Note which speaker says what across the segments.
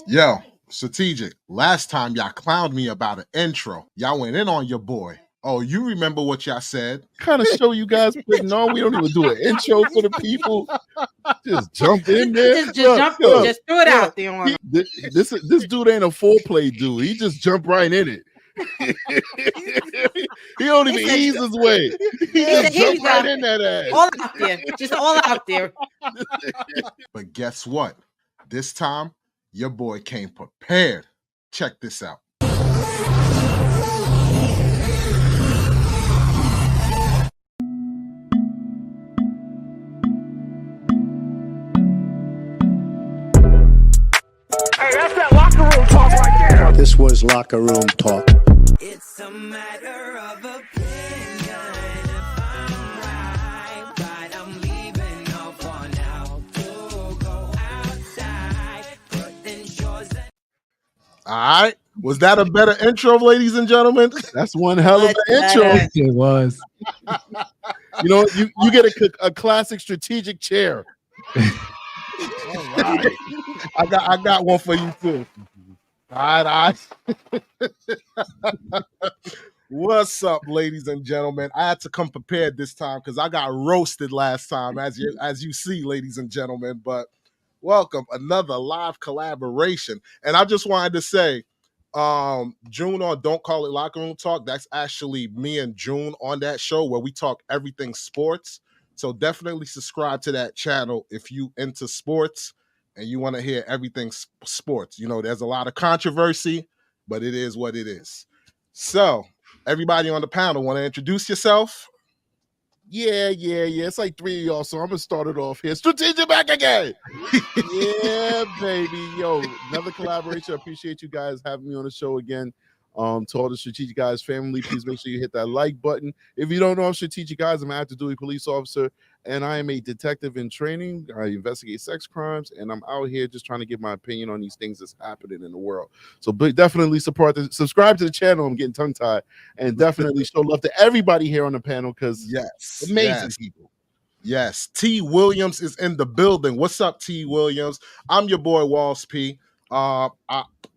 Speaker 1: Yo, strategic. Last time y'all clowned me about an intro. Y'all went in on your boy. Oh, you remember what y'all said?
Speaker 2: Kind of show you guys putting on. We don't even do an intro for the people. Just jump in there.
Speaker 3: Just throw it out there on him.
Speaker 2: This dude ain't a foreplay dude. He just jumped right in it. He don't even ease his way. He just jumped right in that ass.
Speaker 3: All out there. Just all out there.
Speaker 1: But guess what? This time, your boy came prepared. Check this out.
Speaker 4: Hey, that's that locker room talk right there.
Speaker 5: This was locker room talk.
Speaker 6: It's a matter of opinion. If I'm right, but I'm leaving no for now to go outside, putting shores.
Speaker 1: All right. Was that a better intro, ladies and gentlemen?
Speaker 2: That's one hell of an intro.
Speaker 7: It was.
Speaker 2: You know, you get a classic strategic chair.
Speaker 1: All right. I got one for you too. All right. What's up, ladies and gentlemen? I had to come prepared this time because I got roasted last time, as you see, ladies and gentlemen. But welcome, another live collaboration. And I just wanted to say, June on Don't Call It Locker Room Talk. That's actually me and June on that show where we talk everything sports. So definitely subscribe to that channel if you into sports and you want to hear everything sports. You know, there's a lot of controversy, but it is what it is. So everybody on the panel, want to introduce yourself?
Speaker 2: Yeah. It's like three of y'all, so I'm gonna start it off here. Strategic back again. Yeah, baby. Yo, another collaboration. I appreciate you guys having me on the show again. To all the Strategic Guys family, please make sure you hit that like button. If you don't know, I'm Strategic Guys. I'm an active duty police officer, and I am a detective in training. I investigate sex crimes, and I'm out here just trying to give my opinion on these things that's happening in the world. So definitely subscribe to the channel. I'm getting tongue-tied. And definitely show love to everybody here on the panel because amazing people.
Speaker 1: Yes. T. Williams is in the building. What's up, T. Williams? I'm your boy, Walls P.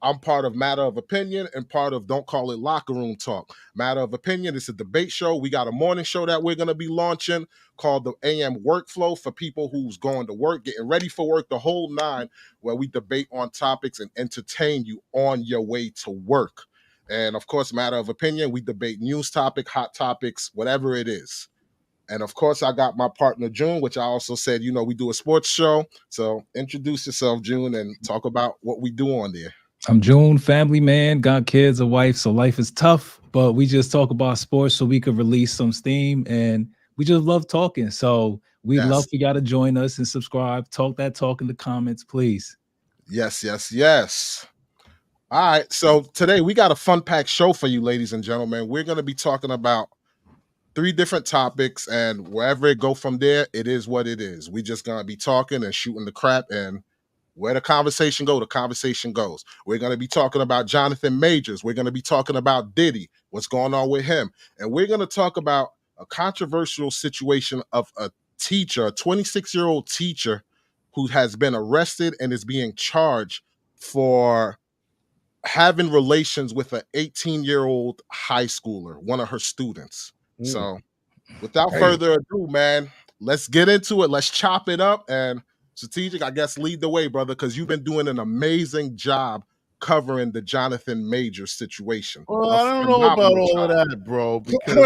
Speaker 1: I'm part of Matter of Opinion and part of Don't Call It Locker Room Talk. Matter of Opinion is a debate show. We got a morning show that we're going to be launching called the AM Workflow for people who's going to work, getting ready for work, the whole nine, where we debate on topics and entertain you on your way to work. And of course, Matter of Opinion, we debate news topic, hot topics, whatever it is. And of course, I got my partner, June, which I also said, you know, we do a sports show. So introduce yourself, June, and talk about what we do on there.
Speaker 7: I'm June, family man, got kids, a wife, so life is tough, but we just talk about sports so we could release some steam, and we just love talking. So we'd love for y'all to join us and subscribe. Talk that talk in the comments, please.
Speaker 1: Yes. All right, so today we got a fun-packed show for you, ladies and gentlemen. We're going to be talking about 3 different topics, and wherever it go from there, it is what it is. We just going to be talking and shooting the crap, and where the conversation go, the conversation goes. We're going to be talking about Jonathan Majors. We're going to be talking about Diddy, what's going on with him. And we're going to talk about a controversial situation of a teacher, a 26-year-old teacher who has been arrested and is being charged for having relations with an 18-year-old high schooler, one of her students. So without further ado, man, let's get into it. Let's chop it up. And Strategic, I guess, lead the way, brother, because you've been doing an amazing job covering the Jonathan Majors situation.
Speaker 2: Well, I don't know about all of that, bro, because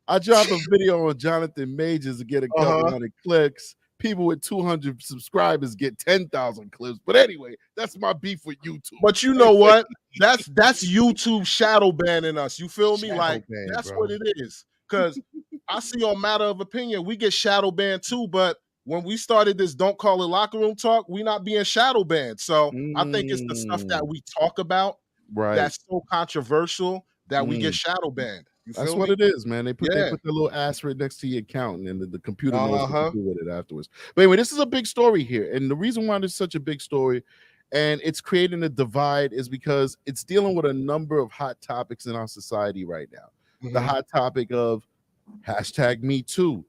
Speaker 2: I dropped a video on Jonathan Majors to get a couple hundred clicks. People with 200 subscribers get 10,000 clips. But anyway, that's my beef with YouTube.
Speaker 1: But you know what? That's YouTube shadow banning us. You feel me? That's what it is. Because I see on Matter of Opinion, we get shadow banned too, but when we started this Don't Call It Locker Room Talk, we not being shadow banned. So I think it's the stuff that we talk about that's so controversial that we get shadow banned.
Speaker 2: That's what it is, man. They put the little asterisk next to your account, and the computer knows what to do with it afterwards. But anyway, this is a big story here. And the reason why it's such a big story and it's creating a divide is because it's dealing with a number of hot topics in our society right now. The hot topic of #MeToo.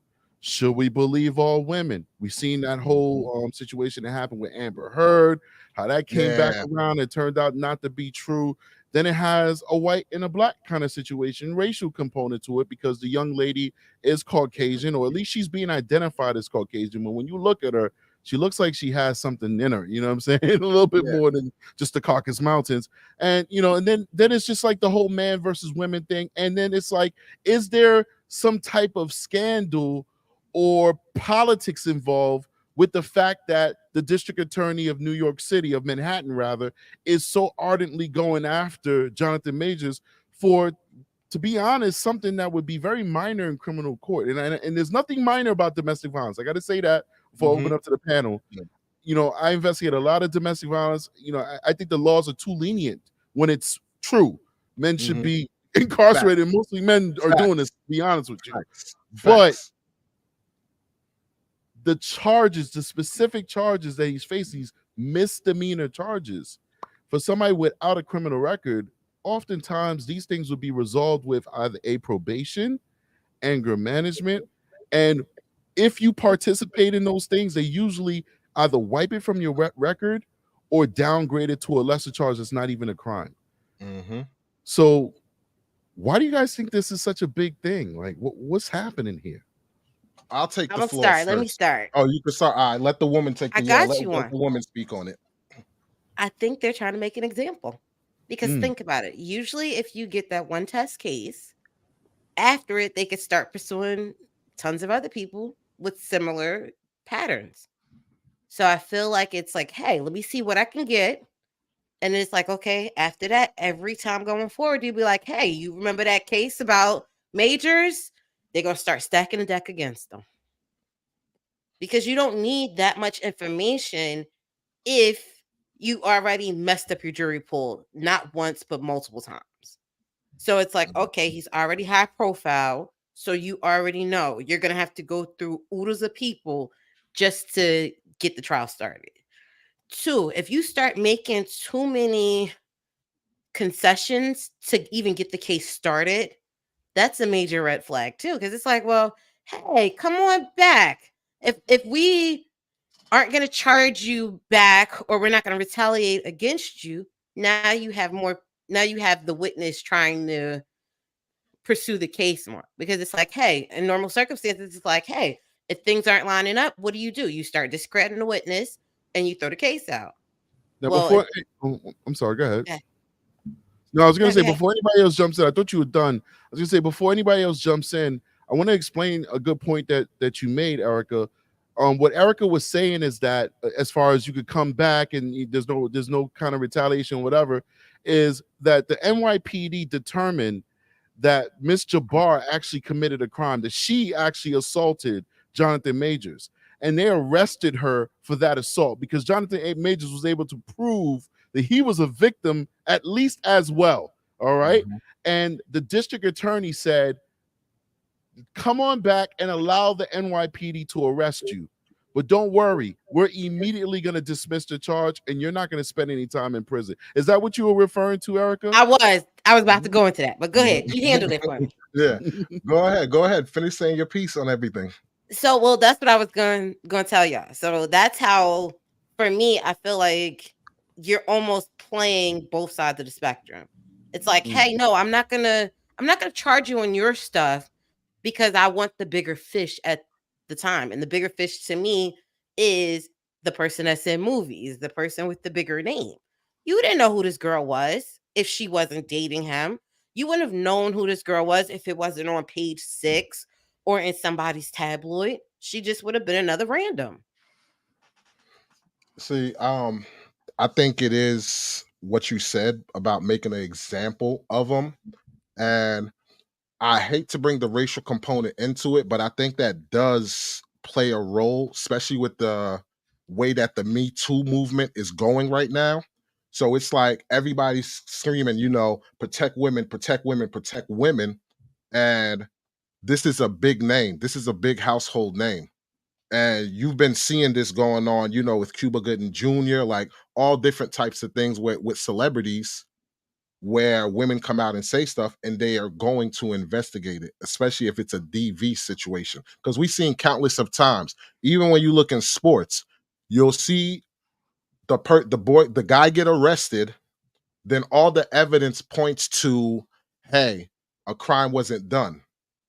Speaker 2: Should we believe all women? We've seen that whole situation that happened with Amber Heard, how that came back around. It turned out not to be true. Then it has a white and a black kind of situation, racial component to it, because the young lady is Caucasian, or at least she's being identified as Caucasian. But when you look at her, she looks like she has something in her, you know what I'm saying? A little bit more than just the Caucasus Mountains. And, you know, and then it's just like the whole man versus women thing. And then it's like, is there some type of scandal or politics involved with the fact that the district attorney of New York City, of Manhattan rather, is so ardently going after Jonathan Majors for, to be honest, something that would be very minor in criminal court. And there's nothing minor about domestic violence. I got to say that before I open up to the panel. You know, I investigate a lot of domestic violence. You know, I think the laws are too lenient when it's true. Men should be incarcerated. Mostly men are doing this, to be honest with you. But the charges, the specific charges that he's facing, these misdemeanor charges, for somebody without a criminal record, oftentimes these things would be resolved with either a probation, anger management, and if you participate in those things, they usually either wipe it from your record or downgrade it to a lesser charge that's not even a crime. So why do you guys think this is such a big thing? Like, what's happening here?
Speaker 1: I'll take the floor
Speaker 3: start.
Speaker 1: first.
Speaker 3: Let me start.
Speaker 1: Oh, you can start. All right, let the woman take the let the woman speak on it.
Speaker 3: I think they're trying to make an example. Because think about it. Usually if you get that one test case, after it, they could start pursuing tons of other people with similar patterns. So I feel like it's like, hey, let me see what I can get. And it's like, okay, after that, every time going forward, you'll be like, hey, you remember that case about Majors? They're going to start stacking the deck against them. Because you don't need that much information if you already messed up your jury pool, not once, but multiple times. So it's like, okay, he's already high profile. So you already know you're going to have to go through oodles of people just to get the trial started. Two, if you start making too many concessions to even get the case started, that's a major red flag too. Because it's like, well, hey, come on back. If we aren't going to charge you back, or we're not going to retaliate against you, now you have the witness trying to pursue the case more. Because it's like, hey, in normal circumstances, it's like, hey, if things aren't lining up, what do? You start discrediting the witness and you throw the case out.
Speaker 2: Now, I'm sorry, go ahead. No, I was going to say, before anybody else jumps in, I thought you were done. I was going to say, before anybody else jumps in, I want to explain a good point that you made, Erica. What Erica was saying is that as far as you could come back and there's no kind of retaliation, whatever, is that the NYPD determined that Miss Jabbar actually committed a crime, that she actually assaulted Jonathan Majors. And they arrested her for that assault because Jonathan Majors was able to prove that he was a victim at least as well. All right. And the district attorney said, come on back and allow the NYPD to arrest you. But don't worry, we're immediately going to dismiss the charge and you're not going to spend any time in prison. Is that what you were referring to, Erica?
Speaker 3: I was about to go into that, but go ahead. You handled it for me.
Speaker 1: Yeah. Go ahead. Finish saying your piece on everything.
Speaker 3: So, well, that's what I was going to tell y'all. So that's how, for me, I feel like you're almost playing both sides of the spectrum. It's like, hey, no, I'm not gonna charge you on your stuff because I want the bigger fish at the time. And the bigger fish to me is the person that's in movies, the person with the bigger name. You didn't know who this girl was if she wasn't dating him. You wouldn't have known who this girl was if it wasn't on page 6 or in somebody's tabloid. She just would have been another random.
Speaker 1: See, I think it is what you said about making an example of them. And I hate to bring the racial component into it, but I think that does play a role, especially with the way that the Me Too movement is going right now. So it's like everybody's screaming, protect women, protect women, protect women. And this is a big name. This is a big household name. And you've been seeing this going on, with Cuba Gooding Jr., like all different types of things with celebrities. where women come out and say stuff and they are going to investigate it, especially if it's a DV situation. Because we've seen countless of times, even when you look in sports, you'll see the guy get arrested, then all the evidence points to, hey, a crime wasn't done,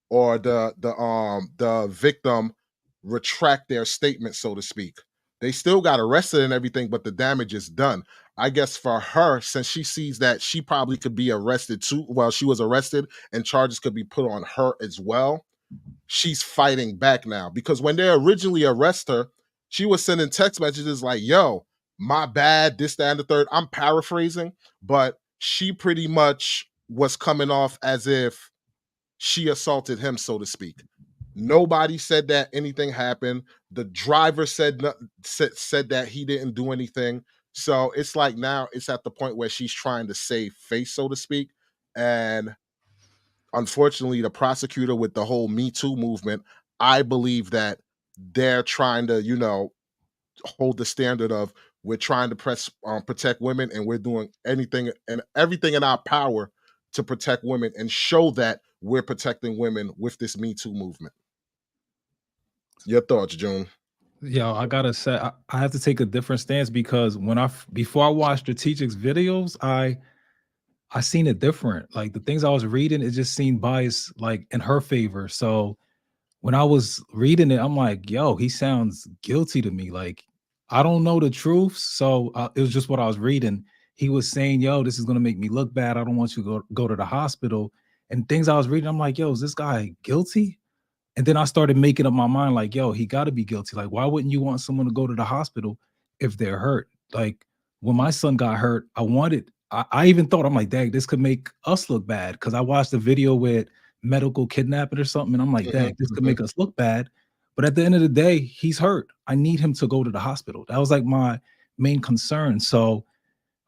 Speaker 1: or the victim retract their statement, so to speak. They still got arrested and everything, but the damage is done. I guess for her, since she sees that she probably could be arrested too, well, she was arrested and charges could be put on her as well, she's fighting back now. Because when they originally arrest her, she was sending text messages like, yo, my bad, this, that, and the third. I'm paraphrasing, but she pretty much was coming off as if she assaulted him, so to speak. Nobody said that anything happened. The driver said that he didn't do anything. So it's like now it's at the point where she's trying to save face, so to speak. And unfortunately, the prosecutor with the whole Me Too movement, I believe that they're trying to, hold the standard of, we're trying to protect women, and we're doing anything and everything in our power to protect women and show that we're protecting women with this Me Too movement. Your thoughts, June?
Speaker 7: Yo, I gotta say, I have to take a different stance, because before I watched Strategic's videos, I seen it different. Like, the things I was reading, it just seemed biased, like, in her favor. So when I was reading it, I'm like, yo, he sounds guilty to me. Like, I don't know the truth. So it was just what I was reading. He was saying, yo, this is going to make me look bad. I don't want you to go to the hospital. And things I was reading, I'm like, yo, is this guy guilty? And then I started making up my mind, like, yo, he got to be guilty. Like, why wouldn't you want someone to go to the hospital if they're hurt? Like, when my son got hurt, I even thought, I'm like, dang, this could make us look bad. Because I watched a video with medical kidnapping or something, and I'm like, dang, this could make us look bad. But at the end of the day, he's hurt. I need him to go to the hospital. That was like my main concern. So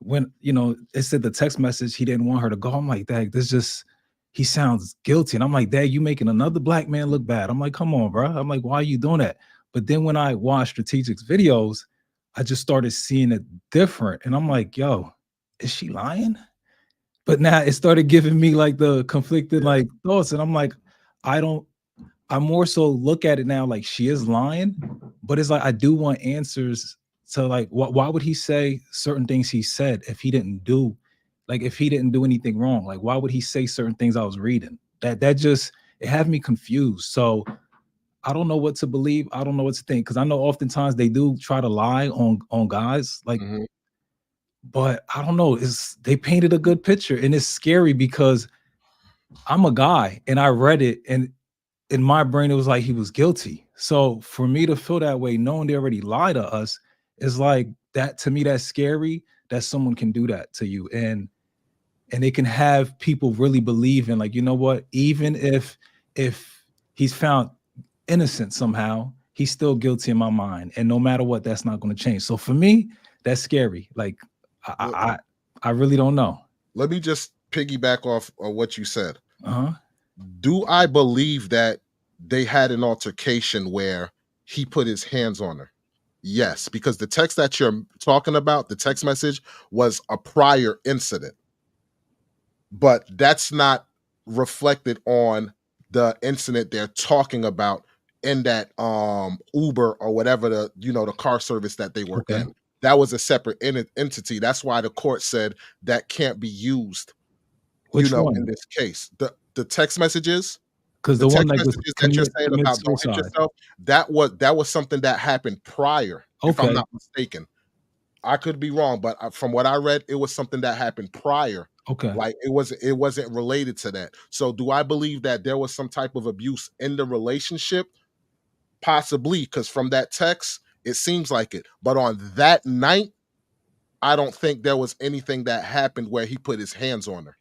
Speaker 7: when, it said the text message, he didn't want her to go, I'm like, dang, he sounds guilty. And I'm like, dad, you making another black man look bad. I'm like, come on, bro. I'm like, why are you doing that? But then when I watched Strategic's videos, I just started seeing it different. And I'm like, yo, is she lying? But now it started giving me like the conflicted like thoughts. And I'm like, I more so look at it now like she is lying, but it's like I do want answers to, like, why would he say certain things he said if he didn't do anything wrong? Like, why would he say certain things I was reading? That just, it had me confused. So I don't know what to believe. I don't know what to think, because I know oftentimes they do try to lie on guys, like, but I don't know. They painted a good picture, and it's scary because I'm a guy and I read it, and in my brain, it was like he was guilty. So for me to feel that way, knowing they already lied to us, is like that. To me, that's scary that someone can do that to you. And they can have people really believe in, like, you know what, even if he's found innocent somehow, he's still guilty in my mind. And no matter what, that's not going to change. So for me, that's scary. Like, I really don't know.
Speaker 1: Let me just piggyback off of what you said. Do I believe that they had an altercation where he put his hands on her? Yes, because the text that you're talking about, the text message, was a prior incident. But that's not reflected on the incident they're talking about in that Uber or whatever the car service that they were in. That was a separate entity. That's why the court said that can't be used.
Speaker 7: Which one?
Speaker 1: In this case, the text messages,
Speaker 7: because the one
Speaker 1: text messages that you're saying about don't hit yourself, that was something that happened prior. If I'm not mistaken, I could be wrong, but from what I read, it was something that happened prior. Like it wasn't related to that. So do I believe that there was some type of abuse in the relationship? Possibly, because from that text, it seems like it. But on that night, I don't think there was anything that happened where he put his hands on her.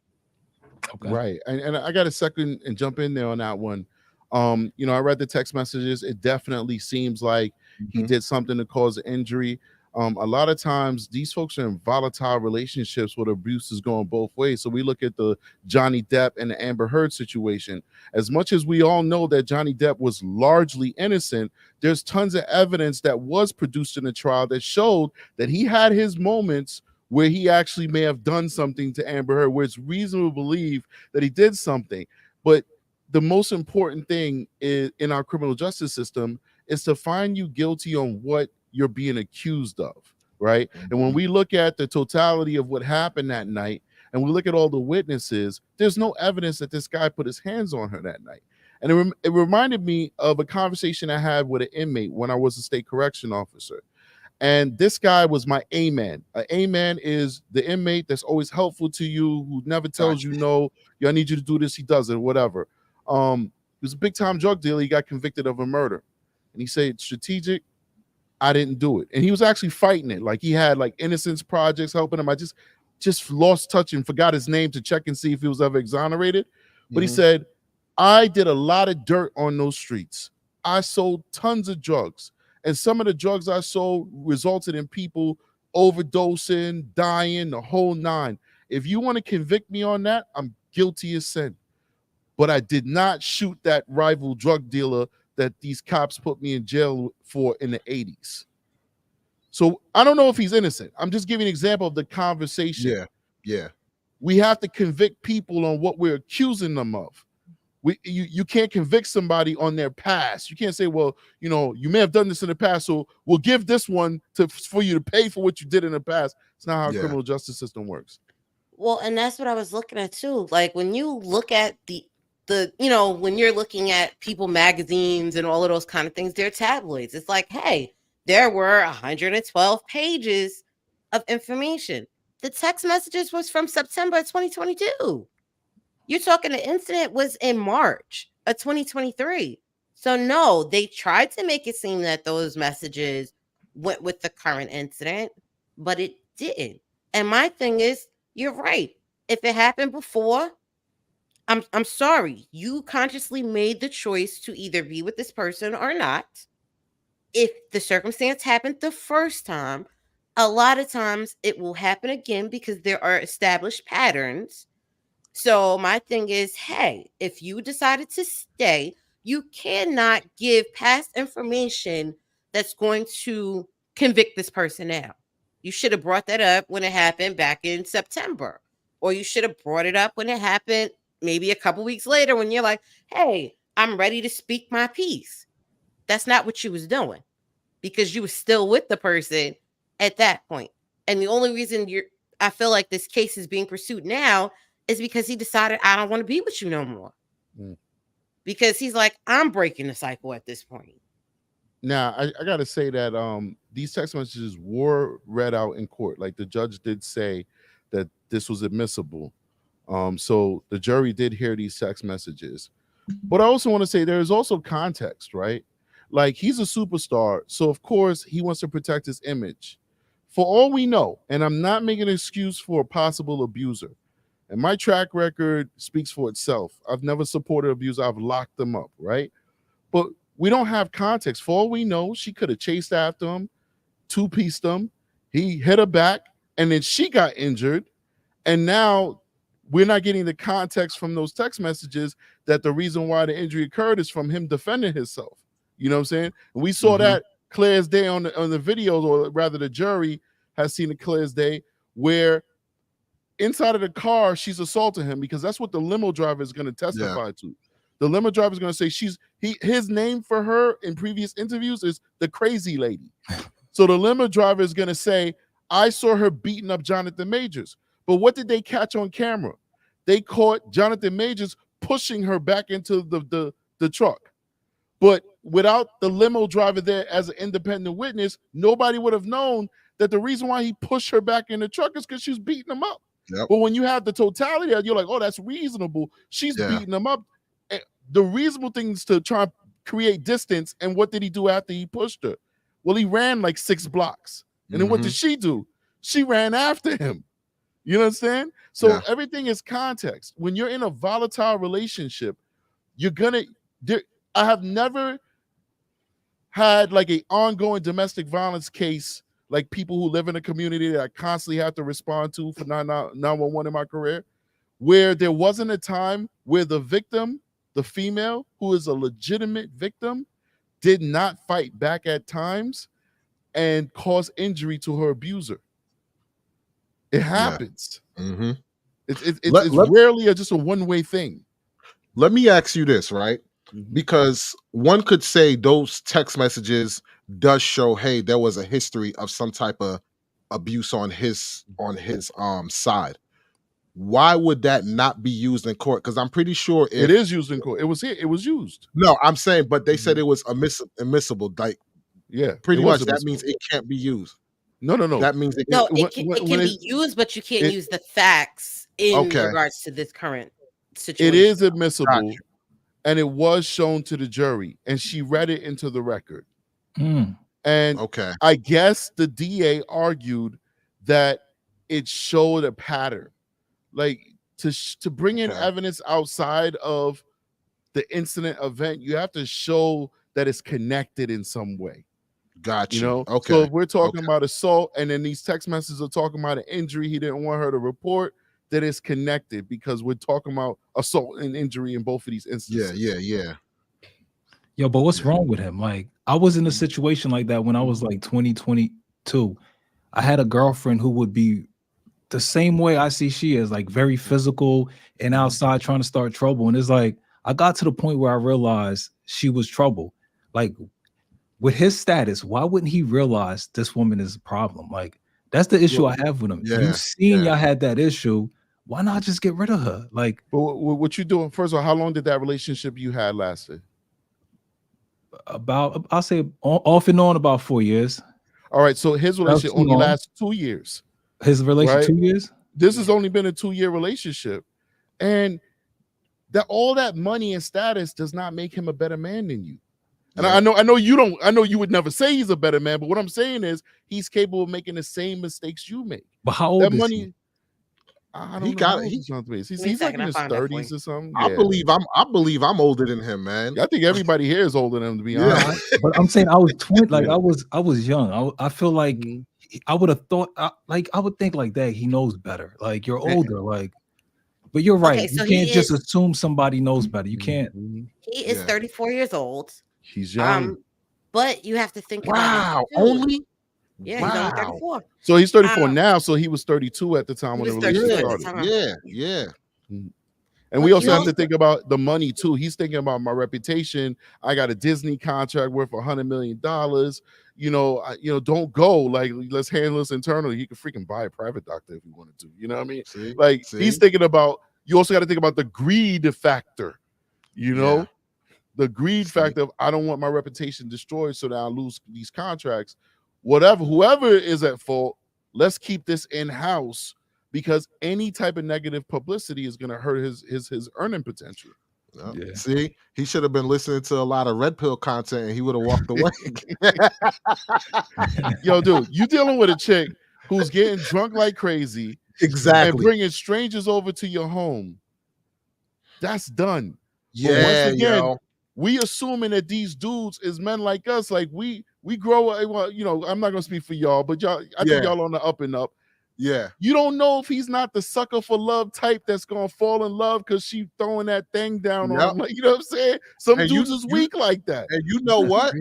Speaker 2: Right. And I got a second and jump in there on that one. I read the text messages. It definitely seems like he did something to cause injury. A lot of times these folks are in volatile relationships with abuse is going both ways. So we look at the Johnny Depp and the Amber Heard situation. As much as we all know that Johnny Depp was largely innocent, there's tons of evidence that was produced in the trial that showed that he had his moments where he actually may have done something to Amber Heard, where it's reasonable to believe that he did something. But the most important thing is in our criminal justice system is to find you guilty on what you're being accused of, right? And when we look at the totality of what happened that night, and we look at all the witnesses, there's no evidence that this guy put his hands on her that night. And it reminded me of a conversation I had with an inmate when I was a state correction officer. And this guy was my A-man. An A-man is the inmate that's always helpful to you, who never tells you no, I need you to do this, he does it, whatever. He was a big-time drug dealer. He got convicted of a murder. And he said, strategic, I didn't do it. And he was actually fighting it. Like, he had like innocence projects helping him. I just lost touch and forgot his name to check and see if he was ever exonerated. But he said, I did a lot of dirt on those streets. I sold tons of drugs. And some of the drugs I sold resulted in people overdosing, dying, the whole nine. If you want to convict me on that, I'm guilty as sin. But I did not shoot that rival drug dealer that these cops put me in jail for in the 80s. So I don't know if he's innocent. I'm just giving an example of the conversation.
Speaker 1: Yeah.
Speaker 2: We have to convict people on what we're accusing them of. You can't convict somebody on their past. You can't say, well, you may have done this in the past, so we'll give this one for you to pay for what you did in the past. It's not how the criminal justice system works.
Speaker 3: Well, and that's what I was looking at too. Like, when you look at the when you're looking at People magazines and all of those kind of things, they're tabloids. It's like, hey, there were 112 pages of information. The text messages was from September 2022. You're talking the incident was in March of 2023. So no, they tried to make it seem that those messages went with the current incident, but it didn't. And my thing is, you're right. If it happened before, I'm sorry. You consciously made the choice to either be with this person or not. If the circumstance happened the first time, a lot of times it will happen again because there are established patterns. So my thing is, hey, if you decided to stay, you cannot give past information that's going to convict this person now. You should have brought that up when it happened back in September, or you should have brought it up when it happened maybe a couple weeks later when you're like, hey, I'm ready to speak my piece. That's not what you was doing, because you were still with the person at that point. And the only reason I feel like this case is being pursued now is because he decided, I don't want to be with you no more. Because he's like, I'm breaking the cycle at this point.
Speaker 2: Now, I got to say that these text messages were read out in court. Like, the judge did say that this was admissible. So the jury did hear these text messages. But I also want to say there is also context, right? Like, he's a superstar. So, of course, he wants to protect his image. For all we know, and I'm not making an excuse for a possible abuser, and my track record speaks for itself. I've never supported abuse. I've locked them up, right? But we don't have context. For all we know, she could have chased after him, two-pieced him. He hit her back, and then she got injured. And now we're not getting the context from those text messages that the reason why the injury occurred is from him defending himself. You know what I'm saying? And we saw that clear as day on the videos, or rather the jury has seen it clear as day, where inside of the car, she's assaulting him, because that's what the limo driver is going to testify to. The limo driver is going to say his name for her in previous interviews is the crazy lady. So the limo driver is going to say, I saw her beating up Jonathan Majors. But what did they catch on camera? They caught Jonathan Majors pushing her back into the truck. But without the limo driver there as an independent witness, nobody would have known that the reason why he pushed her back in the truck is because she was beating him up. But when you have the totality, you're like, oh, that's reasonable. She's beating him up. And the reasonable thing is to try and create distance. And what did he do after he pushed her? Well, he ran like 6 blocks. And then what did she do? She ran after him. You understand? So everything is context. When you're in a volatile relationship, I have never had like an ongoing domestic violence case, like people who live in a community that I constantly have to respond to for 911 in my career, where there wasn't a time where the victim, the female, who is a legitimate victim, did not fight back at times and cause injury to her abuser. It happens.
Speaker 1: Mm-hmm.
Speaker 2: It's rarely just a one-way thing.
Speaker 1: Let me ask you this, right? Because one could say those text messages does show, hey, there was a history of some type of abuse on his side. Why would that not be used in court? Because I'm pretty sure
Speaker 2: it is used in court. It was used.
Speaker 1: No, I'm saying, but they said it was admissible. Like, pretty much that means it can't be used.
Speaker 2: No.
Speaker 1: That means
Speaker 3: it can be used, but you can't use the facts in regards to this current situation.
Speaker 2: It is admissible, and it was shown to the jury, and she read it into the record. And I guess the DA argued that it showed a pattern. Like to bring in evidence outside of the incident event, you have to show that it's connected in some way.
Speaker 1: Gotcha.
Speaker 2: You know, so if we're talking about assault, and then these text messages are talking about an injury he didn't want her to report, that it's connected because we're talking about assault and injury in both of these instances.
Speaker 1: Yeah.
Speaker 7: Yo, but what's wrong with him? Like, I was in a situation like that when I was like 22. I had a girlfriend who would be the same way I see she is, like very physical and outside trying to start trouble. And it's like, I got to the point where I realized she was trouble. Like, with his status, why wouldn't he realize this woman is a problem? Like, that's the issue I have with him. You seen y'all had that issue. Why not just get rid of her? Like,
Speaker 2: but what you doing? First of all, how long did that relationship you had lasted?
Speaker 7: About, I'll say off and on about 4 years.
Speaker 2: All right, so his relationship only lasts 2 years.
Speaker 7: His relationship 2 years?
Speaker 2: This has only been a 2-year relationship. And that all that money and status does not make him a better man than you. And I know you would never say he's a better man, but what I'm saying is he's capable of making the same mistakes you make.
Speaker 7: But how old is he?
Speaker 2: I don't know. He's like in his 30s or something.
Speaker 1: I believe I'm older than him, man.
Speaker 2: I think everybody here is older than him, to be honest.
Speaker 7: But I'm saying I was 20, like I was young. I feel like I would have thought, I would think like that. He knows better. Like, you're older, like. But you're right.
Speaker 3: Okay, so
Speaker 7: you can't just assume somebody knows better. You can't.
Speaker 3: He is 34 years old.
Speaker 2: He's young.
Speaker 3: But you have to think
Speaker 1: about
Speaker 3: it too.
Speaker 1: Only?
Speaker 3: Yeah, he's only 34.
Speaker 2: So he's 34 now, so he was 32 at the time when the relationship started.
Speaker 1: Yeah.
Speaker 2: And we also have to think about the money too. He's thinking about my reputation. I got a Disney contract worth $100 million. Don't go. Like, let's handle this internally. He could freaking buy a private doctor if he wanted to. You know what I mean? He's thinking about. You also got to think about the greed factor. The greed factor of, I don't want my reputation destroyed so that I lose these contracts. Whoever is at fault, let's keep this in house, because any type of negative publicity is going to hurt his earning potential.
Speaker 1: See, he should have been listening to a lot of red pill content and he would have walked away.
Speaker 2: Yo, dude, you dealing with a chick who's getting drunk like crazy,
Speaker 1: exactly,
Speaker 2: and bringing strangers over to your home. That's done.
Speaker 1: Yeah,
Speaker 2: but once again, we assuming that these dudes is men like us. Like, we grow. Well, I'm not gonna speak for y'all, but y'all, I think y'all on the up and up.
Speaker 1: Yeah,
Speaker 2: you don't know if he's not the sucker for love type that's gonna fall in love because she throwing that thing down on him. Like, you know what I'm saying? Some dudes is weak like that.
Speaker 1: And you know what?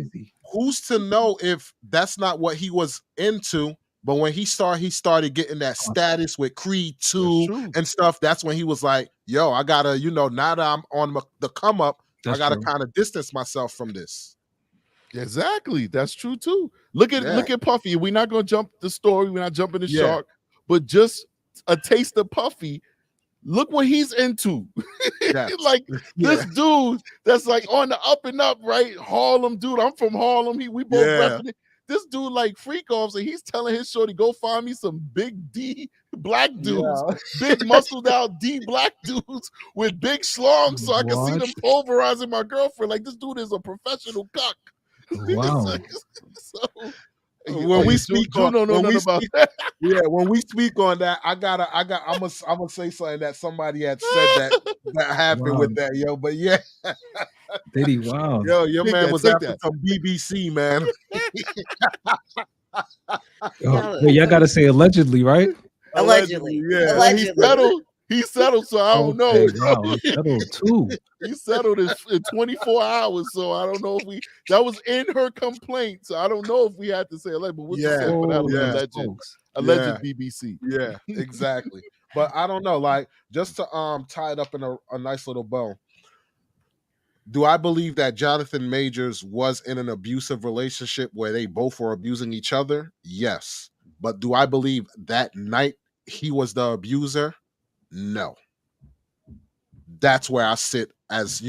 Speaker 1: Who's to know if that's not what he was into? But when he started getting that status with Creed 2 and stuff. That's when he was like, "Yo, I gotta, now that I'm on the come up, I gotta kind of distance myself from this."
Speaker 2: Exactly, that's true too. Look at Puffy. We're not gonna jump the story. We're not jumping the shark. But just a taste of Puffy, look what he's into. Like, this dude that's like on the up and up, right? Harlem dude. I'm from Harlem. We both repping it. This dude like freak offs, and he's telling his shorty, go find me some big D black dudes, big muscled out D black dudes with big schlongs, so I can see them pulverizing my girlfriend. Like, this dude is a professional cuck.
Speaker 7: Wow.
Speaker 1: When we speak on that, I'm gonna say something that somebody had said that happened with that, yo. But yeah,
Speaker 7: Diddy, wow,
Speaker 1: yo, your man was after some BBC, man.
Speaker 7: Y'all gotta say allegedly, right?
Speaker 3: Allegedly,
Speaker 1: yeah.
Speaker 2: He settled. He settled, so I don't know.
Speaker 7: Okay, wow, he settled too.
Speaker 2: He settled in 24 hours, so I don't know if that was in her complaint. So I don't know if we had to say alleged, but we'll just say for that alleged
Speaker 1: Yeah.
Speaker 2: BBC.
Speaker 1: Yeah, exactly. But I don't know, like, just to tie it up in a nice little bow. Do I believe that Jonathan Majors was in an abusive relationship where they both were abusing each other? Yes. But do I believe that night he was the abuser? No. That's where I sit as,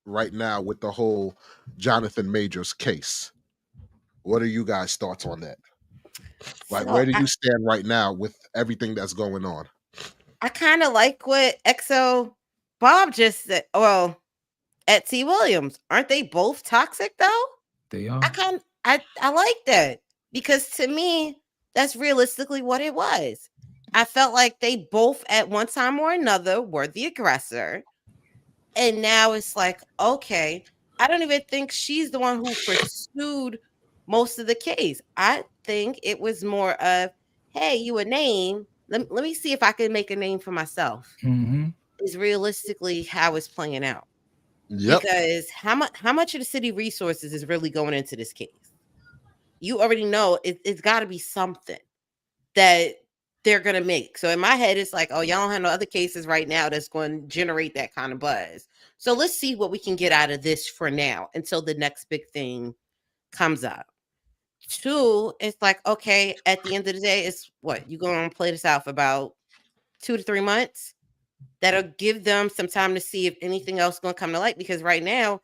Speaker 1: right now with the whole Jonathan Majors case. What are you guys' thoughts on that? Like,
Speaker 3: So
Speaker 1: where do you stand right now with everything that's going on?
Speaker 3: I kind of like what XO Bob just said. Well, at T. Williams, aren't they both toxic though?
Speaker 7: They are.
Speaker 3: I like that because to me, that's realistically what it was. I felt like they both at one time or another were the aggressor. And now it's like, okay, I don't even think she's the one who pursued most of the case. I think it was more of, hey, you a name. Let me see if I can make a name for myself.
Speaker 7: Mm-hmm.
Speaker 3: Is realistically how it's playing out.
Speaker 1: Yep.
Speaker 3: Because how much of the city resources is really going into this case? You already know it's got to be something that they're going to make. So in my head, it's like, oh, y'all don't have no other cases right now that's going to generate that kind of buzz. So let's see what we can get out of this for now until the next big thing comes up. Two, it's like, okay, at the end of the day, it's what? You're going to play this out for about 2 to 3 months. That'll give them some time to see if anything else is going to come to light, because right now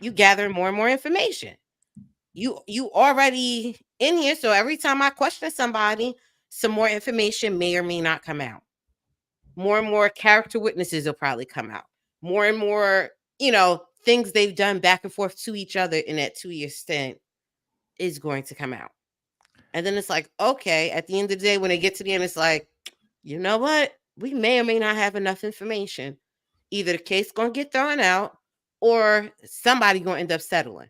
Speaker 3: you gather more and more information. You already in here, so every time I question somebody, some more information may or may not come out. More and more character witnesses will probably come out. More and more, things they've done back and forth to each other in that 2-year stint is going to come out. And then it's like, okay, at the end of the day, when they get to the end, it's like, you know what? We may or may not have enough information. Either the case going to get thrown out or somebody going to end up settling.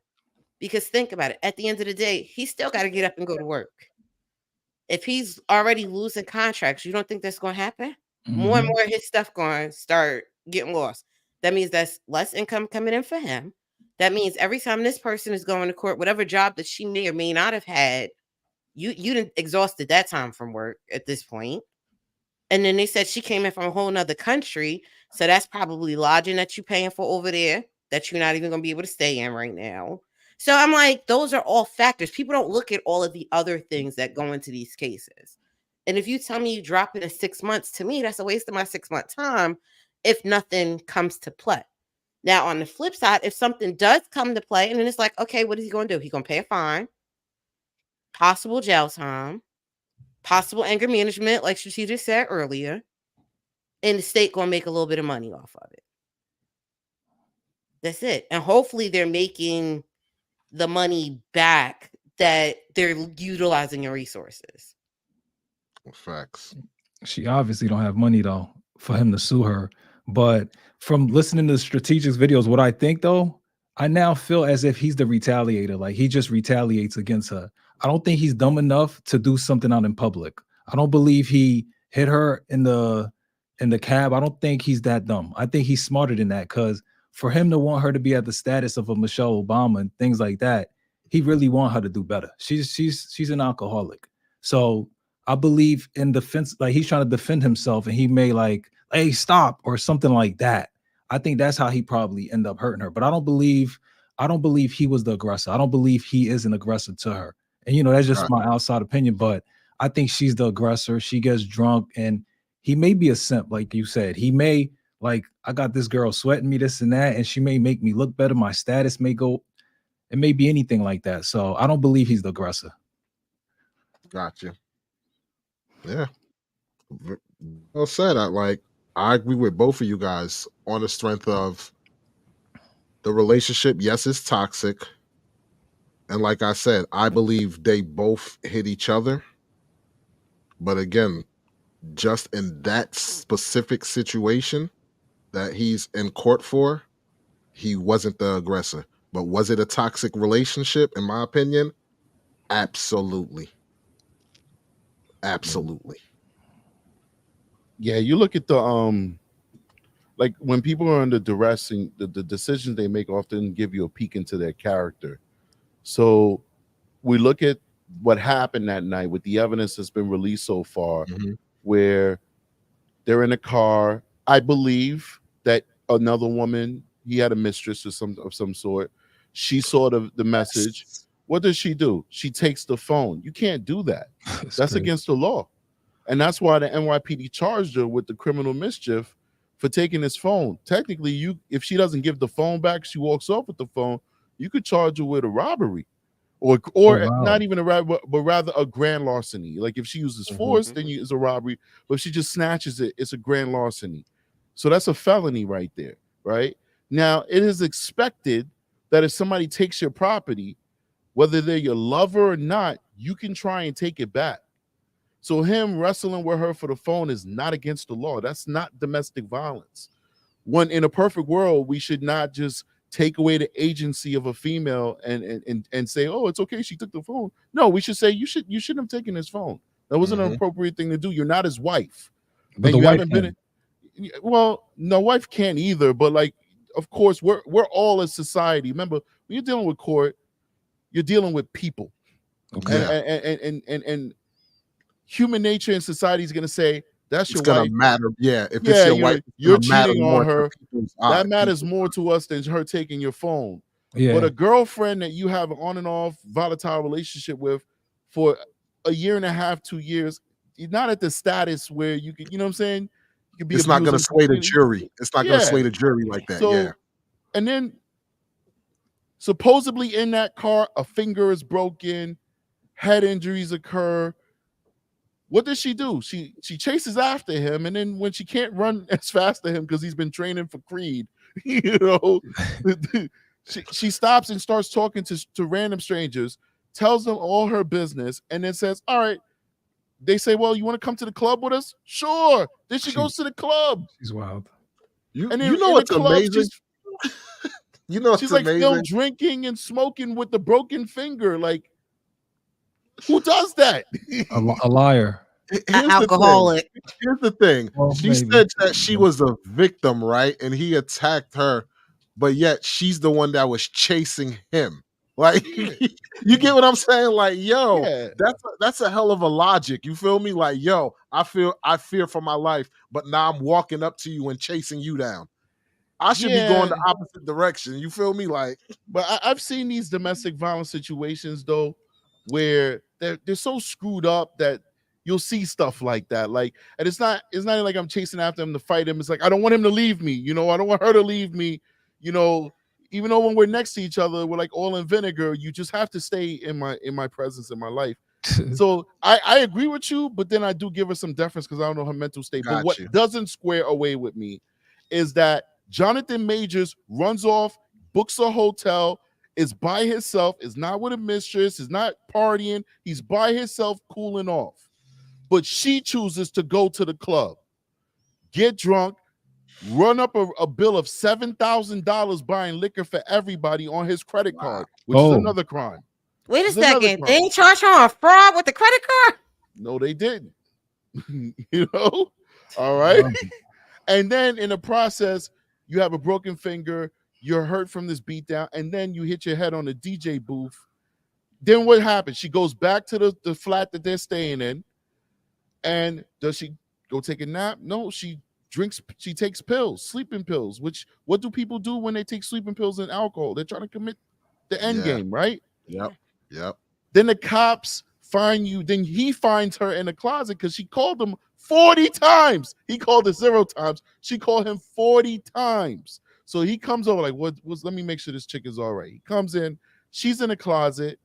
Speaker 3: Because think about it. At the end of the day, he's still got to get up and go to work. If he's already losing contracts, you don't think that's going to happen? Mm-hmm. More and more of his stuff going to start getting lost. That means that's less income coming in for him. That means every time this person is going to court, whatever job that she may or may not have had, you didn't exhausted that time from work at this point. And then they said she came in from a whole nother country. So that's probably lodging that you're paying for over there that you're not even going to be able to stay in right now. So I'm like, those are all factors. People don't look at all of the other things that go into these cases. And if you tell me you drop it in 6 months, to me, that's a waste of my 6-month time if nothing comes to play. Now, on the flip side, if something does come to play, and then it's like, okay, what is he going to do? He's going to pay a fine, possible jail time, possible anger management, like she just said earlier, and the state going to make a little bit of money off of it. That's it. And hopefully they're making the money back that they're utilizing your resources.
Speaker 1: Facts.
Speaker 7: She obviously don't have money though for him to sue her. But from listening to the strategic videos, what I think though, I now feel as if he's the retaliator. Like he just retaliates against her. I don't think he's dumb enough to do something out in public. I don't believe he hit her in the cab. I don't think he's that dumb. I think he's smarter than that, because for him to want her to be at the status of a Michelle Obama and things like that, he really want her to do better. She's an alcoholic. So I believe in defense, like he's trying to defend himself and he may like, hey, stop or something like that. I think that's how he probably end up hurting her. But I don't believe he was the aggressor. I don't believe he is an aggressor to her. And that's just my outside opinion, but I think she's the aggressor. She gets drunk and he may be a simp, like you said. He may, like, I got this girl sweating me, this and that, and she may make me look better. My status may go, it may be anything like that. So I don't believe he's the aggressor.
Speaker 1: Gotcha. Yeah. Well said. I agree with both of you guys on the strength of the relationship. Yes, it's toxic. And like I said, I believe they both hit each other. But again, just in that specific situation that he's in court for, he wasn't the aggressor. But was it a toxic relationship? In my opinion, absolutely. Absolutely.
Speaker 2: Yeah, you look at the like when people are under duress and the decisions they make often give you a peek into their character. So we look at what happened that night with the evidence that's been released so far, where they're in a car. I believe that another woman, he had a mistress of some sort. She saw the message. What does she do? She takes the phone. You can't do that. That's
Speaker 7: crazy.
Speaker 2: against the law. And that's why the NYPD charged her with the criminal mischief for taking his phone. Technically, if she doesn't give the phone back, she walks off with the phone, you could charge her with a robbery. Or
Speaker 7: wow.
Speaker 2: not even a robbery, but rather a grand larceny. Like if she uses force, then it's a robbery. But if she just snatches it, it's a grand larceny. So that's a felony right there, right? Now, it is expected that if somebody takes your property, whether they're your lover or not, you can try and take it back. So him wrestling with her for the phone is not against the law. That's not domestic violence. When in a perfect world, we should not just take away the agency of a female and say, oh, it's okay, she took the phone. No, we should say you shouldn't have taken his phone. That wasn't an appropriate thing to do. You're not his wife.
Speaker 7: But
Speaker 2: and
Speaker 7: the
Speaker 2: you
Speaker 7: wife
Speaker 2: haven't been well, no, wife can't either. But like, of course, we're all a society. Remember, when you're dealing with court, you're dealing with people.
Speaker 7: Okay.
Speaker 2: And human nature and society is going to say that's your
Speaker 1: gonna
Speaker 2: wife.
Speaker 1: matter. Yeah, if it's your wife,
Speaker 2: you're cheating on her.
Speaker 1: That
Speaker 2: That matters more to us than her taking your phone.
Speaker 7: Yeah.
Speaker 2: But a girlfriend that you have an on and off volatile relationship with for a year and a half, 2 years, you're not at the status where you could, you know what I'm saying? You could be.
Speaker 1: It's not gonna sway the jury. It's not gonna sway the jury like that.
Speaker 2: So, and then supposedly in that car, a finger is broken, head injuries occur. What does she do? She chases after him, and then when she can't run as fast as him because he's been training for Creed, you know, she stops and starts talking to random strangers, tells them all her business, and then says, all right. They say, well, you want to come to the club with us? Sure. Then she goes to the club.
Speaker 7: She's wild.
Speaker 1: You know what's amazing? You know,
Speaker 2: she's like still drinking and smoking with the broken finger. Like, who does that?
Speaker 7: A liar.
Speaker 3: Alcoholic.
Speaker 1: Here's the thing.
Speaker 7: Well,
Speaker 1: she
Speaker 7: maybe.
Speaker 1: said that she was a victim, right? And he attacked her, but yet she's the one that was chasing him. Like, you get what I'm saying? Like, yo, that's a hell of a logic. You feel me? Like, yo, I fear for my life, but now I'm walking up to you and chasing you down. I should be going the opposite direction. You feel me? Like,
Speaker 2: but I've seen these domestic violence situations though, where they're so screwed up that you'll see stuff like that. Like, and it's not like I'm chasing after him to fight him. It's like I don't want him to leave me. You know, I don't want her to leave me. You know, even though when we're next to each other, we're like oil and vinegar. You just have to stay in my presence in my life. So I agree with you, but then I do give her some deference because I don't know her mental state. But what doesn't square away with me is that Jonathan Majors runs off, books a hotel, is by himself, is not with a mistress, is not partying. He's by himself, cooling off. But she chooses to go to the club, get drunk, run up a bill of $7,000 buying liquor for everybody on his credit card, which is another crime.
Speaker 3: Wait a second. They ain't charged her on fraud with the credit card?
Speaker 2: No, they didn't. You know? All right. And then in the process, you have a broken finger, you're hurt from this beatdown, and then you hit your head on the DJ booth. Then what happens? She goes back to the flat that they're staying in. And does she go take a nap? No, she takes pills, sleeping pills, which what do people do when they take sleeping pills and alcohol? They're trying to commit the end game, right?
Speaker 1: Yep.
Speaker 2: Then the cops find you. Then he finds her in the closet because she called him 40 times. He called her 0 times. She called him 40 times. So he comes over like, let me make sure this chick is all right. He comes in. She's in the closet,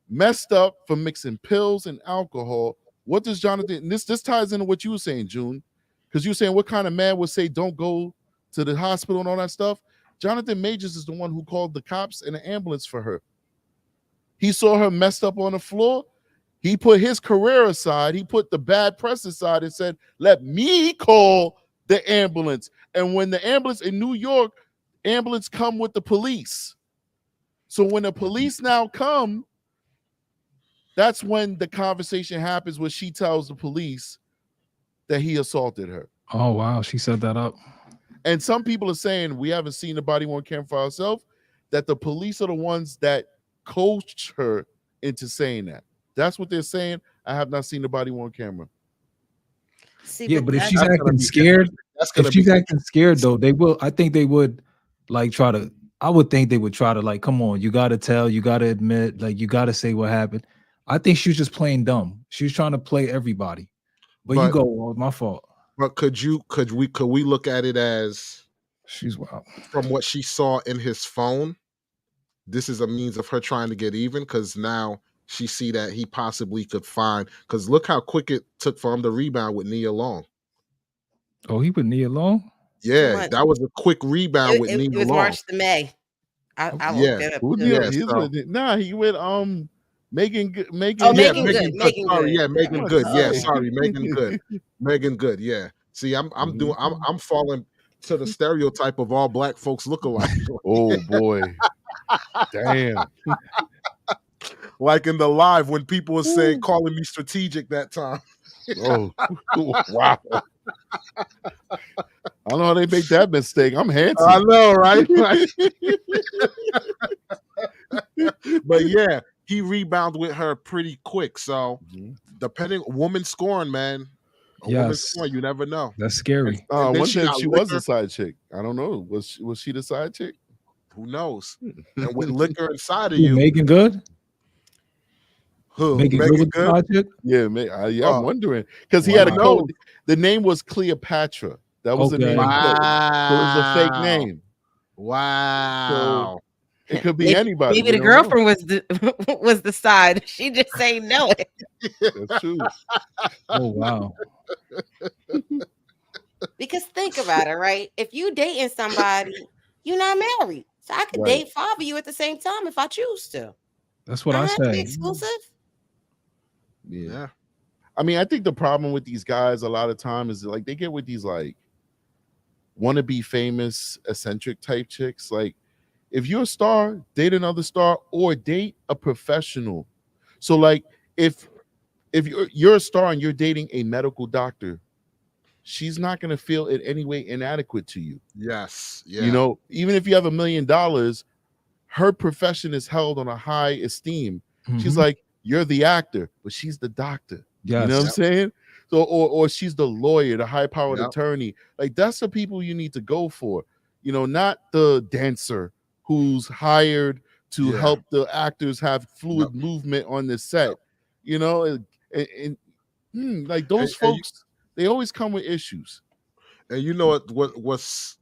Speaker 2: messed up from mixing pills and alcohol. What does Jonathan, and this ties into what you were saying, June, because you were saying what kind of man would say don't go to the hospital and all that stuff. Jonathan Majors is the one who called the cops and the ambulance for her. He saw her messed up on the floor. He put his career aside. He put the bad press aside and said, let me call the ambulance. And when the ambulance in New York, ambulance come with the police. So when the police now come, that's when the conversation happens where she tells the police that he assaulted her.
Speaker 7: Oh wow, she set that up.
Speaker 2: And some people are saying we haven't seen the body worn camera for ourselves, that the police are the ones that coached her into saying that. That's what they're saying. I have not seen the body worn camera.
Speaker 3: See,
Speaker 7: Yeah, but if
Speaker 3: that's
Speaker 7: she's
Speaker 1: gonna
Speaker 7: acting
Speaker 1: be
Speaker 7: scared, if she's
Speaker 1: be
Speaker 7: acting scared though, they will. I think they would like try to. I would think they would try to like, come on, you got to tell, you got to admit, like you got to say what happened. I think she was just playing dumb. She was trying to play everybody. But you go, well, my fault.
Speaker 1: But could we look at it as
Speaker 7: she's wild
Speaker 1: from what she saw in his phone? This is a means of her trying to get even, because now she see that he possibly could find. Because look how quick it took for him to rebound with Nia Long.
Speaker 7: Oh, he put Nia Long?
Speaker 1: Yeah, that was a quick rebound with Nia
Speaker 3: it was
Speaker 1: Long.
Speaker 3: March to May. I looked it up.
Speaker 2: Who
Speaker 3: too.
Speaker 2: did? He went Megan.
Speaker 3: Oh,
Speaker 1: yeah,
Speaker 3: Megan Good.
Speaker 1: Megan Good. Sorry, yeah, Megan Good. Yeah,
Speaker 2: Oh.
Speaker 1: sorry, Megan Good. Megan Good. Yeah. See, I'm falling to the stereotype of all black folks look alike.
Speaker 2: Oh boy. Damn.
Speaker 1: Like in the live when people were saying calling me strategic that time.
Speaker 2: Oh wow. I don't know how they make that mistake. I'm handsome.
Speaker 1: I know, right? But yeah, he rebounded with her pretty quick. So depending, woman scoring, man. Woman scoring, you never know.
Speaker 7: That's scary.
Speaker 2: One said she was a side chick. I don't know. Was she the side chick?
Speaker 1: Who knows? And with liquor inside of you,
Speaker 7: Megan Good.
Speaker 1: Who?
Speaker 7: Megan Good?
Speaker 2: Yeah, I'm wondering because he had a code. The name was Cleopatra. That was the name.
Speaker 1: Wow.
Speaker 2: So it was a fake name.
Speaker 1: Wow.
Speaker 2: So it could be anybody.
Speaker 3: Maybe the girlfriend was the side. She just ain't know it.
Speaker 2: That's true.
Speaker 7: Oh wow.
Speaker 3: Because think about it, right? If you dating somebody, you're not married. So I could date 5 of you at the same time if I choose to.
Speaker 7: That's what
Speaker 3: I
Speaker 7: I
Speaker 3: have to be
Speaker 7: say.
Speaker 3: exclusive.
Speaker 2: Yeah. I mean, I think the problem with these guys a lot of time is like they get with these like wanna be famous, eccentric type chicks. Like if you're a star, date another star or date a professional. So like if you're a star and you're dating a medical doctor, she's not going to feel in any way inadequate to you.
Speaker 1: Yes. Yeah.
Speaker 2: You know, even if you have $1 million, her profession is held on a high esteem. She's like, you're the actor, but she's the doctor.
Speaker 7: Yes.
Speaker 2: You know what I'm saying? So, or she's the lawyer, the high-powered attorney. Like that's the people you need to go for. You know, not the dancer who's hired to help the actors have fluid movement on the set. You know, and like those folks, they always come with issues.
Speaker 1: And you know what's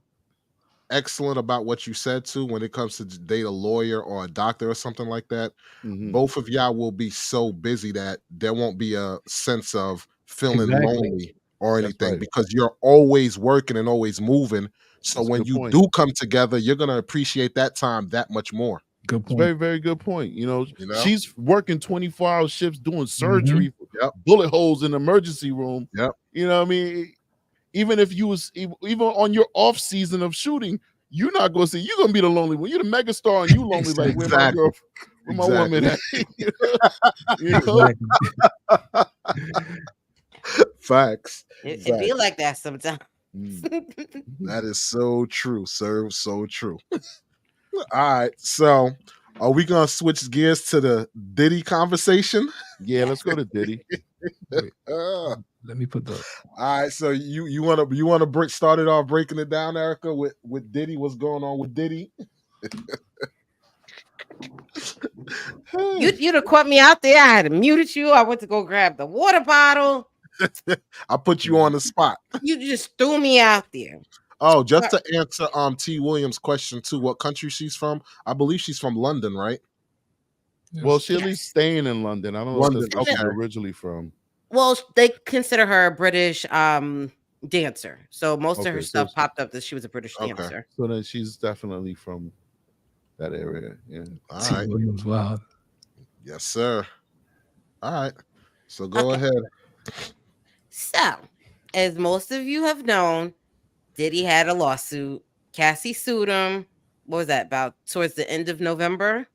Speaker 1: excellent about what you said too, when it comes to date a lawyer or a doctor or something like that, both of y'all will be so busy that there won't be a sense of feeling lonely or anything because you're always working and always moving. So when you do come together, you're gonna appreciate that time that much more.
Speaker 7: Good point.
Speaker 2: Very, very good point. You know, she's working 24-hour shifts doing surgery,
Speaker 1: Yep.
Speaker 2: bullet holes in the emergency room.
Speaker 1: Yep.
Speaker 2: You know what I mean? Even if you was even on your off season of shooting, you're not gonna say you're gonna be the lonely one. You're the megastar and you lonely like where my girl, where my woman at? You know?
Speaker 1: Facts.
Speaker 3: It be like that sometimes.
Speaker 1: That is so true, sir. So true. All right, so are we gonna switch gears to the Diddy conversation?
Speaker 2: Yeah, let's go to Diddy.
Speaker 7: Let me put the.
Speaker 1: All right, so you wanna start it off breaking it down, Erica, with Diddy. What's going on with Diddy?
Speaker 3: You'd have caught me out there. I had muted you. I went to go grab the water bottle.
Speaker 1: I put you on the spot.
Speaker 3: You just threw me out there.
Speaker 1: Oh, just to answer T. Williams' question too, what country she's from? I believe she's from London, right?
Speaker 2: Well, she's at least staying in London. I don't know if that's where she's originally from.
Speaker 3: Well, they consider her a British dancer. So most of her stuff popped up that she was a British dancer.
Speaker 2: So then she's definitely from that area. Yeah.
Speaker 1: All right.
Speaker 7: Williams, wow.
Speaker 1: Yes, sir. All right. So go ahead.
Speaker 3: So, as most of you have known, Diddy had a lawsuit. Cassie sued him. What was that, about towards the end of November?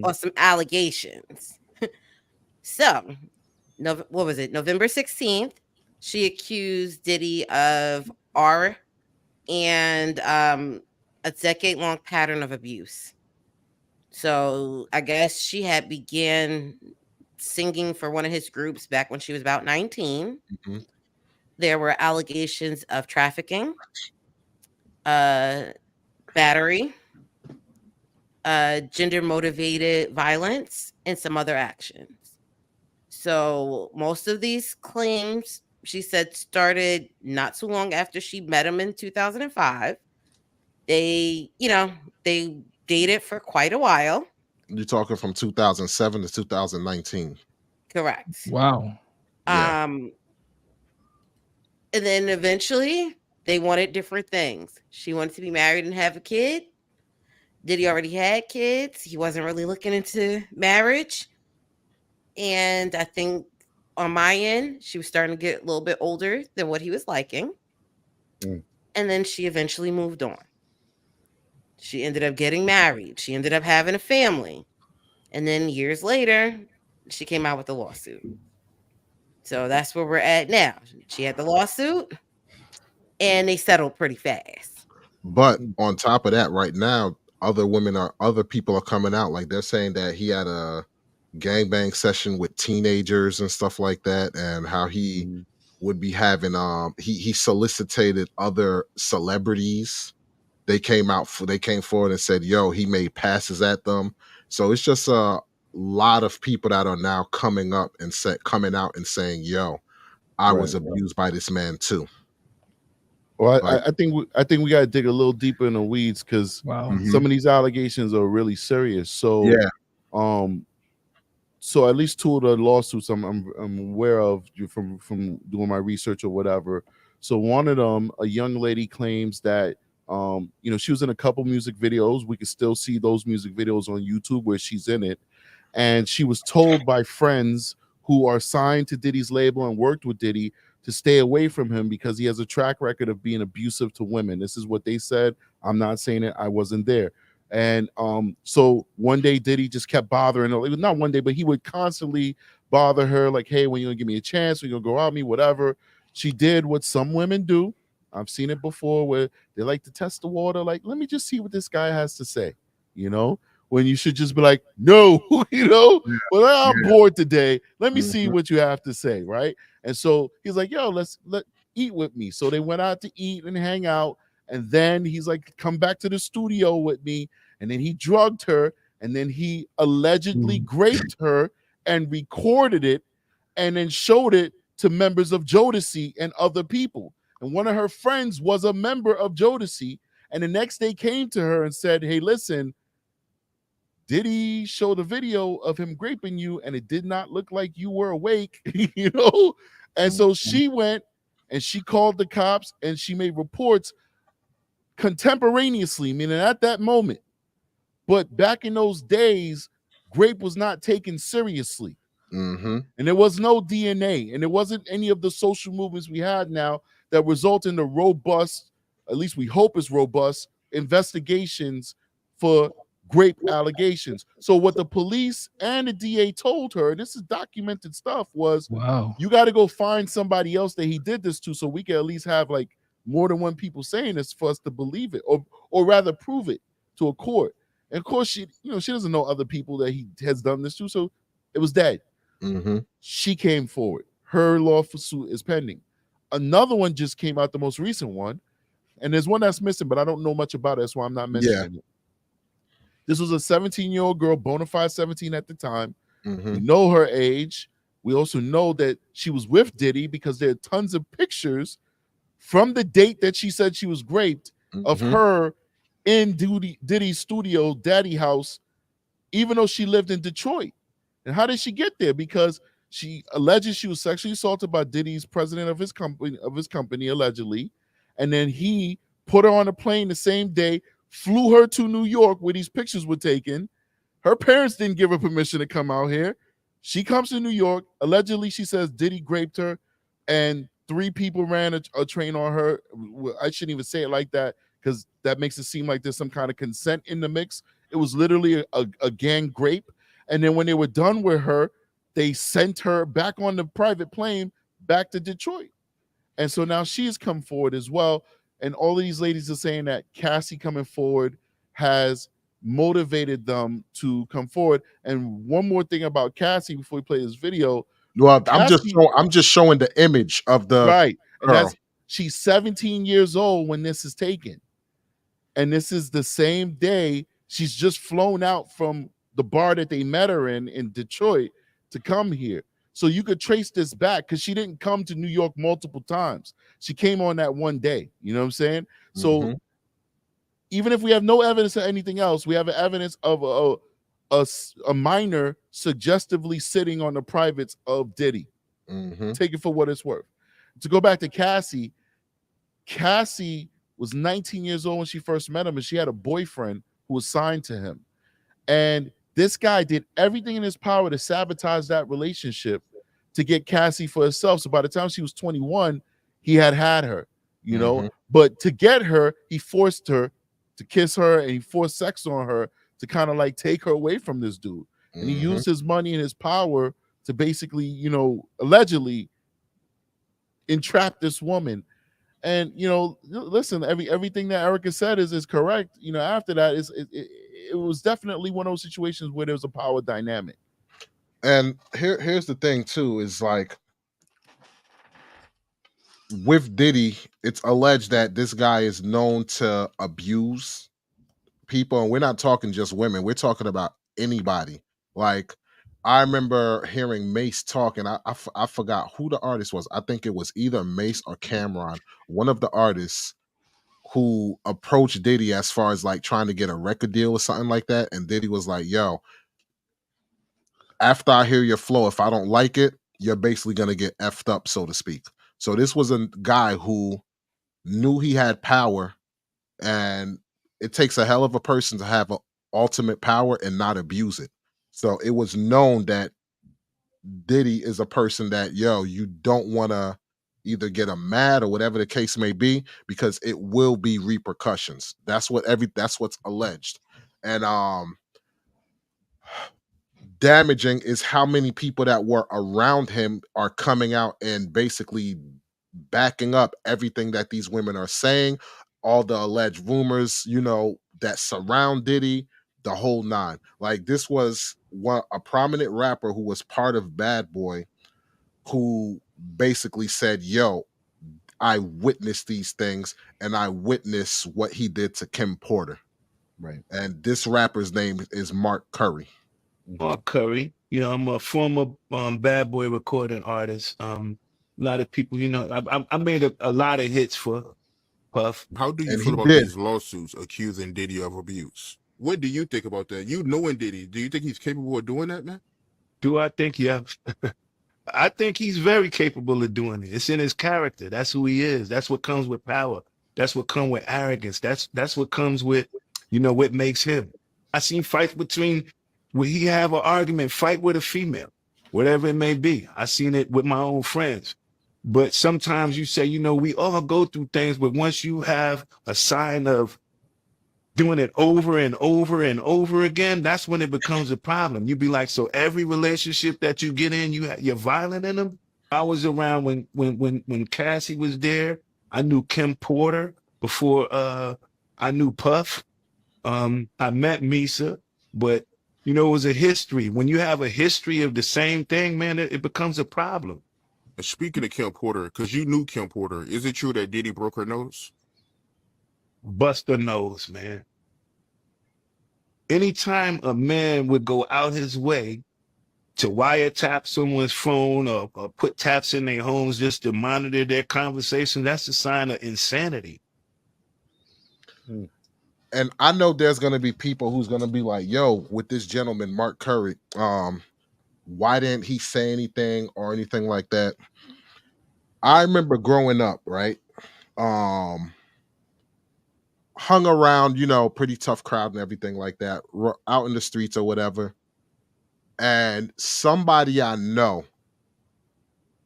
Speaker 3: Or some allegations. So, what was it? November 16th, She accused Diddy of R and a decade-long pattern of abuse. So I guess she had began singing for one of his groups back when she was about 19.
Speaker 1: Mhm.
Speaker 3: There were allegations of trafficking, battery, gender motivated violence, and some other actions. So most of these claims, she said, started not too long after she met him in 2005. They, they dated for quite a while.
Speaker 1: You're talking from 2007 to 2019.
Speaker 3: Correct.
Speaker 7: Wow.
Speaker 1: Yeah.
Speaker 3: And then eventually they wanted different things. She wanted to be married and have a kid. Diddy already had kids. He wasn't really looking into marriage. And I think on my end, she was starting to get a little bit older than what he was liking.
Speaker 2: Mm.
Speaker 3: And then she eventually moved on. She ended up getting married. She ended up having a family. And then years later, she came out with a lawsuit. So that's where we're at now. She had the lawsuit and they settled pretty fast.
Speaker 1: But on top of that, right now, other people are coming out. Like they're saying that he had a gangbang session with teenagers and stuff like that, and how he would be having he solicited other celebrities. They came forward and said, yo, he made passes at them. So it's just a lot of people that are now coming out and saying, yo, I was abused by this man too.
Speaker 2: Well, I think we got to dig a little deeper in the weeds because some of these allegations are really serious. So so at least two of the lawsuits I'm aware of from doing my research or whatever. So one of them, a young lady claims that she was in a couple music videos. We can still see those music videos on YouTube where she's in it, and she was told by friends who are signed to Diddy's label and worked with Diddy to stay away from him because he has a track record of being abusive to women. This is what they said. I'm not saying it. I wasn't there. And so one day Diddy just kept bothering her. It was not one day, but he would constantly bother her like, hey, when you gonna give me a chance, when you gonna go out me, whatever. She did what some women do. I've seen it before where they like to test the water. Like, let me just see what this guy has to say, when you should just be like, no, well, I'm bored today. Let me see what you have to say. Right. And so he's like, yo, let's eat with me. So they went out to eat and hang out. And then he's like, come back to the studio with me. And then he drugged her. And then he allegedly raped her and recorded it and then showed it to members of Jodeci and other people. And one of her friends was a member of Jodeci. And the next day came to her and said, hey, listen, Diddy showed a video of him raping you and it did not look like you were awake, And so she went and she called the cops and she made reports contemporaneously, meaning at that moment. But back in those days, rape was not taken seriously. And there was no DNA and there wasn't any of the social movements we had now that result in the robust, at least we hope is robust, investigations for rape allegations. So what the police and the DA told her, this is documented stuff, was you got to go find somebody else that he did this to so we can at least have like more than one people saying this for us to believe it or rather prove it to a court. And of course, she doesn't know other people that he has done this to, so it was dead. She came forward. Her lawsuit is pending. Another one just came out, the most recent one, and there's one that's missing, but I don't know much about it, so I'm not mentioning it. This was a 17-year-old girl, bona fide 17 at the time. We know her age. We also know that she was with Diddy because there are tons of pictures from the date that she said she was raped of her in Diddy's studio, Daddy house, even though she lived in Detroit. And how did she get there? Because she alleges she was sexually assaulted by Diddy's president of his company, allegedly. And then he put her on a plane the same day, flew her to New York where these pictures were taken. Her parents didn't give her permission to come out here. She comes to New York. Allegedly, she says Diddy raped her and 3 people ran a train on her. I shouldn't even say it like that because that makes it seem like there's some kind of consent in the mix. It was literally a gang rape. And then when they were done with her, they sent her back on the private plane back to Detroit. And so now she's come forward as well. And all of these ladies are saying that Cassie coming forward has motivated them to come forward. And one more thing about Cassie before we play this video.
Speaker 1: Well,
Speaker 2: Cassie,
Speaker 1: I'm just showing the image of the
Speaker 2: right. And
Speaker 1: girl.
Speaker 2: she's 17 years old when this is taken. And this is the same day she's just flown out from the bar that they met her in Detroit to come here. So you could trace this back because she didn't come to New York multiple times. She came on that one day. You know what I'm saying? So even if we have no evidence of anything else, we have evidence of a minor suggestively sitting on the privates of Diddy. Take it for what it's worth. To go back to Cassie, Cassie was 19 years old when she first met him, and she had a boyfriend who was signed to him. And this guy did everything in his power to sabotage that relationship to get Cassie for herself. So by the time she was 21, he had her, you know. But to get her, he forced her to kiss her, and he forced sex on her to kind of like take her away from this dude. And he used his money and his power to basically, you know, allegedly entrap this woman. And, you know, listen, everything that Erica said is correct. You know, after that, it was definitely one of those situations where there was a power dynamic.
Speaker 1: And here's the thing too, is like with Diddy, it's alleged that this guy is known to abuse people, and we're not talking just women, we're talking about anybody. Like, I remember hearing Mace talking. I forgot who the artist was. I think it was either Mace or Cameron, one of the artists who approached Diddy as far as like trying to get a record deal or something like that. And Diddy was like, yo, after I hear your flow, if I don't like it, you're basically going to get effed up, so to speak. So this was a guy who knew he had power, and it takes a hell of a person to have ultimate power and not abuse it. So it was known that Diddy is a person that, yo, you don't want to either get him mad or whatever the case may be, because it will be repercussions. That's what's alleged. And damaging is how many people that were around him are coming out and basically backing up everything that these women are saying, all the alleged rumors, you know, that surround Diddy, the whole nine. Like, this was a prominent rapper who was part of Bad Boy, who basically said, yo, I witnessed these things, and I witnessed what he did to Kim Porter.
Speaker 2: Right.
Speaker 1: And this rapper's name is Mark Curry.
Speaker 8: Mark Curry. You know, I'm a former Bad Boy recording artist. A lot of people, you know, I made a lot of hits for Puff.
Speaker 9: How do you feel about these lawsuits accusing Diddy of abuse? What do you think about that? You knowing Diddy, do you think he's capable of doing that, man?
Speaker 8: Do I think? Yeah. I think he's very capable of doing it. It's in his character. That's who he is. That's what comes with power. That's what comes with arrogance. That's what comes with, you know, what makes him. I seen fights between, where he have an argument, fight with a female, whatever it may be. I seen it with my own friends. But sometimes you say, you know, we all go through things, but once you have a sign of doing it over and over and over again, that's when it becomes a problem. You be like, so every relationship that you get in, you're violent in them. I was around when Cassie was there. I knew Kim Porter before I knew Puff. I met Misa, but you know, it was a history. When you have a history of the same thing, man, it becomes a problem.
Speaker 9: And speaking of Kim Porter, because you knew Kim Porter, is it true that Diddy broke her nose?
Speaker 8: Bust her nose, man. Anytime a man would go out his way to wiretap someone's phone or put taps in their homes just to monitor their conversation, that's a sign of insanity.
Speaker 1: And I know there's going to be people who's going to be like, yo, with this gentleman, Mark Curry, why didn't he say anything or anything like that? I remember growing up, right? Hung around, you know, pretty tough crowd and everything like that, out in the streets or whatever. And somebody I know,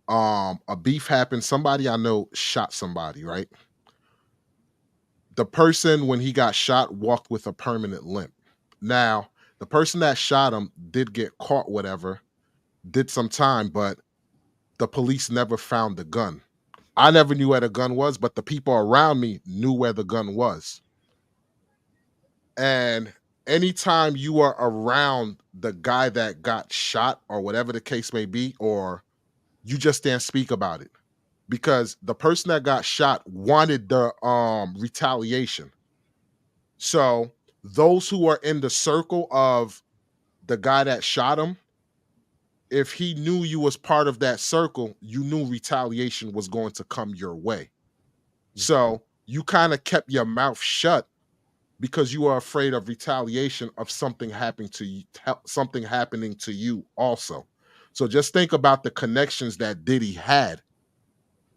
Speaker 1: a beef happened. Somebody I know shot somebody, right? The person, when he got shot, walked with a permanent limp. Now, the person that shot him did get caught, whatever, did some time, but the police never found the gun. I never knew where the gun was, but the people around me knew where the gun was. And anytime you are around the guy that got shot or whatever the case may be, or you just can't speak about it, because the person that got shot wanted the retaliation. So those who are in the circle of the guy that shot him, if he knew you was part of that circle, you knew retaliation was going to come your way. So you kind of kept your mouth shut because you are afraid of retaliation of something happening to you, also. So just think about the connections that Diddy had.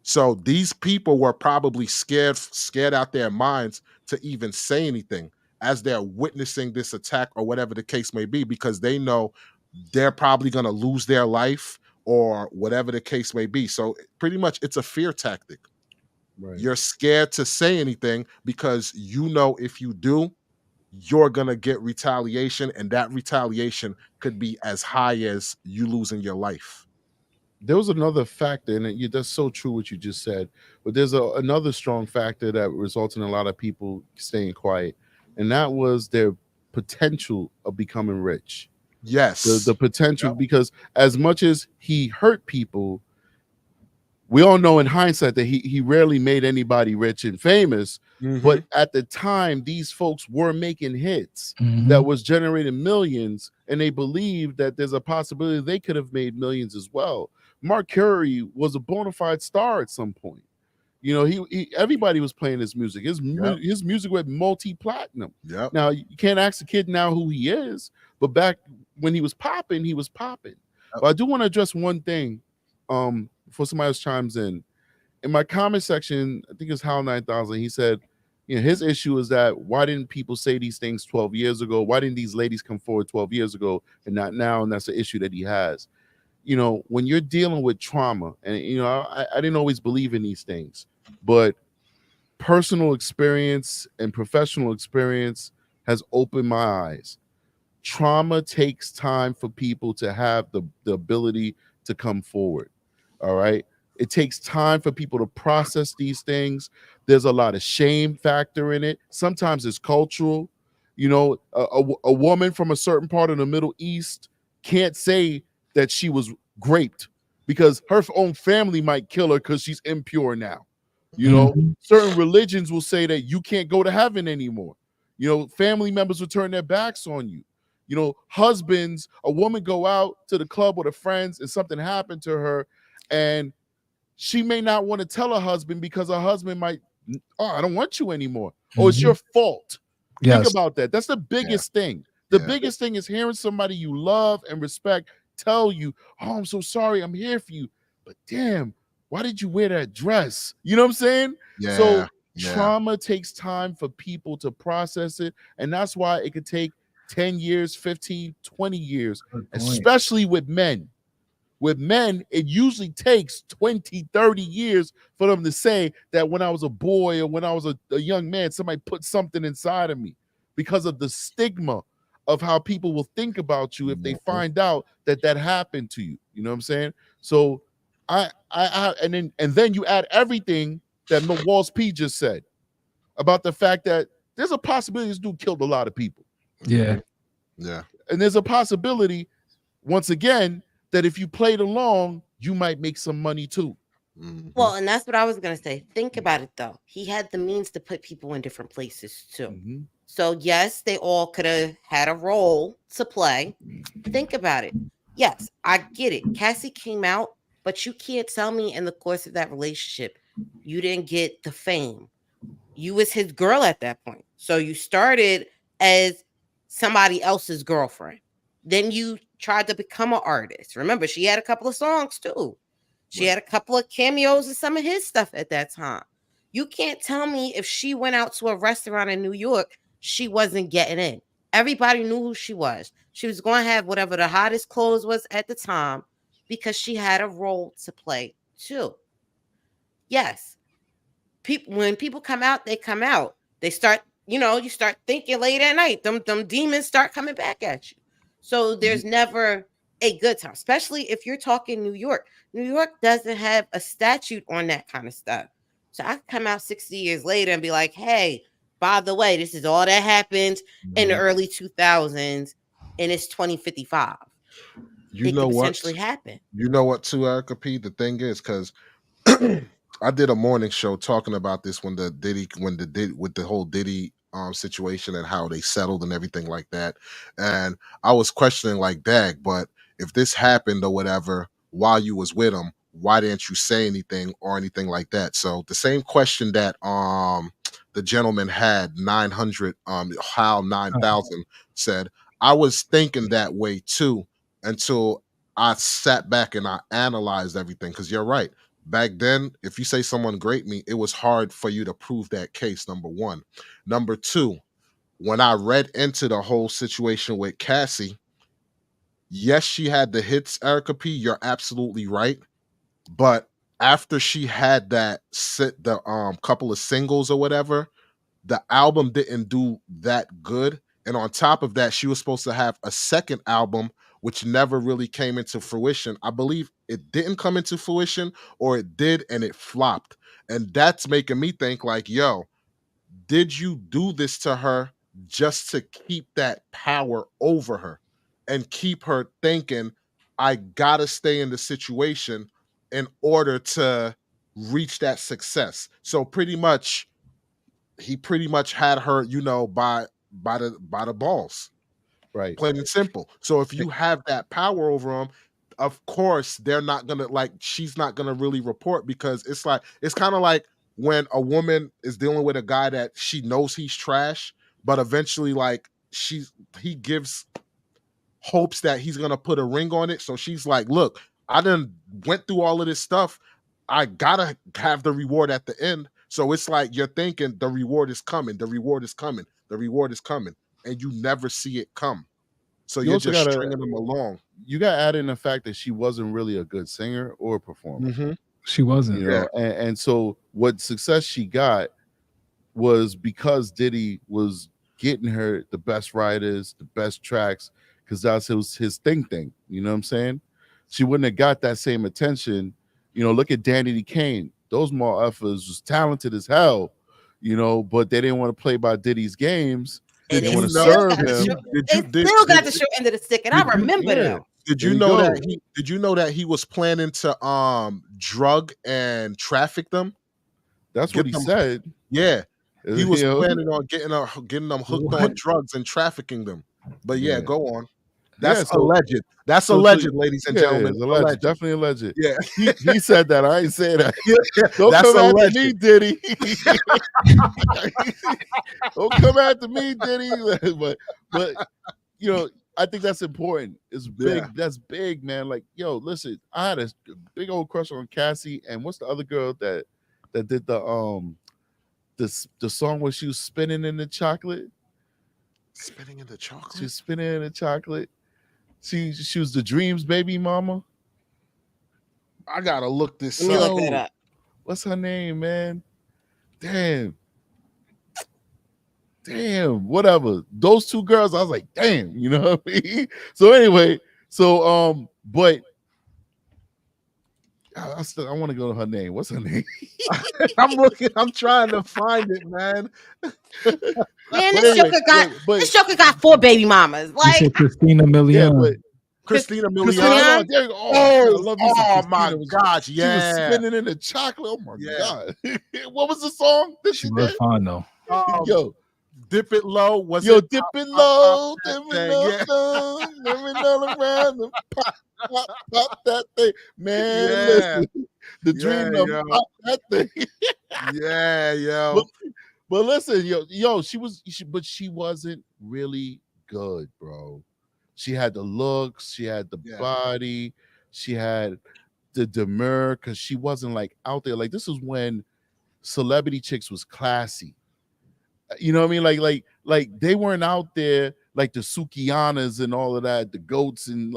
Speaker 1: So these people were probably scared out their minds to even say anything as they're witnessing this attack or whatever the case may be, because they know they're probably going to lose their life or whatever the case may be. So pretty much it's a fear tactic.
Speaker 2: Right.
Speaker 1: You're scared to say anything because you know if you do, you're going to get retaliation, and that retaliation could be as high as you losing your life.
Speaker 2: There was another factor, and that's so true what you just said, but there's another strong factor that results in a lot of people staying quiet, and that was their potential of becoming rich.
Speaker 1: Yes.
Speaker 2: The potential, because as much as he hurt people, we all know in hindsight that he rarely made anybody rich and famous. But at the time, these folks were making hits that was generating millions, and they believed that there's a possibility they could have made millions as well. Mark Curry was a bona fide star at some point. You know, he everybody was playing his music. His music went multi-platinum.
Speaker 1: Yep.
Speaker 2: Now you can't ask the kid now who he is, but back when he was popping, he was popping. But I do want to address one thing before somebody else chimes in. In my comment section, I think it's Hal 9000, he said, you know, his issue is that why didn't people say these things 12 years ago? Why didn't these ladies come forward 12 years ago and not now? And that's the issue that he has. You know, when you're dealing with trauma, and, you know, I didn't always believe in these things, but personal experience and professional experience has opened my eyes. Trauma takes time for people to have the ability to come forward. All right. It takes time for people to process these things. There's a lot of shame factor in it. Sometimes it's cultural. You know, a woman from a certain part of the Middle East can't say that she was raped because her own family might kill her because she's impure now. You know, certain religions will say that you can't go to heaven anymore. You know, family members will turn their backs on you. You know, husbands, a woman go out to the club with her friends and something happened to her, and she may not want to tell her husband because her husband might, oh, I don't want you anymore. Oh, it's your fault.
Speaker 7: Yes.
Speaker 2: Think about that. That's the biggest thing. The biggest thing is hearing somebody you love and respect tell you, oh, I'm so sorry, I'm here for you. But damn, why did you wear that dress? You know what I'm saying?
Speaker 1: Yeah.
Speaker 2: So trauma takes time for people to process it. And that's why it could take 10 years, 15, 20 years, especially with men. With men, it usually takes 20, 30 years for them to say that when I was a boy or when I was a young man, somebody put something inside of me, because of the stigma of how people will think about you if they find out that that happened to you. You know what I'm saying? So and then you add everything that Walls P just said about the fact that there's a possibility this dude killed a lot of people.
Speaker 7: Yeah.
Speaker 1: Yeah.
Speaker 2: And there's a possibility, once again, that if you played along, you might make some money too.
Speaker 3: Well, and that's what I was going to say. Think about it, though. He had the means to put people in different places too. So, yes, they all could have had a role to play. Think about it. Yes, I get it. Cassie came out, but you can't tell me in the course of that relationship you didn't get the fame. You was his girl at that point. So you started as somebody else's girlfriend. Then you tried to become an artist. Remember, she had a couple of songs too. She had a couple of cameos in some of his stuff at that time. You can't tell me if she went out to a restaurant in New York, she wasn't getting in. Everybody knew who she was. She was going to have whatever the hottest clothes was at the time because she had a role to play too. Yes. When people come out, they come out. They start, you start thinking late at night. Them demons start coming back at you. So there's never a good time, especially if you're talking New York. New York doesn't have a statute on that kind of stuff. So I could come out 60 years later and be like, hey, by the way, this is all that happened in the early 2000s and it's 2055.
Speaker 1: You
Speaker 3: It
Speaker 1: know
Speaker 3: could
Speaker 1: what?
Speaker 3: potentially happen.
Speaker 1: You know what, too, Erica P? The thing is, because I did a morning show talking about this with the whole Diddy situation and how they settled and everything like that. And I was questioning like, dag, but if this happened or whatever while you was with him, why didn't you say anything or anything like that? So the same question that the gentleman had 900 Hal 9000 said, I was thinking that way too until I sat back and I analyzed everything. Because you're right. Back then, if you say someone raped me, it was hard for you to prove that case, number one. Number two, when I read into the whole situation with Cassie, yes, she had the hits, Erica P. You're absolutely right. But after she had the couple of singles or whatever, the album didn't do that good. And on top of that, she was supposed to have a second album, which never really came into fruition. I believe it didn't come into fruition, or it did and it flopped. And that's making me think like, yo, did you do this to her just to keep that power over her and keep her thinking, I gotta stay in the situation in order to reach that success? So he pretty much had her, by the balls.
Speaker 2: Right.
Speaker 1: Plain and simple. So if you have that power over them, of course they're not gonna she's not gonna really report, because it's kind of like when a woman is dealing with a guy that she knows he's trash, but eventually he gives hopes that he's gonna put a ring on it. So she's like, look, I done went through all of this stuff. I gotta have the reward at the end. So it's like you're thinking the reward is coming, the reward is coming, the reward is coming, and you never see it come. So
Speaker 2: You
Speaker 1: you're
Speaker 2: also
Speaker 1: just
Speaker 2: gotta-
Speaker 1: stringing them along.
Speaker 2: You got to add in the fact that she wasn't really a good singer or performer.
Speaker 1: Mm-hmm.
Speaker 7: She wasn't.
Speaker 2: You know, and so what success she got was because Diddy was getting her the best writers, the best tracks, because that's his thing. You know what I'm saying? She wouldn't have got that same attention. You know, look at Danny Kane. Those motherfuckers was talented as hell, you know, but they didn't want to play by Diddy's games. They
Speaker 3: And
Speaker 2: want to
Speaker 3: still
Speaker 2: serve
Speaker 3: got the
Speaker 2: him.
Speaker 3: short- they still got the short end of the stick, and I remember them.
Speaker 1: Did
Speaker 2: There
Speaker 1: you
Speaker 2: you
Speaker 1: know
Speaker 2: go.
Speaker 1: that he was planning to drug and traffic them?
Speaker 2: That's
Speaker 1: Get
Speaker 2: what he
Speaker 1: them-
Speaker 2: said.
Speaker 1: Yeah. He was
Speaker 2: You know?
Speaker 1: planning on getting them hooked on drugs and trafficking them. But yeah,
Speaker 2: Yeah.
Speaker 1: go on. That's
Speaker 2: Yeah, so-
Speaker 1: alleged. That's
Speaker 2: so-
Speaker 1: alleged, ladies and
Speaker 2: Yeah,
Speaker 1: gentlemen.
Speaker 2: it's alleged. Definitely alleged.
Speaker 1: Yeah.
Speaker 2: He said that. I ain't saying that.
Speaker 1: Yeah,
Speaker 2: Don't
Speaker 1: that's
Speaker 2: come after
Speaker 1: alleged.
Speaker 2: me, Diddy. Don't come after me, Diddy. but you know, I think that's important. It's big.
Speaker 1: Yeah.
Speaker 2: That's big, man. Like, yo, listen, I had a big old crush on Cassie, and what's the other girl that did the song where she was spinning in the chocolate?
Speaker 1: Spinning in the chocolate.
Speaker 2: She was spinning in the chocolate. She was the Dreams baby mama.
Speaker 1: I gotta look this
Speaker 3: Let me
Speaker 1: up.
Speaker 3: look that up.
Speaker 2: What's her name, man? Damn, whatever. Those two girls, I was like, damn, you know what I mean? So anyway, but I want to go to her name. What's her name?
Speaker 1: I'm trying to find it, man.
Speaker 3: Man, this Joker got 4 baby mamas.
Speaker 7: You
Speaker 3: Like,
Speaker 7: said Christina
Speaker 2: Yeah,
Speaker 7: Milian.
Speaker 2: but
Speaker 1: Christina
Speaker 2: Christina,
Speaker 1: Milian.
Speaker 2: there you go. I love you some
Speaker 1: Oh my
Speaker 2: Christina.
Speaker 1: gosh,
Speaker 2: She
Speaker 1: yeah.
Speaker 2: was spinning in the chocolate. Oh my
Speaker 1: Yeah.
Speaker 2: god. What was the song that
Speaker 7: She
Speaker 2: she
Speaker 7: was
Speaker 2: did?
Speaker 7: fine though.
Speaker 2: Yo,
Speaker 1: Dip it low. Was
Speaker 2: yo,
Speaker 1: it
Speaker 2: dip it low,
Speaker 1: that
Speaker 2: dip it
Speaker 1: thing,
Speaker 2: low,
Speaker 1: yeah.
Speaker 2: dip it all around, and pop that thing, man.
Speaker 1: Yeah.
Speaker 2: Listen, the
Speaker 1: Yeah,
Speaker 2: dream of
Speaker 1: yo.
Speaker 2: pop that thing.
Speaker 1: Yeah, yo.
Speaker 2: But listen, yo, but she wasn't really good, bro. She had the looks, she had the
Speaker 1: Yeah.
Speaker 2: body, she had the demur, because she wasn't like out there. Like, this is when celebrity chicks was classy. You know what I mean? Like they weren't out there like the Sukianas and all of that, the goats, and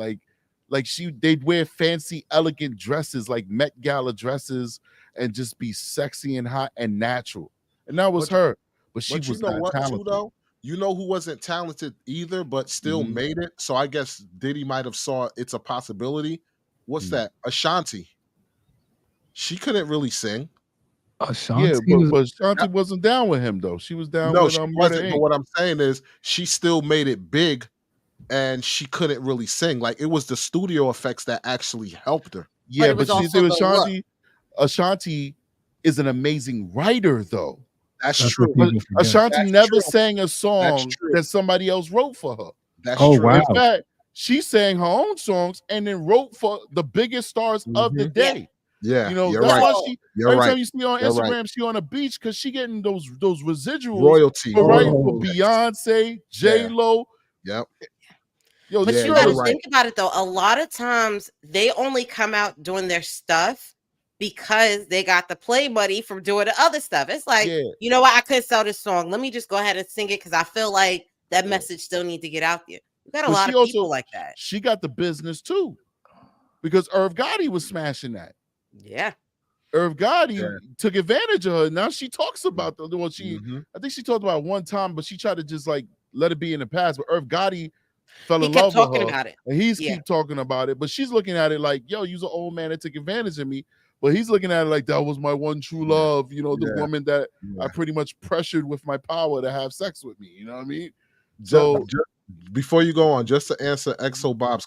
Speaker 2: they'd wear fancy, elegant dresses, like Met Gala dresses, and just be sexy and hot and natural. And that was her. But she
Speaker 1: But you
Speaker 2: was
Speaker 1: know
Speaker 2: not
Speaker 1: what, too,
Speaker 2: talented.
Speaker 1: though? You know who wasn't talented either, but still made it? So I guess Diddy might have saw it's a possibility. What's that? Ashanti. She couldn't really sing.
Speaker 7: Ashanti
Speaker 2: Yeah,
Speaker 7: was
Speaker 2: but Ashanti wasn't down with him though. She was down
Speaker 1: No,
Speaker 2: with
Speaker 1: she
Speaker 2: Murder
Speaker 1: wasn't. But
Speaker 2: Inc.
Speaker 1: what I'm saying is she still made it big and she couldn't really sing. Like it was the studio effects that actually helped her.
Speaker 2: Yeah,
Speaker 3: it was
Speaker 2: but see,
Speaker 3: also the look.
Speaker 2: Ashanti is an amazing writer though.
Speaker 1: That's
Speaker 7: That's
Speaker 1: true.
Speaker 7: what
Speaker 2: But
Speaker 7: people forget.
Speaker 2: Ashanti
Speaker 1: That's
Speaker 2: never
Speaker 1: true.
Speaker 2: sang a song
Speaker 1: true.
Speaker 2: that somebody else wrote for her.
Speaker 1: That's
Speaker 7: Oh,
Speaker 1: true.
Speaker 7: wow.
Speaker 2: In fact, she sang her own songs and then wrote for the biggest stars of the day.
Speaker 1: Yeah,
Speaker 2: You know,
Speaker 1: you're
Speaker 2: that's
Speaker 1: right.
Speaker 2: why she
Speaker 1: You're
Speaker 2: every
Speaker 1: right.
Speaker 2: time you see her on
Speaker 1: You're
Speaker 2: Instagram,
Speaker 1: right.
Speaker 2: she on a beach because she getting those residuals
Speaker 1: Royalty.
Speaker 2: for writing
Speaker 7: Oh.
Speaker 2: for Beyonce, J-Lo.
Speaker 1: Yep.
Speaker 2: Yo,
Speaker 3: But
Speaker 1: Yeah,
Speaker 3: you got to
Speaker 1: you're right.
Speaker 3: think about it though. A lot of times they only come out doing their stuff because they got the play money from doing the other stuff. It's like,
Speaker 2: Yeah.
Speaker 3: you know what? I couldn't sell this song. Let me just go ahead and sing it because I feel like that message still need to get out there. You got a
Speaker 2: But
Speaker 3: lot
Speaker 2: she
Speaker 3: of
Speaker 2: also-
Speaker 3: people like that.
Speaker 2: She got the business too. Because Irv Gotti was smashing that.
Speaker 3: Yeah.
Speaker 2: Irv Gotti
Speaker 1: Yeah.
Speaker 2: took advantage of her. Now she talks about the well, she
Speaker 1: Mhm.
Speaker 2: I think she talked about it one time, but she tried to just like let it be in the past. But Irv Gotti fell
Speaker 3: He
Speaker 2: in
Speaker 3: kept
Speaker 2: love
Speaker 3: talking
Speaker 2: with her.
Speaker 3: about it.
Speaker 2: And he's
Speaker 3: Yeah.
Speaker 2: keep talking about it, but she's looking at it like, yo, you's an old man that took advantage of me. But he's looking at it like that was my one true love, you know, the
Speaker 1: Yeah.
Speaker 2: woman that
Speaker 1: Yeah.
Speaker 2: I pretty much pressured with my power to have sex with me. You know what I mean?
Speaker 1: So
Speaker 2: So
Speaker 1: before you go on, just to answer Exo Bob's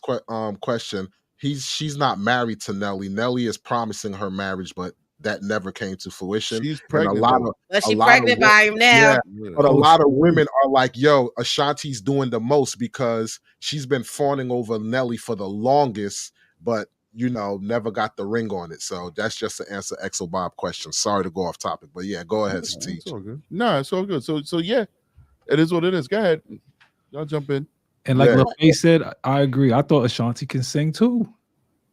Speaker 1: question, she's not married to Nelly. Nelly is promising her marriage, but that never came to fruition.
Speaker 2: she's
Speaker 1: And
Speaker 2: pregnant.
Speaker 1: a lot
Speaker 2: though.
Speaker 1: of
Speaker 3: But she
Speaker 1: lot of
Speaker 3: pregnant
Speaker 1: wo-
Speaker 3: by him now.
Speaker 1: yeah, but a
Speaker 7: Oh,
Speaker 1: lot of
Speaker 7: shoot.
Speaker 1: women are like, yo, Ashanti's doing the most because she's been fawning over Nelly for the longest, but you know, never got the ring on it. So that's just to answer Exo Bob question. Sorry to go off topic, but yeah, go ahead,
Speaker 2: It's
Speaker 1: Teach.
Speaker 2: all good. No, it's all good. So yeah, it is what it is. Go ahead. Y'all jump in.
Speaker 7: And like
Speaker 1: Yeah.
Speaker 7: LaFay said, I agree. I thought Ashanti can sing too.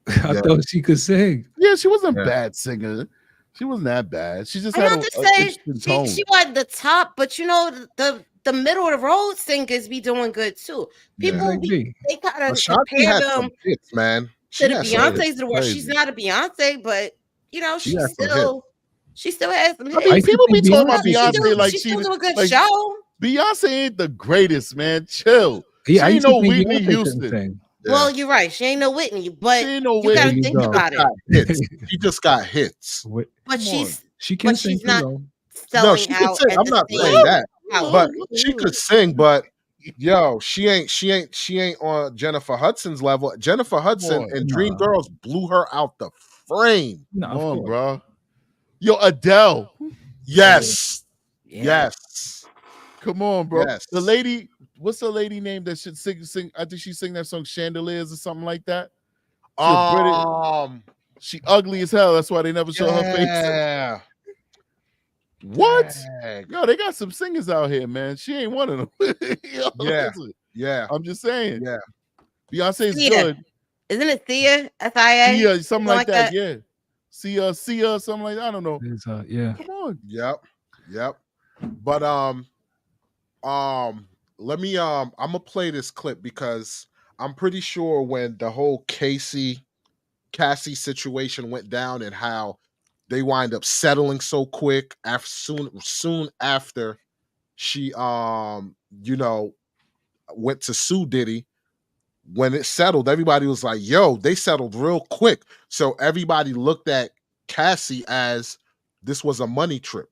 Speaker 7: I
Speaker 1: Yeah.
Speaker 7: thought she could sing.
Speaker 2: Yeah, she wasn't a
Speaker 1: Yeah.
Speaker 2: bad singer. She wasn't that bad. She just
Speaker 3: I'm
Speaker 2: had
Speaker 3: not
Speaker 2: a
Speaker 3: to say
Speaker 2: interesting tone.
Speaker 3: she wasn't the top, but you know, the middle of the road singers be doing good too.
Speaker 1: Yeah.
Speaker 3: People
Speaker 7: Like me.
Speaker 3: they kind of
Speaker 1: Ashanti
Speaker 3: compare
Speaker 1: had
Speaker 3: them
Speaker 1: some hits, man.
Speaker 3: to
Speaker 1: She
Speaker 3: the
Speaker 1: had some hits.
Speaker 3: Beyonces of the world.
Speaker 2: Crazy.
Speaker 3: She's not a Beyonce, but you know,
Speaker 1: She
Speaker 3: she
Speaker 1: has some
Speaker 3: still has some
Speaker 2: I
Speaker 3: hits.
Speaker 2: mean,
Speaker 7: I used to
Speaker 2: people be
Speaker 7: think
Speaker 2: talking about
Speaker 7: Beyonce
Speaker 2: Beyonce like
Speaker 3: she
Speaker 2: she
Speaker 3: still do a good
Speaker 2: like
Speaker 3: show.
Speaker 2: Beyonce ain't the greatest, man. Chill.
Speaker 7: Yeah, I
Speaker 2: she ain't
Speaker 7: used to
Speaker 2: no
Speaker 7: think
Speaker 2: Whitney
Speaker 7: Beyonce couldn't
Speaker 2: Houston.
Speaker 7: sing.
Speaker 1: Yeah.
Speaker 3: Well, you're right. She ain't no Whitney, but
Speaker 2: She ain't no
Speaker 3: you gotta
Speaker 2: Whitney.
Speaker 3: think
Speaker 7: There you go.
Speaker 3: about it.
Speaker 1: Got hits. She just got hits.
Speaker 7: What-
Speaker 3: But
Speaker 2: Come
Speaker 3: she's
Speaker 7: She can
Speaker 3: But
Speaker 7: sing
Speaker 3: she's
Speaker 7: too,
Speaker 3: not-
Speaker 7: though.
Speaker 1: No,
Speaker 3: selling
Speaker 1: she could
Speaker 3: out
Speaker 1: sing.
Speaker 3: at
Speaker 1: I'm
Speaker 3: the
Speaker 1: not
Speaker 3: same
Speaker 1: saying that.
Speaker 3: house.
Speaker 1: But she could sing, but yo, she ain't on Jennifer Hudson's level. Jennifer Hudson
Speaker 2: on.
Speaker 1: and
Speaker 7: Nah.
Speaker 1: Dreamgirls blew her out the frame.
Speaker 7: Nah,
Speaker 2: Come
Speaker 7: of
Speaker 2: on,
Speaker 7: course.
Speaker 2: bro. Yo, Adele.
Speaker 1: Yes.
Speaker 3: Yeah.
Speaker 1: Yes.
Speaker 2: Come on, bro.
Speaker 1: Yes.
Speaker 2: The lady, what's the lady name that should sing? I think she sang that song Chandeliers or something like that. She a British- she ugly as hell. That's why they never show her face.
Speaker 1: Yeah.
Speaker 2: What?
Speaker 1: Dang.
Speaker 2: Yo, they got some singers out here, man. She ain't one of them. Yo,
Speaker 1: Yeah.
Speaker 2: listen,
Speaker 1: Yeah.
Speaker 2: I'm just saying.
Speaker 1: Yeah.
Speaker 2: Beyonce's
Speaker 3: Thea.
Speaker 2: good.
Speaker 3: Isn't it Thea? SIA?
Speaker 2: Sia, something like that. Yeah. Sia, something like that. I don't know.
Speaker 7: It's, yeah.
Speaker 2: Come on.
Speaker 1: Yep. But let me I'm gonna play this clip because I'm pretty sure when the whole Cassie situation went down and how they wind up settling so quick soon after she you know went to sue Diddy. When it settled, everybody was like, yo, they settled real quick. So everybody looked at Cassie as this was a money trip.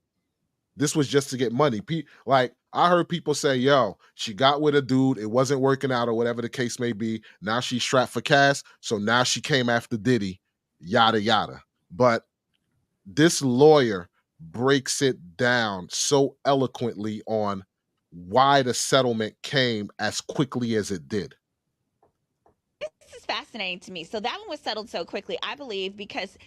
Speaker 1: This was just to get money. Like I heard people say, yo, she got with a dude, it wasn't working out or whatever the case may be. Now she's strapped for cash. So now she came after Diddy, yada, yada. But this lawyer breaks it down so eloquently on why the settlement came as quickly as it did.
Speaker 10: This is fascinating to me. So that one was settled so quickly, I believe, because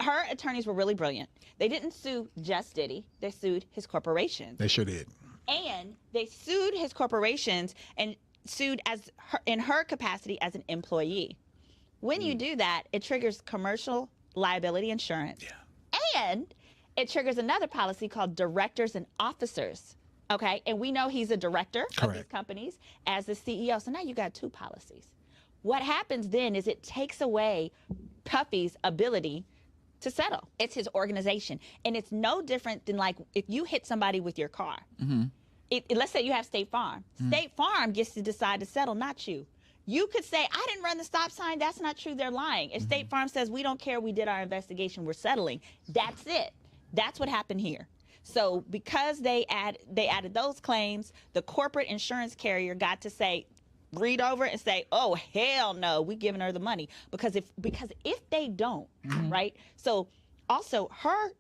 Speaker 10: her attorneys were really brilliant. They didn't sue just Diddy. They sued his corporations.
Speaker 11: They sure did.
Speaker 10: And they sued his corporations and sued in her capacity as an employee. When you do that, it triggers commercial liability insurance. Yeah. And it triggers another policy called directors and officers. Okay. And we know he's a director of these companies as the CEO. So now you got two policies. What happens then is it takes away Puffy's ability to settle. It's his organization. And it's no different than like if you hit somebody with your car. let's say you have State Farm. State Farm gets to decide to settle, not you. You could say, I didn't run the stop sign. That's not true. They're lying. If State Farm says, we don't care, we did our investigation, we're settling, that's it. That's what happened here. So because they added those claims, the corporate insurance carrier got to say, read over it and say, oh, hell no, we giving her the money. Because if they don't, right? So also her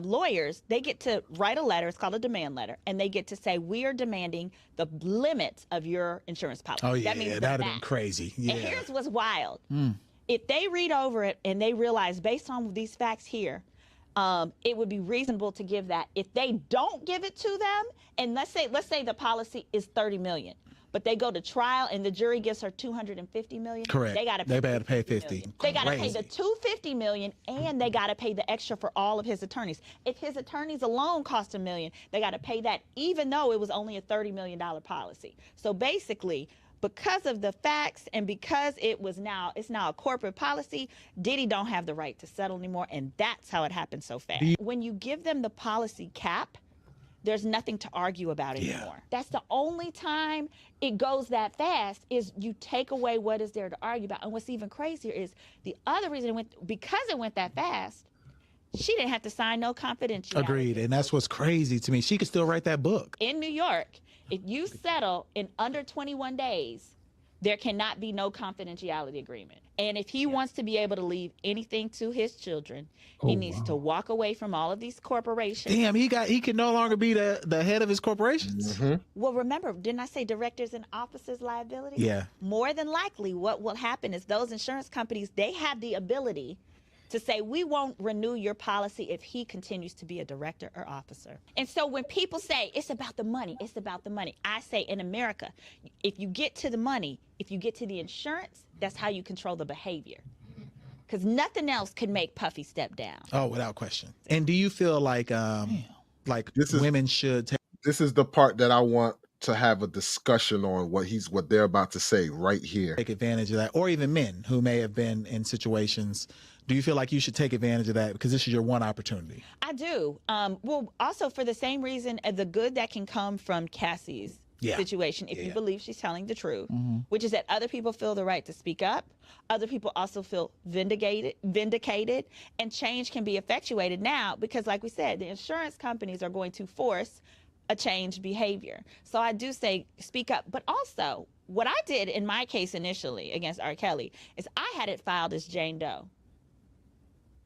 Speaker 10: lawyers, they get to write a letter, it's called a demand letter, and they get to say, we are demanding the limits of your insurance policy.
Speaker 11: Oh, yeah,
Speaker 10: that means
Speaker 11: that'd have been crazy. Yeah.
Speaker 10: And here's what's wild. If they read over it and they realize, based on these facts here, it would be reasonable to give that. If they don't give it to them, and let's say the policy is $30 million, but they go to trial and the jury gives her $250 million.
Speaker 11: Correct.
Speaker 10: They got to pay $50. They got to pay the $250 million, and they got to pay the extra for all of his attorneys. If his attorneys alone cost $1 million, they got to pay that, even though it was only a $30 million policy. So basically, because of the facts and because it's now a corporate policy, Diddy don't have the right to settle anymore, and that's how it happened so fast. When you give them the policy cap, there's nothing to argue about anymore. That's the only time it goes that fast, is you take away what is there to argue about. And what's even crazier is the other reason because it went that fast, she didn't have to sign no confidentiality.
Speaker 11: Agreed. And that's what's crazy to me. She could still write that book.
Speaker 10: In New York, if you settle in under 21 days, there cannot be no confidentiality agreement. And if he wants to be able to leave anything to his children, he needs to walk away from all of these corporations.
Speaker 11: Damn, he can no longer be the head of his corporations.
Speaker 10: Well, remember, didn't I say directors and officers liability?
Speaker 11: Yeah.
Speaker 10: More than likely, what will happen is those insurance companies, they have the ability to say, we won't renew your policy if he continues to be a director or officer. And so when people say, it's about the money, it's about the money, I say, in America, if you get to the money, if you get to the insurance, that's how you control the behavior. Because nothing else can make Puffy step down.
Speaker 11: Oh, without question. And do you feel like women should take...
Speaker 1: This is the part that I want to have a discussion on, what they're about to say right here.
Speaker 11: Take advantage of that, or even men who may have been in situations. Do you feel like you should take advantage of that because this is your one opportunity?
Speaker 10: I do. Well, also for the same reason, the good that can come from Cassie's situation, if you believe she's telling the truth, which is that other people feel the right to speak up. Other people also feel vindicated, and change can be effectuated now because, like we said, the insurance companies are going to force a changed behavior. So I do say speak up. But also, what I did in my case initially against R. Kelly is I had it filed as Jane Doe.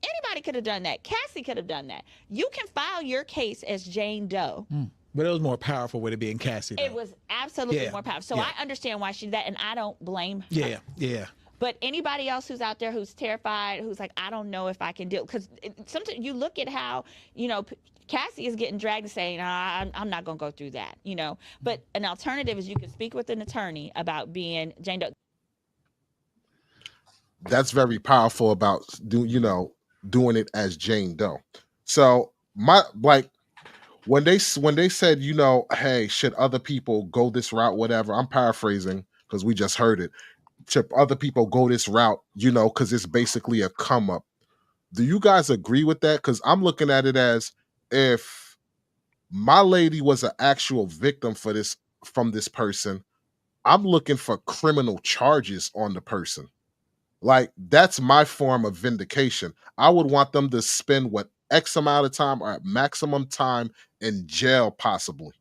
Speaker 10: Anybody could have done that. Cassie could have done that. You can file your case as Jane Doe.
Speaker 11: But it was more powerful with it being Cassie, though.
Speaker 10: It was absolutely more powerful. So I understand why she did that, and I don't blame her.
Speaker 11: Yeah.
Speaker 10: But anybody else who's out there who's terrified, who's like, I don't know if I can deal, because sometimes you look at how, Cassie is getting dragged and saying, I'm not going to go through that, But an alternative is you can speak with an attorney about being Jane Doe.
Speaker 1: That's very powerful about doing it as Jane Doe. So when they said, hey, should other people go this route, whatever, I'm paraphrasing because we just heard it. Should other people go this route, because it's basically a come up. Do you guys agree with that? Because I'm looking at it as if my lady was an actual victim from this person, I'm looking for criminal charges on the person. Like, that's my form of vindication. I would want them to spend X amount of time or maximum time in jail, possibly.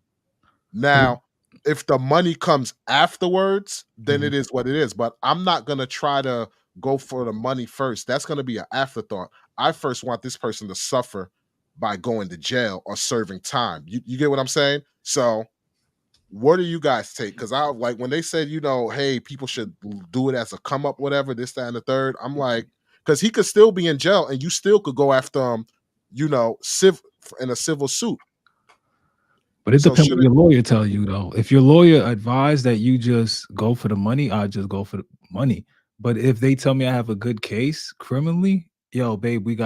Speaker 1: Now, if the money comes afterwards, then it is what it is. But I'm not going to try to go for the money first. That's going to be an afterthought. I first want this person to suffer by going to jail or serving time. You get what I'm saying? So what do you guys take? Because I like when they said, hey, people should do it as a come up, whatever, this, that, and the third. I'm like, because he could still be in jail and you still could go after him, in a civil suit.
Speaker 7: But it depends what your lawyer tell you, though. If your lawyer advised that you just go for the money, I just go for the money. But if they tell me I have a good case criminally, yo, babe, he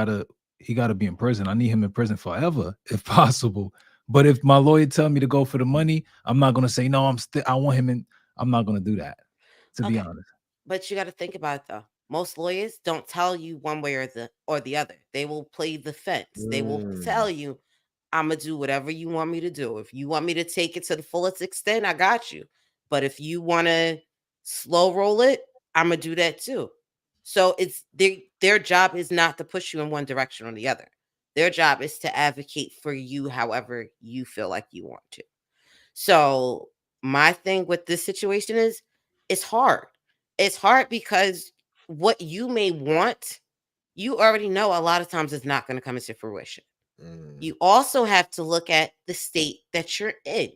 Speaker 7: gotta be in prison. I need him in prison forever, if possible. But if my lawyer tell me to go for the money, I'm not gonna say no. I want him in. I'm not gonna do that, to be honest.
Speaker 3: But you got to think about it, though. Most lawyers don't tell you one way or the other. They will play the fence. They will tell you, I'm going to do whatever you want me to do. If you want me to take it to the fullest extent, I got you. But if you want to slow roll it, I'm going to do that too. So it's their job is not to push you in one direction or the other. Their job is to advocate for you however you feel like you want to. So my thing with this situation is it's hard. It's hard because what you may want, you already know a lot of times it's not going to come into fruition. You also have to look at the state that you're in.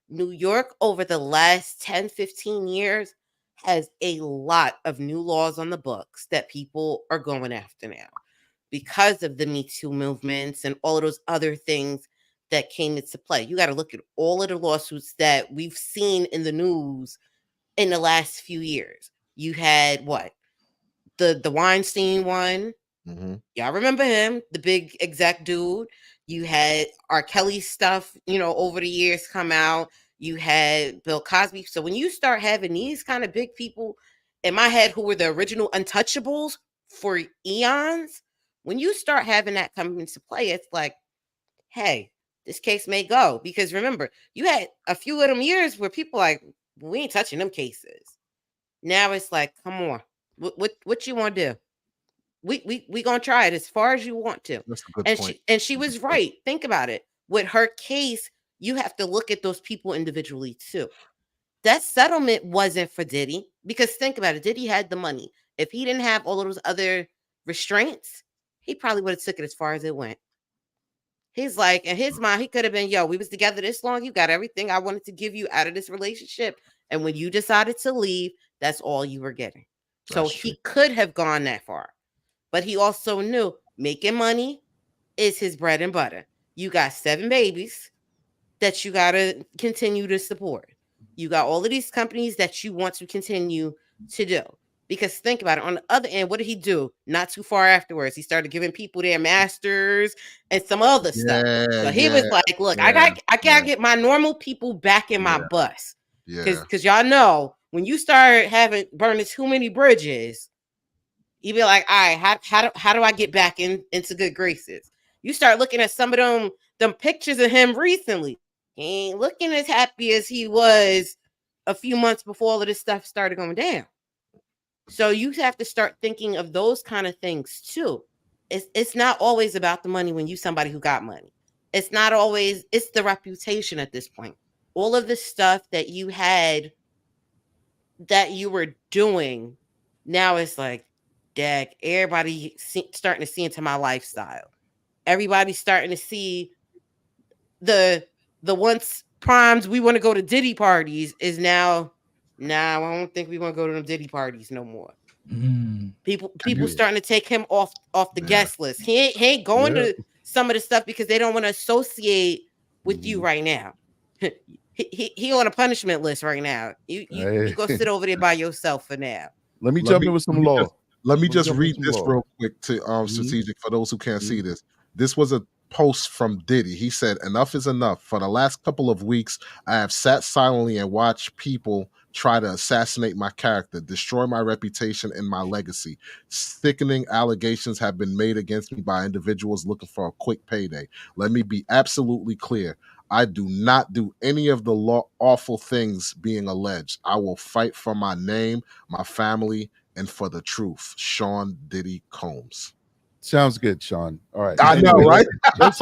Speaker 3: New York, over the last 10, 15 years, has a lot of new laws on the books that people are going after now because of the Me Too movements and all of those other things that came into play. You got to look at all of the lawsuits that we've seen in the news in the last few years. You had what? The Weinstein one. Y'all remember him, the big exec dude. You had R. Kelly stuff, over the years come out. You had Bill Cosby. So when you start having these kind of big people in my head who were the original untouchables for eons, when you start having that come into play, it's like, hey, this case may go. Because remember, you had a few of them years where people like, we ain't touching them cases. Now it's like, come on, what you want to do? We gonna try it as far as you want to.
Speaker 1: That's a good
Speaker 3: And
Speaker 1: point.
Speaker 3: she was right. Think about it. With her case, you have to look at those people individually too. That settlement wasn't for Diddy, because think about it. Diddy had the money. If he didn't have all of those other restraints, he probably would have took it as far as it went. He's like, in his mind, he could have been, we was together this long. You got everything I wanted to give you out of this relationship. And when you decided to leave, that's all you were getting. So he could have gone that far. But he also knew making money is his bread and butter. You got 7 babies that you got to continue to support. You got all of these companies that you want to continue to do. Because think about it. On the other end, what did he do? Not too far afterwards, he started giving people their masters and some other stuff. So he was like, look, I gotta get my normal people back in my bus. Because y'all know, when you start burning too many bridges, you be like, all right, how do I get back into good graces? You start looking at some of them pictures of him recently. He ain't looking as happy as he was a few months before all of this stuff started going down. So you have to start thinking of those kind of things too. It's not always about the money when you somebody who got money. It's not always, it's the reputation at this point. All of the stuff that you had that you were doing, now it's like, dag, everybody starting to see into my lifestyle. Everybody's starting to see the once primes we want to go to Diddy parties is now, I don't think we want to go to them Diddy parties no more. People starting to take him off the guest list. He ain't going to some of the stuff because they don't want to associate with you right now. He on a punishment list right now. You go sit over there by yourself for now.
Speaker 2: Let me jump in with some law.
Speaker 1: Let me just read this real quick to Strategic for those who can't see this. This was a post from Diddy. He said, "Enough is enough. For the last couple of weeks, I have sat silently and watched people try to assassinate my character, destroy my reputation and my legacy. Sickening allegations have been made against me by individuals looking for a quick payday. Let me be absolutely clear. I do not do any of the awful things being alleged. I will fight for my name, my family, and for the truth." Sean Diddy Combs.
Speaker 2: Sounds good, Sean. All right.
Speaker 1: I know, right?
Speaker 2: Let's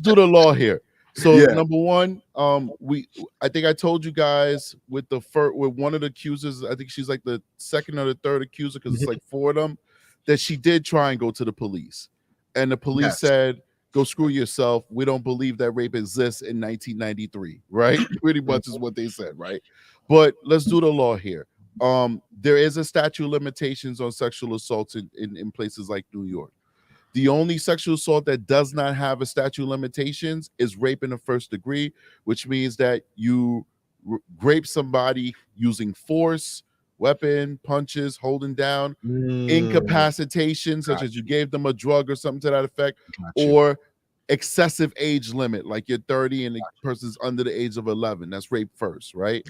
Speaker 2: do the law here. So number one, I think I told you guys with one of the accusers, I think she's like the second or the third accuser, because it's like 4 of them, that she did try and go to the police. And the police said, go screw yourself. We don't believe that rape exists in 1993, right? Pretty much is what they said, right? But let's do the law here. There is a statute of limitations on sexual assaults in places like New York. The only sexual assault that does not have a statute of limitations is rape in the first degree, which means that you rape somebody using force, weapon, punches, holding down, incapacitation, such as you gave them a drug or something to that effect, or excessive age limit, like you're 30 and the person's under the age of 11. That's rape first, right?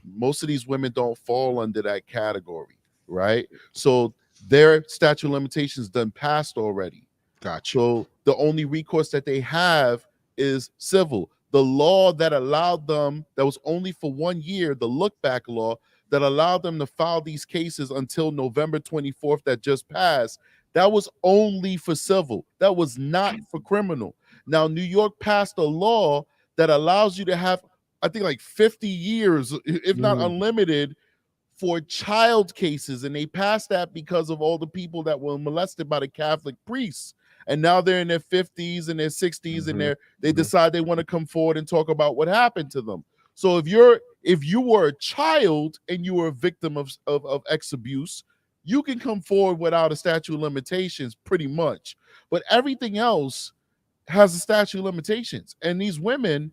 Speaker 2: Most of these women don't fall under that category, right? So their statute of limitations done passed already.
Speaker 1: Got you.
Speaker 2: So the only recourse that they have is civil. The law that allowed them, that was only for 1 year, the look back law that allowed them to file these cases until November 24th that just passed, that was only for civil. That was not for criminal. Now, New York passed a law that allows you to have, I think, like 50 years, if not unlimited, for child cases. And they passed that because of all the people that were molested by the Catholic priests. And now they're in their 50s and their 60s, and they decide they want to come forward and talk about what happened to them. So if you were a child and you were a victim of ex abuse, you can come forward without a statute of limitations, pretty much. But everything else has a statute of limitations. And these women,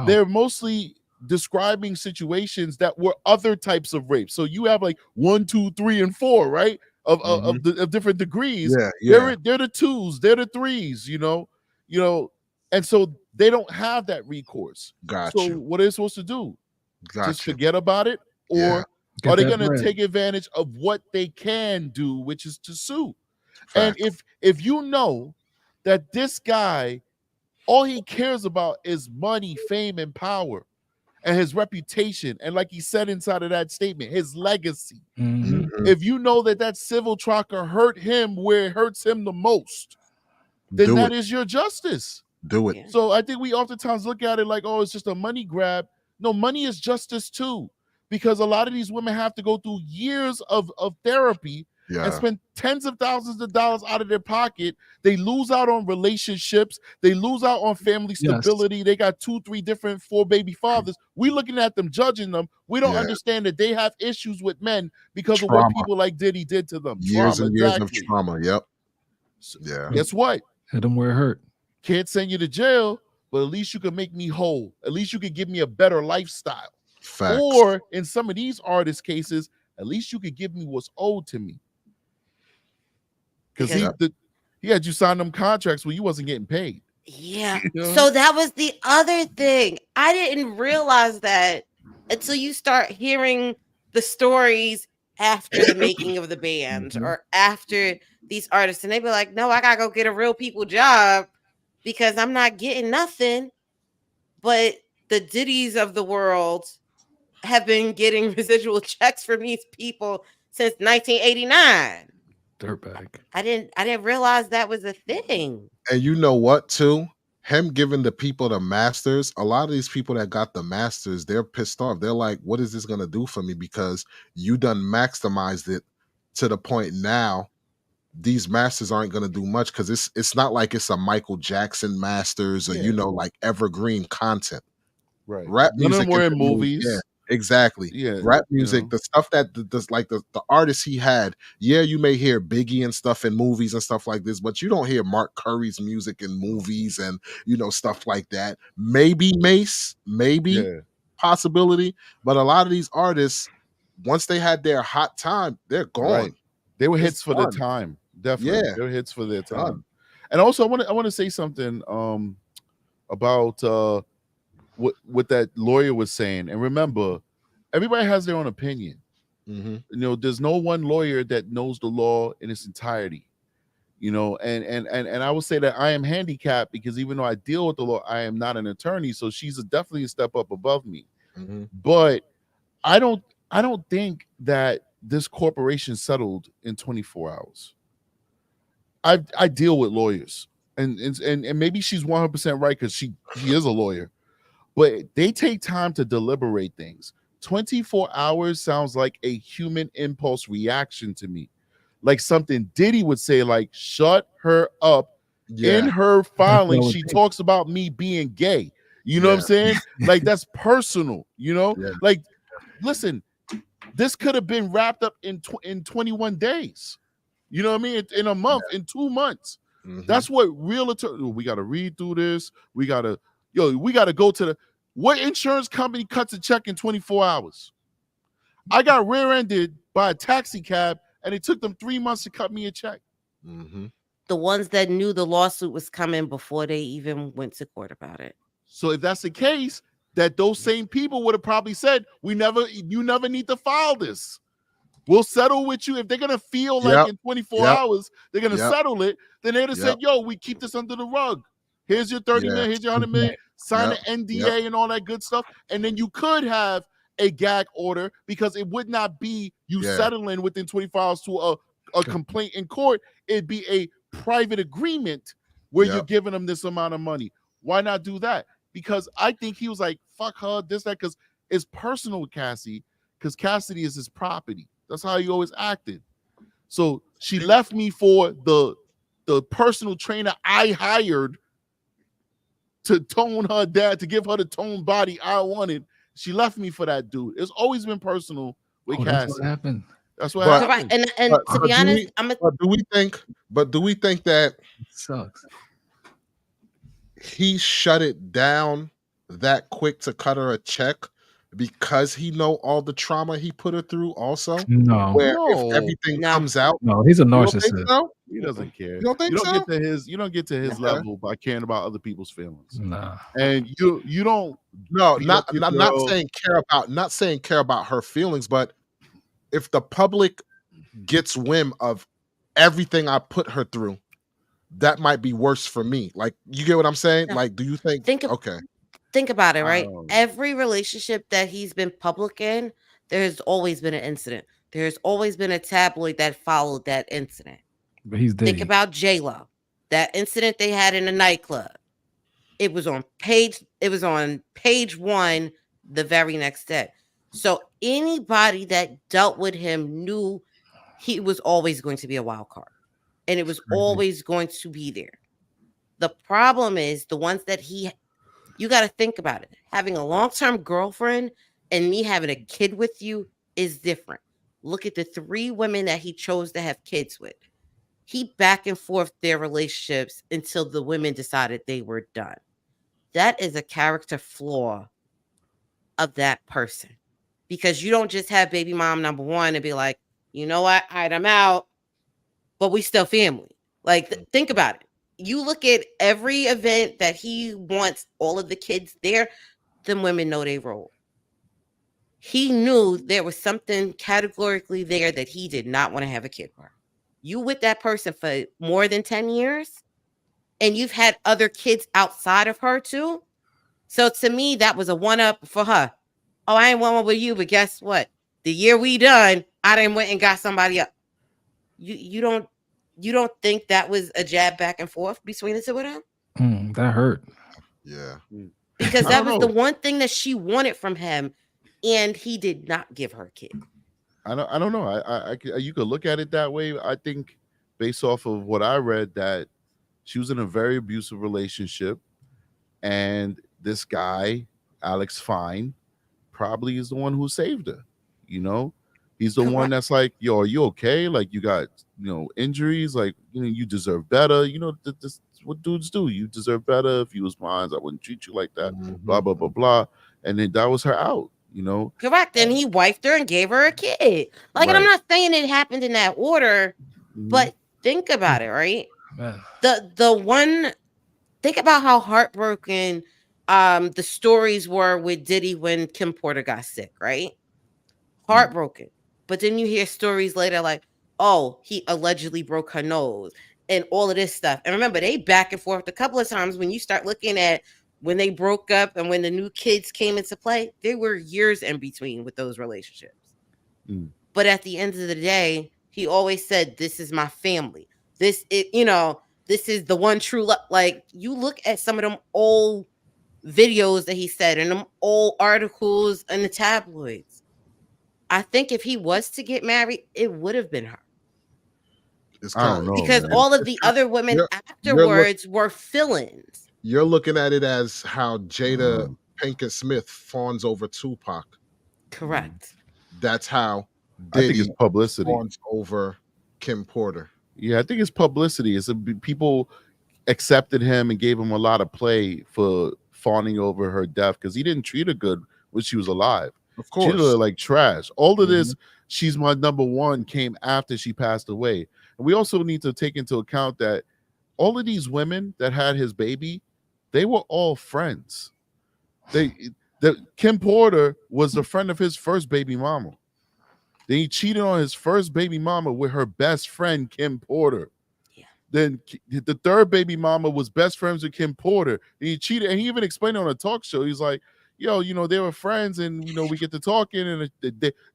Speaker 2: they're mostly describing situations that were other types of rape. So you have like 1, 2, 3, and 4, right? Of different degrees. They're the 2s, they're the 3s, you know, and so they don't have that recourse. So what are they supposed to do? Just forget about it, or are they going to take advantage of what they can do, which is to sue? And if you know that this guy, all he cares about is money, fame, and power, and his reputation, and like he said inside of that statement, his legacy. If you know that civil tracker hurt him where it hurts him the most, then that is your justice.
Speaker 1: Do it.
Speaker 2: So I think we oftentimes look at it like, oh, it's just a money grab. No, money is justice too, because a lot of these women have to go through years of therapy and spend tens of thousands of dollars out of their pocket. They lose out on relationships. They lose out on family stability. They got 2, 3 different 4 baby fathers. We looking at them, judging them. We don't understand that they have issues with men because of what people like Diddy did to them.
Speaker 1: Years and years of trauma. Yep.
Speaker 2: So, guess what?
Speaker 7: Hit them where it hurt.
Speaker 2: Can't send you to jail, but at least you can make me whole. At least you can give me a better lifestyle.
Speaker 1: Facts.
Speaker 2: Or in some of these artist cases, at least you could give me what's owed to me. Because he had you sign them contracts where you wasn't getting paid.
Speaker 3: Yeah.
Speaker 2: You know?
Speaker 3: So that was the other thing. I didn't realize that until you start hearing the stories after the making of the band or after these artists. And they be like, no, I got to go get a real people job because I'm not getting nothing. But the Diddies of the world have been getting residual checks from these people since 1989.
Speaker 7: Dirtbag.
Speaker 3: I didn't realize that was a thing.
Speaker 1: And you know what, too? Him giving the people the masters, a lot of these people that got the masters, they're pissed off. They're like, what is this going to do for me? Because you done maximized it to the point now these masters aren't going to do much because it's not like it's a Michael Jackson masters or, you know, like evergreen content.
Speaker 2: Right.
Speaker 1: Rap
Speaker 2: None of
Speaker 1: music
Speaker 2: them were
Speaker 1: is
Speaker 2: in
Speaker 1: the new-
Speaker 2: movies.
Speaker 1: Yeah. Exactly.
Speaker 2: Yeah,
Speaker 1: Rap music,
Speaker 2: know.
Speaker 1: the stuff that the artists he had, you may hear Biggie and stuff in movies and stuff like this, but you don't hear Mark Curry's music in movies and, you know, stuff like that. Maybe Mace, possibility, but a lot of these artists, once they had their hot time, they're gone.
Speaker 2: Right. They were hits for their
Speaker 1: done.
Speaker 2: time. Definitely.
Speaker 1: Yeah.
Speaker 2: They were hits for their time.
Speaker 1: Done.
Speaker 2: And also I want to say something about what that lawyer was saying. And remember, everybody has their own opinion. You know, there's no one lawyer that knows the law in its entirety. You know, and I will say that I am handicapped because even though I deal with the law, I am not an attorney. So she's definitely a step up above me. But I don't think that this corporation settled in 24 hours. I deal with lawyers, and maybe she's 100% right because she is a lawyer. But they take time to deliberate things. 24 hours sounds like a human impulse reaction to me. Like something Diddy would say, like, shut her up. In her filing, she talks about me being gay. You know what I'm saying? Like, that's personal, you know? Like, listen, this could have been wrapped up in 21 days. You know what I mean? In a month, in 2 months. That's what real attorney, we got to read through this. We got to go to what insurance company cuts a check in 24 hours? I got rear-ended by a taxi cab and it took them 3 months to cut me a check.
Speaker 3: The ones that knew the lawsuit was coming before they even went to court about it.
Speaker 2: So if that's the case, that those same people would have probably said, you never need to file this. we'll settle with you. If they're gonna feel like in 24 hours they're gonna settle it, then they'd have said, yo, we keep this under the rug. Here's your 30 million, here's your 100 million, sign the NDA and all that good stuff. And then you could have a gag order because it would not be you settling within 24 hours to a complaint in court. It'd be a private agreement where you're giving them this amount of money. Why not do that? Because I think he was like, fuck her, this, that, because it's personal with Cassie, because Cassidy is his property. That's how he always acted. So she left me for the personal trainer I hired to tone her dad, to give her the toned body I wanted. She left me for that dude. It's always been personal with Cassie.
Speaker 7: That's what happened.
Speaker 2: That's what happened.
Speaker 3: And to be honest,
Speaker 1: do we think that
Speaker 7: it sucks?
Speaker 1: He shut it down that quick to cut her a check because he know all the trauma he put her through also?
Speaker 7: No.
Speaker 1: Where if everything comes out.
Speaker 7: No, he's a
Speaker 1: You don't
Speaker 7: narcissist.
Speaker 1: think so?
Speaker 2: He doesn't care.
Speaker 1: You don't think so?
Speaker 2: You don't get to his level by caring about other people's feelings.
Speaker 7: Nah.
Speaker 2: And you don't.
Speaker 1: No,
Speaker 2: beat
Speaker 1: not
Speaker 2: up your girl.
Speaker 1: saying care about her feelings, but if the public gets whim of everything I put her through, that might be worse for me. Like, you get what I'm saying?
Speaker 3: No.
Speaker 1: Like, do you think okay.
Speaker 3: Think about it, right? Every relationship that he's been public in, there's always been an incident. There's always been a tabloid that followed that incident.
Speaker 7: But he's Diddy.
Speaker 3: Think about J-Lo. That incident they had in the nightclub. It was on page one the very next day. So anybody that dealt with him knew he was always going to be a wild card. And it was always going to be there. The problem is the ones that you got to think about it. Having a long-term girlfriend and me having a kid with you is different. Look at the 3 women that he chose to have kids with. He back and forth their relationships until the women decided they were done. That is a character flaw of that person. Because you don't just have baby mom number 1 and be like, you know what? All right, I'm out. But we still family. Like, think about it. You look at every event that he wants all of the kids there, them women know they role. He knew there was something categorically there that he did not want to have a kid for. You with that person for more than 10 years, and you've had other kids outside of her too. So to me, that was a one-up for her. Oh, I ain't want one with you, but guess what? The year we done, I done went and got somebody up. You don't think that was a jab back and forth between the two of them?
Speaker 7: That hurt.
Speaker 1: Yeah.
Speaker 3: Because that was the one thing that she wanted from him, and he did not give her a kid.
Speaker 2: I don't know. I you could look at it that way. I think based off of what I read, that she was in a very abusive relationship, and this guy, Alex Fine, probably is the one who saved her. You know, he's the one that's like, yo, are you okay? Like, you got, injuries, like, you deserve better. This what dudes do. You deserve better. If you was mine, I wouldn't treat you like that. Blah, blah, blah, blah. And then that was her out,
Speaker 3: Correct. And he wifed her and gave her a kid. Like, and I'm not saying it happened in that order, but think about it, right? The one, think about how heartbroken the stories were with Diddy when Kim Porter got sick, right? Heartbroken. But then you hear stories later like, oh, he allegedly broke her nose and all of this stuff. And remember, they back and forth a couple of times. When you start looking at when they broke up and when the new kids came into play, there were years in between with those relationships. But at the end of the day, he always said, this is my family. This is the one true love. Like, you look at some of them old videos that he said and them old articles in the tabloids. I think if he was to get married, it would have been her.
Speaker 1: I don't know,
Speaker 3: because
Speaker 1: man.
Speaker 3: all of the other women afterwards were fill-ins.
Speaker 1: You're looking at it as how Jada Pinkett Smith fawns over Tupac.
Speaker 3: Correct.
Speaker 1: That's how
Speaker 2: Diddy I think it's publicity
Speaker 1: fawns over Kim Porter.
Speaker 2: Yeah, I think it's publicity. People accepted him and gave him a lot of play for fawning over her death because he didn't treat her good when she was alive.
Speaker 1: Of course.
Speaker 2: She treated her like trash. All of this, she's my number one, came after she passed away. And we also need to take into account that all of these women that had his baby, they were all friends. Kim Porter was the friend of his first baby mama. Then he cheated on his first baby mama with her best friend, Kim Porter.
Speaker 3: Yeah.
Speaker 2: Then the third baby mama was best friends with Kim Porter. And he cheated, and he even explained it on a talk show. He's like, yo, they were friends, and we get to talking, and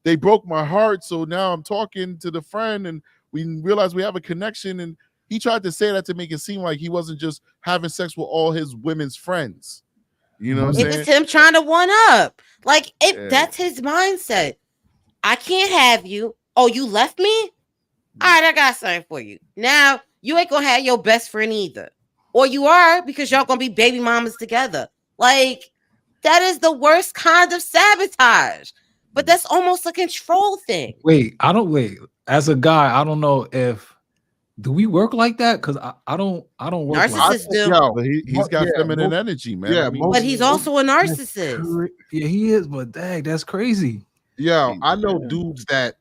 Speaker 2: they broke my heart. So now I'm talking to the friend, and we realize we have a connection. And he tried to say that to make it seem like he wasn't just having sex with all his women's friends. You know what I'm
Speaker 3: It
Speaker 2: saying?
Speaker 3: was him trying to one up. Like that's his mindset. I can't have you. Oh, you left me? All right, I got something for you. Now you ain't gonna have your best friend either. Or you are, because y'all gonna be baby mamas together. Like, that is the worst kind of sabotage. But that's almost a control thing.
Speaker 7: Wait. As a guy, I don't know if do we work like that? Because I don't work like that.
Speaker 3: Narcissists do.
Speaker 2: But he's got feminine energy, man.
Speaker 1: Yeah,
Speaker 2: I mean,
Speaker 3: But he's also a narcissist.
Speaker 7: Yeah, he is, but dang, that's crazy.
Speaker 1: Yeah, I know dudes that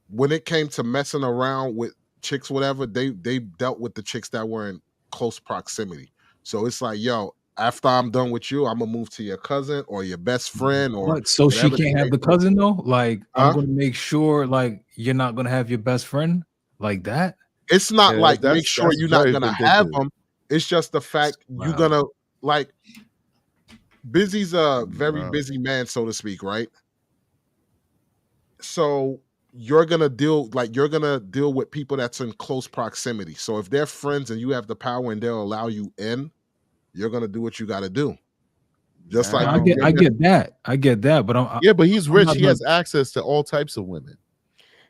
Speaker 1: when it came to messing around with chicks, whatever, they dealt with the chicks that were in close proximity. So it's like, yo, after I'm done with you, I'm gonna move to your cousin or your best friend or
Speaker 7: What? So she
Speaker 1: whatever
Speaker 7: can't have the
Speaker 1: case
Speaker 7: cousin though? Like,
Speaker 1: Huh?
Speaker 7: I'm gonna make sure like you're not gonna have your best friend like that.
Speaker 1: It's not
Speaker 2: Yeah,
Speaker 1: like
Speaker 2: that's-
Speaker 1: make sure
Speaker 2: that's
Speaker 1: you're not
Speaker 2: very
Speaker 1: gonna have
Speaker 2: vindictive.
Speaker 1: them. It's just the fact you're gonna like. Busy's a very busy man, so to speak, right? So you're gonna deal with people that's in close proximity. So if they're friends and you have the power and they'll allow you in, you're gonna do what you got to do. Just like
Speaker 7: I get that, but
Speaker 2: but he's
Speaker 7: I'm
Speaker 2: rich.
Speaker 7: not
Speaker 2: He has access to all types of women.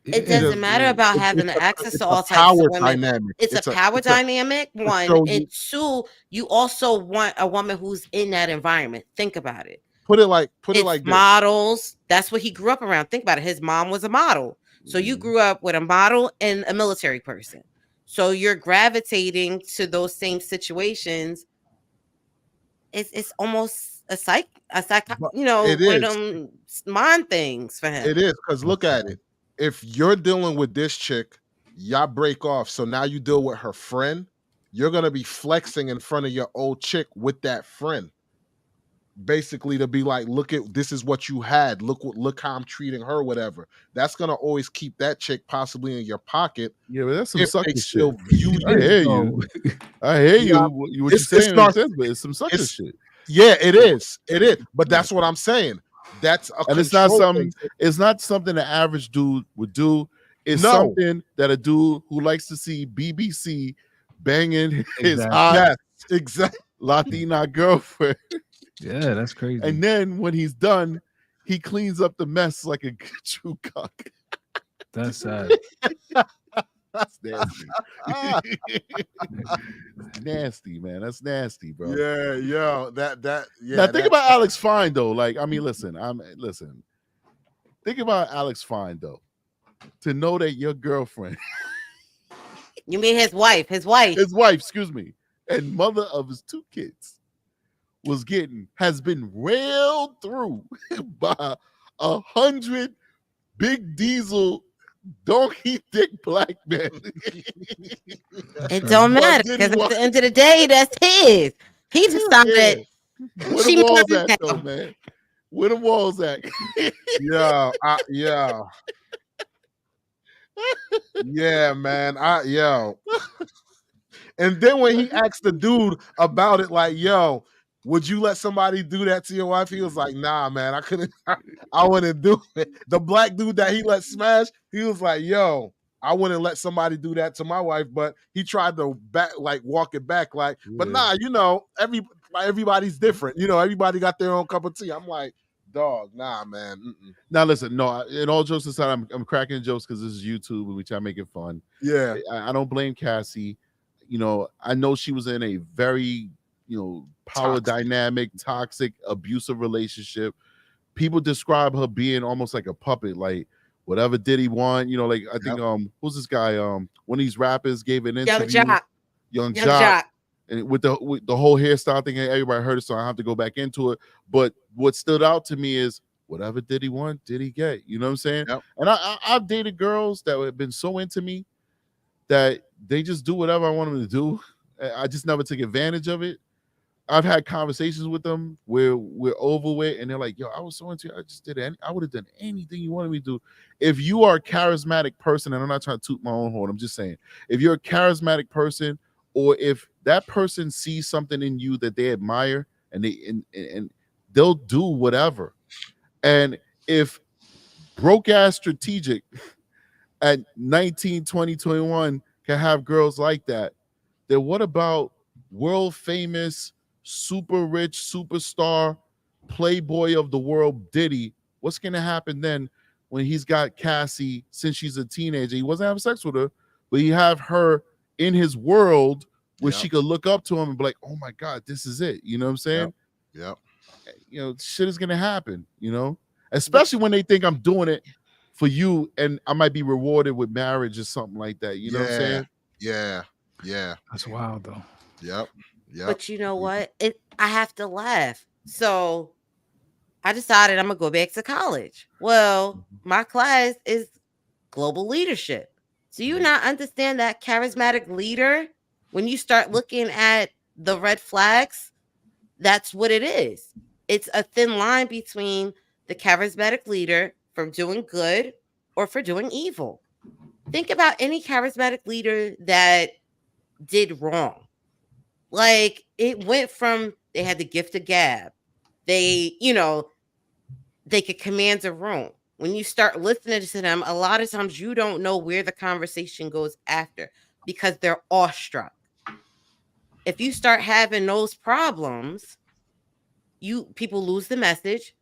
Speaker 3: It doesn't matter about having the access to all types
Speaker 1: power
Speaker 3: of women.
Speaker 1: dynamic.
Speaker 3: It's a power dynamic, one.
Speaker 1: show
Speaker 3: And two, you also want a woman who's in that environment. Think about it.
Speaker 1: Put it like this.
Speaker 3: Models. That's what he grew up around. Think about it. His mom was a model. So you grew up with a model and a military person. So you're gravitating to those same situations. It's almost a one of them mind things for him.
Speaker 1: It is, because look at it. If you're dealing with this chick, y'all break off. So now you deal with her friend. You're gonna be flexing in front of your old chick with that friend. Basically, to be like, look at this is what you had. Look how I'm treating her, whatever. That's gonna always keep that chick possibly in your pocket.
Speaker 2: Yeah, but that's some
Speaker 1: if
Speaker 2: sucker
Speaker 1: they
Speaker 2: shit.
Speaker 1: still view
Speaker 2: I hear you. I hear you.
Speaker 1: Yeah,
Speaker 2: What you're saying makes sense, but it's some sucker shit.
Speaker 1: Yeah, it is. It is. But that's what I'm saying. That's a
Speaker 2: And it's not
Speaker 1: control
Speaker 2: something.
Speaker 1: thing.
Speaker 2: It's not something the average dude would do. It's
Speaker 1: No.
Speaker 2: something that a dude who likes to see BBC banging his
Speaker 7: Exactly.
Speaker 2: hot
Speaker 1: Yes, exactly.
Speaker 2: Latina girlfriend.
Speaker 7: Yeah, that's crazy.
Speaker 2: And then when he's done, he cleans up the mess like a true cock.
Speaker 7: That's sad.
Speaker 2: That's nasty. Nasty, man. That's nasty, bro.
Speaker 1: Yeah, yo, that. Yeah.
Speaker 2: Now think about Alex Fine though. Like, I mean, listen. Think about Alex Fine though. To know that your girlfriend,
Speaker 3: You mean his wife?
Speaker 2: his wife, excuse me, and mother of his two kids, has been railed through by 100 big diesel donkey dick black men.
Speaker 3: It don't matter, because at the end of the day, that's his. He decided.
Speaker 2: Where the walls at though, man? Where the walls at?
Speaker 1: Yeah, yeah, man. And then when he asked the dude about it, like, yo, would you let somebody do that to your wife? He was like, nah, man, I couldn't. I wouldn't do it. The black dude that he let smash, he was like, yo, I wouldn't let somebody do that to my wife. But he tried to walk it back, but nah, everybody's different. Everybody got their own cup of tea. I'm like, dog, nah, man. Mm-mm.
Speaker 2: Now listen, no, in all jokes aside, I'm cracking jokes because this is YouTube and we try to make it fun.
Speaker 1: Yeah,
Speaker 2: I don't blame Cassie. I know she was in a very power dynamic, toxic, abusive relationship. People describe her being almost like a puppet, like whatever Diddy want. Like I think who's this guy? One of these rappers gave an interview. Young Jock. And with the whole hairstyle thing, everybody heard it, so I have to go back into it. But what stood out to me is whatever Diddy want, Diddy get. You know what I'm saying?
Speaker 1: Yep.
Speaker 2: And I've dated girls that have been so into me that they just do whatever I want them to do. I just never took advantage of it. I've had conversations with them where we're over with, and they're like, "Yo, I was so into you. I just did it. I would have done anything you wanted me to do." If you are a charismatic person, and I'm not trying to toot my own horn, I'm just saying, if you're a charismatic person, or if that person sees something in you that they admire, and they'll do whatever. And if broke ass strategic at 19, 20, 21 can have girls like that, then what about world famous, super rich, superstar, playboy of the world Diddy? What's going to happen then when he's got Cassie since she's a teenager? He wasn't having sex with her, but he have her in his world where she could look up to him and be like, oh my God, this is it. You know what I'm saying?
Speaker 1: Yep.
Speaker 2: You know, shit is going to happen, you know, especially when they think I'm doing it for you and I might be rewarded with marriage or something like that. You know what I'm saying?
Speaker 1: Yeah.
Speaker 7: That's wild though.
Speaker 1: Yep.
Speaker 3: But you know what? I have to laugh. So I decided I'm gonna go back to college. Well, my class is global leadership. Do you not understand that charismatic leader? When you start looking at the red flags, that's what it is. It's a thin line between the charismatic leader from doing good or for doing evil. Think about any charismatic leader that did wrong. Like, it went from they had the gift of gab. They, they could command a room. When you start listening to them, a lot of times you don't know where the conversation goes after because they're awestruck. If you start having those problems, people lose the message.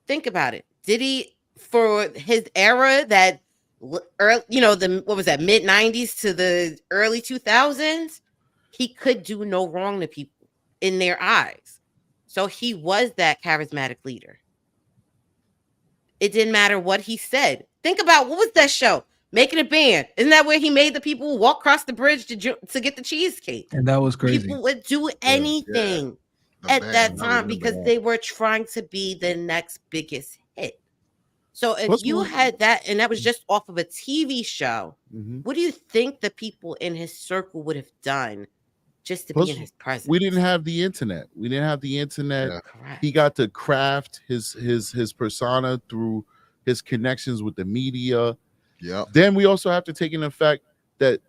Speaker 3: Think about it. Diddy, for his era, that what was that, mid 90s to the early 2000s, he could do no wrong to people in their eyes. So he was that charismatic leader. It didn't matter what he said. Think about, what was that show? Making a Band. Isn't that where he made the people walk across the bridge to get the cheesecake?
Speaker 7: And that was crazy.
Speaker 3: People would do anything at that time because they were trying to be the next biggest hit. So if you had that, and that was just off of a TV show, what do you think the people in his circle would have done just to be in his presence?
Speaker 2: We didn't have the internet.
Speaker 3: Yeah.
Speaker 2: He got to craft his persona through his connections with the media.
Speaker 1: Yeah.
Speaker 2: Then we also have to take into effect that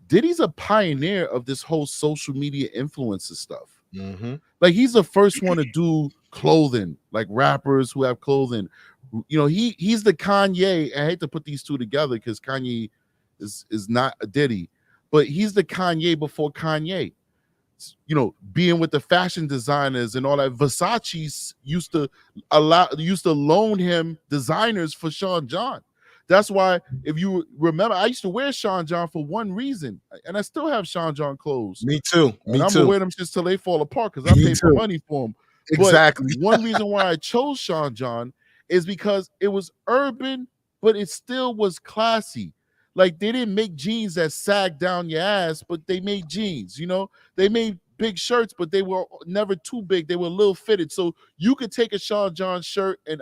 Speaker 2: Diddy's a pioneer of this whole social media influencer stuff. Like, he's the first one to do clothing, like rappers who have clothing. He's the Kanye. I hate to put these two together because Kanye is not a Diddy, but he's the Kanye before Kanye. Being with the fashion designers and all that. Versace used to loan him designers for Sean John. That's why, if you remember, I used to wear Sean John for one reason, and I still have Sean John clothes.
Speaker 1: Me too.
Speaker 2: I'm gonna wear them just till they fall apart because I paid money for them.
Speaker 1: Exactly.
Speaker 2: But one reason why I chose Sean John is because it was urban, but it still was classy. Like, they didn't make jeans that sag down your ass, but they made jeans. They made big shirts, but they were never too big. They were a little fitted, so you could take a Sean John shirt and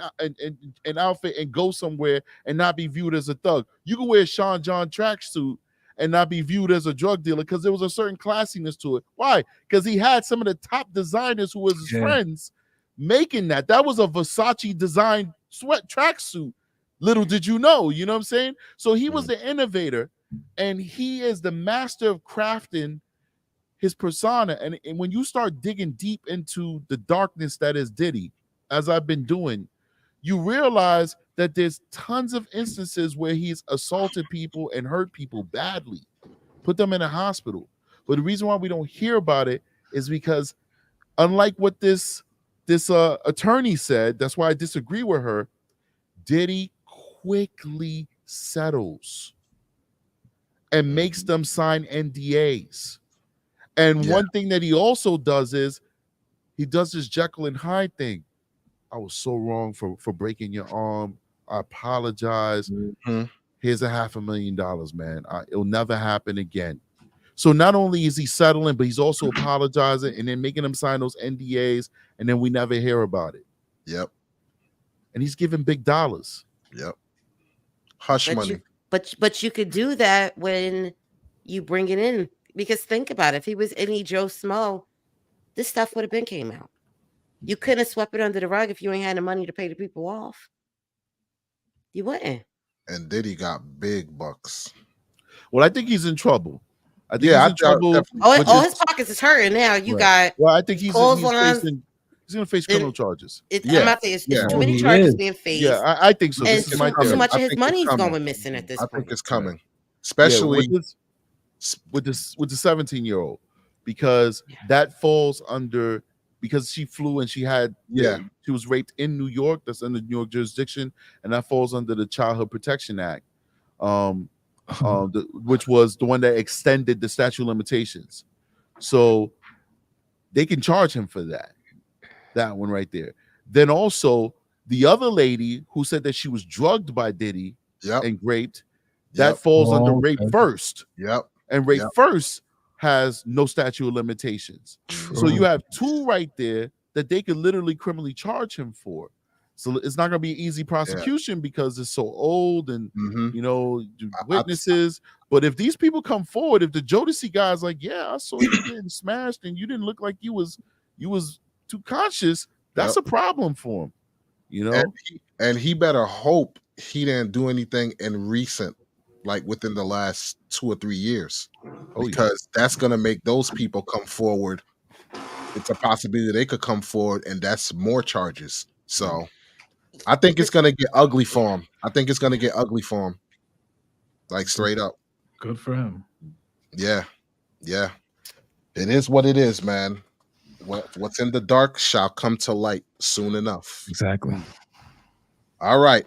Speaker 2: outfit and go somewhere and not be viewed as a thug. You could wear a Sean John tracksuit and not be viewed as a drug dealer because there was a certain classiness to it. Why? Because he had some of the top designers who was his friends making that. That was a Versace designed sweat tracksuit. Little did you know, you know what I'm saying? So he was the innovator, and he is the master of crafting his persona. And when you start digging deep into the darkness that is Diddy, as I've been doing, you realize that there's tons of instances where he's assaulted people and hurt people badly, put them in a hospital. But the reason why we don't hear about it is because, unlike what this attorney said, that's why I disagree with her, Diddy quickly settles and makes them sign NDAs. And one thing that he also does is he does this Jekyll and Hyde thing. I was so wrong for breaking your arm. I apologize. Here's $500,000, man. It'll never happen again. So not only is he settling, but he's also apologizing and then making them sign those NDAs, and then we never hear about it.
Speaker 1: Yep.
Speaker 2: And he's giving big dollars.
Speaker 1: Yep. Hush money.
Speaker 3: But you could do that when you bring it in, because think about it. If he was any Joe Smo, this stuff would have been came out. You couldn't have swept it under the rug if you ain't had the money to pay the people off. You wouldn't.
Speaker 1: And Diddy got big bucks.
Speaker 2: Well, I think he's in trouble. I think
Speaker 1: Yeah,
Speaker 2: he's in trouble.
Speaker 3: Oh, his pockets is hurting now. You got
Speaker 2: Well, I think he's
Speaker 3: clotheslines.
Speaker 2: going to face criminal charges.
Speaker 3: I'm about to say it's too many charges being faced.
Speaker 2: Yeah, I think so.
Speaker 3: And
Speaker 2: This is my
Speaker 3: too
Speaker 2: theory.
Speaker 3: much of
Speaker 1: I
Speaker 3: his
Speaker 1: think
Speaker 3: money's
Speaker 1: it's coming.
Speaker 3: going missing at this
Speaker 1: I
Speaker 3: point.
Speaker 1: think it's coming, especially
Speaker 2: with the 17-year-old, because that falls under, because she flew and she was raped in New York. That's under New York jurisdiction, and that falls under the Childhood Protection Act, which was the one that extended the statute of limitations. So they can charge him for that one right there. Then also the other lady who said that she was drugged by Diddy and raped, that falls under rape first. And rape first has no statute of limitations. So you have two right there that they could literally criminally charge him for. So it's not going to be an easy prosecution because it's so old and witnesses. But if these people come forward, if the Jodeci guy's like, yeah, I saw you getting smashed and you didn't look like you was too conscious, that's a problem for him.
Speaker 1: And he better hope he didn't do anything in recent, like within the last 2 or 3 years, because that's going to make those people come forward. It's a possibility they could come forward, and that's more charges. So I think it's going to get ugly for him. Like straight up.
Speaker 7: Good for him.
Speaker 1: Yeah. It is what it is, man. What's in the dark shall come to light soon enough.
Speaker 7: Exactly.
Speaker 1: All right.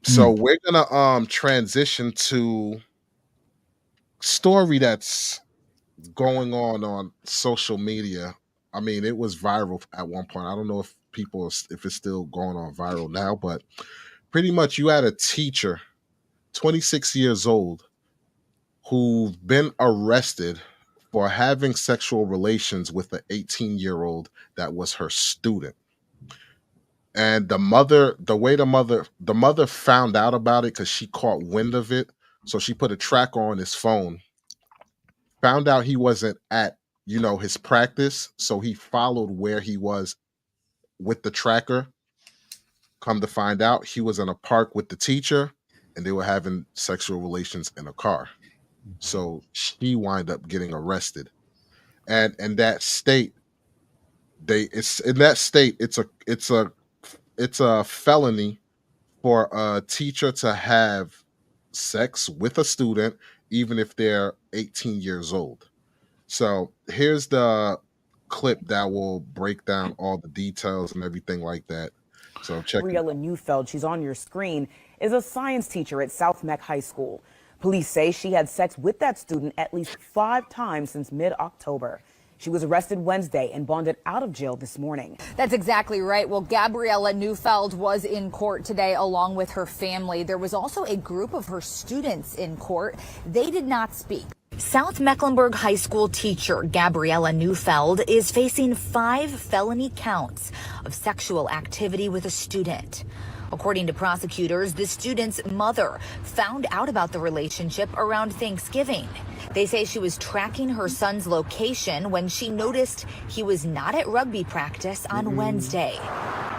Speaker 1: So we're gonna transition to story that's going on social media. I mean, it was viral at one point. I don't know if it's still going on viral now, but pretty much you had a teacher, 26 years old, who've been arrested for having sexual relations with an 18-year-old that was her student. And the mother found out about it because she caught wind of it. So she put a tracker on his phone, found out he wasn't at, his practice. So he followed where he was with the tracker. Come to find out, he was in a park with the teacher and they were having sexual relations in a car. So she wound up getting arrested. And in that state, it's a felony for a teacher to have sex with a student, even if they're 18 years old. So here's the clip that will break down all the details and everything like that. So check it.
Speaker 12: Gabriela Neufeld, she's on your screen, is a science teacher at South Meck High School. Police say she had sex with that student at least 5 times since mid-October. She was arrested Wednesday and bonded out of jail this morning.
Speaker 13: That's exactly right. Well, Gabriela Neufeld was in court today along with her family. There was also a group of her students in court. They did not speak. South Mecklenburg High School teacher Gabriela Neufeld is facing 5 felony counts of sexual activity with a student. According to prosecutors, the student's mother found out about the relationship around Thanksgiving. They say she was tracking her son's location when she noticed he was not at rugby practice on Wednesday.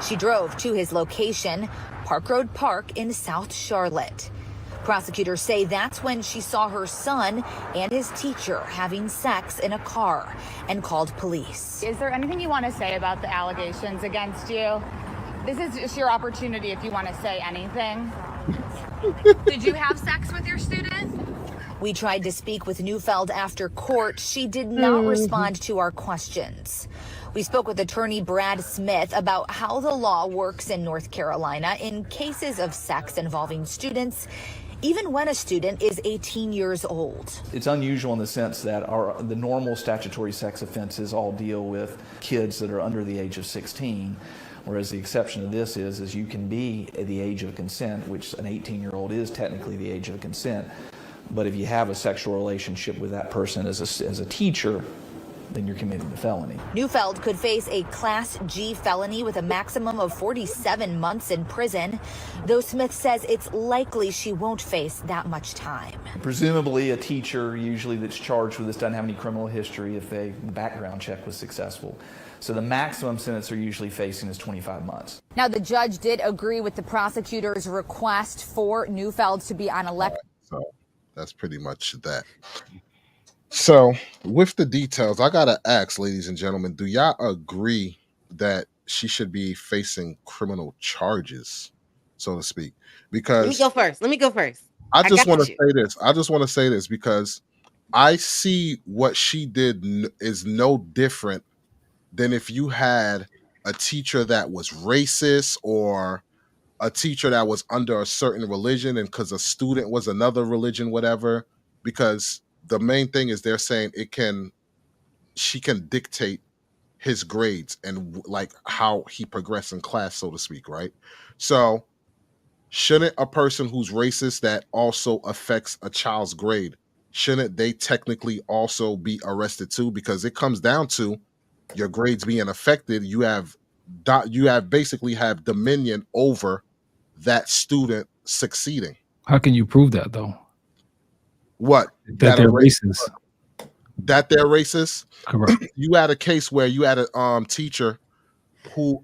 Speaker 13: She drove to his location, Park Road Park in South Charlotte. Prosecutors say that's when she saw her son and his teacher having sex in a car and called police.
Speaker 14: Is there anything you want to say about the allegations against you? This is just your opportunity if you want to say anything. Did you have sex with your student?
Speaker 13: We tried to speak with Neufeld after court. She did not respond to our questions. We spoke with attorney Brad Smith about how the law works in North Carolina in cases of sex involving students, even when a student is 18 years old.
Speaker 15: It's unusual in the sense that the normal statutory sex offenses all deal with kids that are under the age of 16. Whereas the exception to this is you can be at the age of consent, which an 18-year-old is technically the age of consent. But if you have a sexual relationship with that person as a teacher, then you're committing a felony.
Speaker 13: Neufeld could face a Class G felony with a maximum of 47 months in prison, though Smith says it's likely she won't face that much time.
Speaker 15: Presumably a teacher usually that's charged with this doesn't have any criminal history if the background check was successful. So the maximum sentence they're usually facing is 25 months.
Speaker 13: Now, the judge did agree with the prosecutor's request for Neufeld to be on electric.
Speaker 1: So that's pretty much that. So with the details, I gotta ask, ladies and gentlemen, do y'all agree that she should be facing criminal charges, so to speak? Because
Speaker 3: Let me go first.
Speaker 1: I just want to
Speaker 3: you.
Speaker 1: say this. I just want to say this because I see what she did is no different than if you had a teacher that was racist or a teacher that was under a certain religion and because a student was another religion, whatever. Because the main thing is they're saying she can dictate his grades and like how he progressed in class, so to speak, right? So shouldn't a person who's racist that also affects a child's grade, shouldn't they technically also be arrested too? Because it comes down to your grades being affected. You have basically have dominion over that student succeeding.
Speaker 7: How can you prove that though?
Speaker 1: What?
Speaker 7: That they're racist.
Speaker 1: That they're racist?
Speaker 7: Correct.
Speaker 1: You had a case where you had a teacher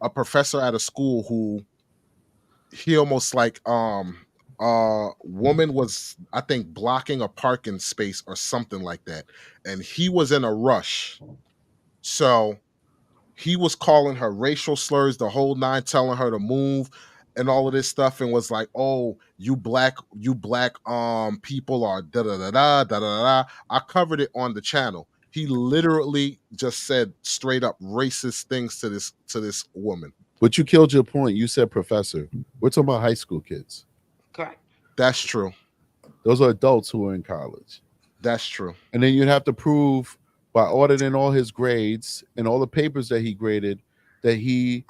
Speaker 1: a professor at a school who he almost like woman was, I think, blocking a parking space or something like that. And he was in a rush. So he was calling her racial slurs, the whole nine, telling her to move and all of this stuff, and was like, "Oh, you black people are da da da da da da da." I covered it on the channel. He literally just said straight up racist things to this woman.
Speaker 2: But you killed your point. You said professor. We're talking about high school kids.
Speaker 3: Correct.
Speaker 1: That's true.
Speaker 2: Those are adults who are in college.
Speaker 1: That's true.
Speaker 2: And then you'd have to prove by auditing all his grades and all the papers that he graded that he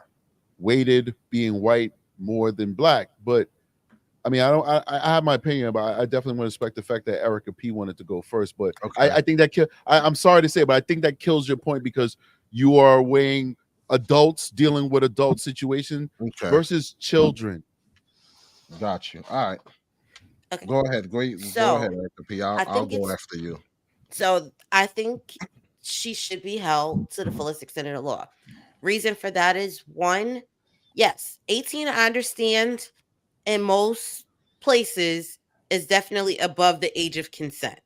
Speaker 2: weighted being white more than black. But I mean, I have my opinion, but I definitely want to respect the fact that Erica P wanted to go first. But okay. I think that I'm sorry to say, but I think that kills your point because you are weighing adults dealing with adult situation versus children.
Speaker 1: Got you. All right.
Speaker 3: Okay.
Speaker 1: Go ahead. Go ahead, Erica P. I'll go after you.
Speaker 3: So I think she should be held to the fullest extent of the law. Reason for that is, one, yes, 18, I understand, in most places is definitely above the age of consent.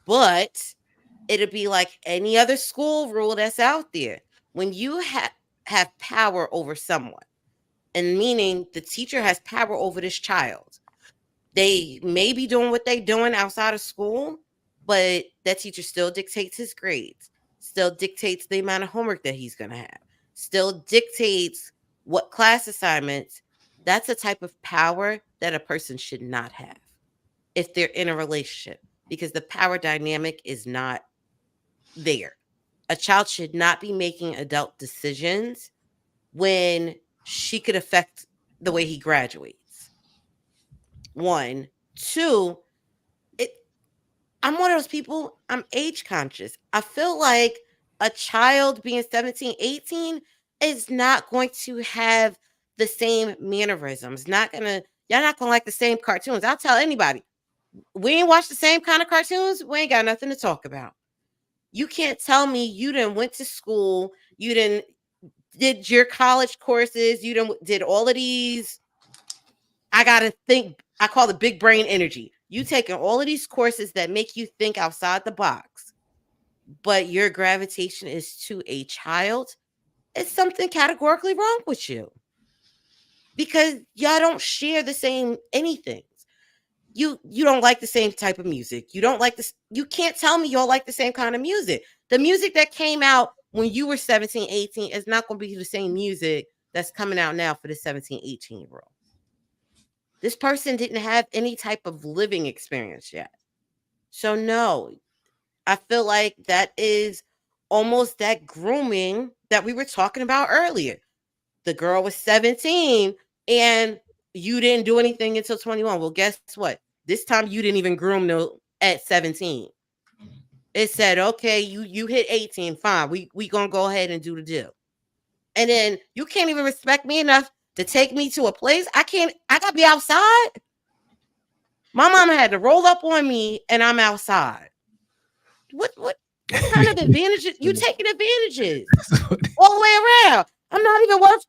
Speaker 3: But it'll be like any other school rule that's out there. When you have power over someone, and meaning the teacher has power over this child, they may be doing what they're doing outside of school, but that teacher still dictates his grades, still dictates the amount of homework that he's going to have, still dictates what class assignments. That's a type of power that a person should not have if they're in a relationship, because the power dynamic is not there. A child should not be making adult decisions when she could affect the way he graduates. One. Two, I'm one of those people, I'm age conscious. I feel like a child being 17, 18 is not going to have the same mannerisms. Y'all not gonna like the same cartoons. I'll tell anybody, we ain't watch the same kind of cartoons, we ain't got nothing to talk about. You can't tell me you done went to school, you done did your college courses, you done did all of these. I gotta think, I call it big brain energy. You taking all of these courses that make you think outside the box, but your gravitation is to a child. It's something categorically wrong with you, because y'all don't share the same anything. You don't like the same type of music. You don't like this. You can't tell me y'all like the same kind of music. The music that came out when you were 17, 18 is not going to be the same music that's coming out now for the 17, 18-year-old. This person didn't have any type of living experience yet. So no, I feel like that is almost that grooming that we were talking about earlier. The girl was 17 and you didn't do anything until 21. Well, guess what? This time you didn't even groom at 17. it said, okay, you hit 18, fine. We gonna go ahead and do the deal. And then you can't even respect me enough to take me to a place. I gotta be outside. My mama had to roll up on me and I'm outside. What kind of advantages? You taking advantages all the way around. I'm not even worth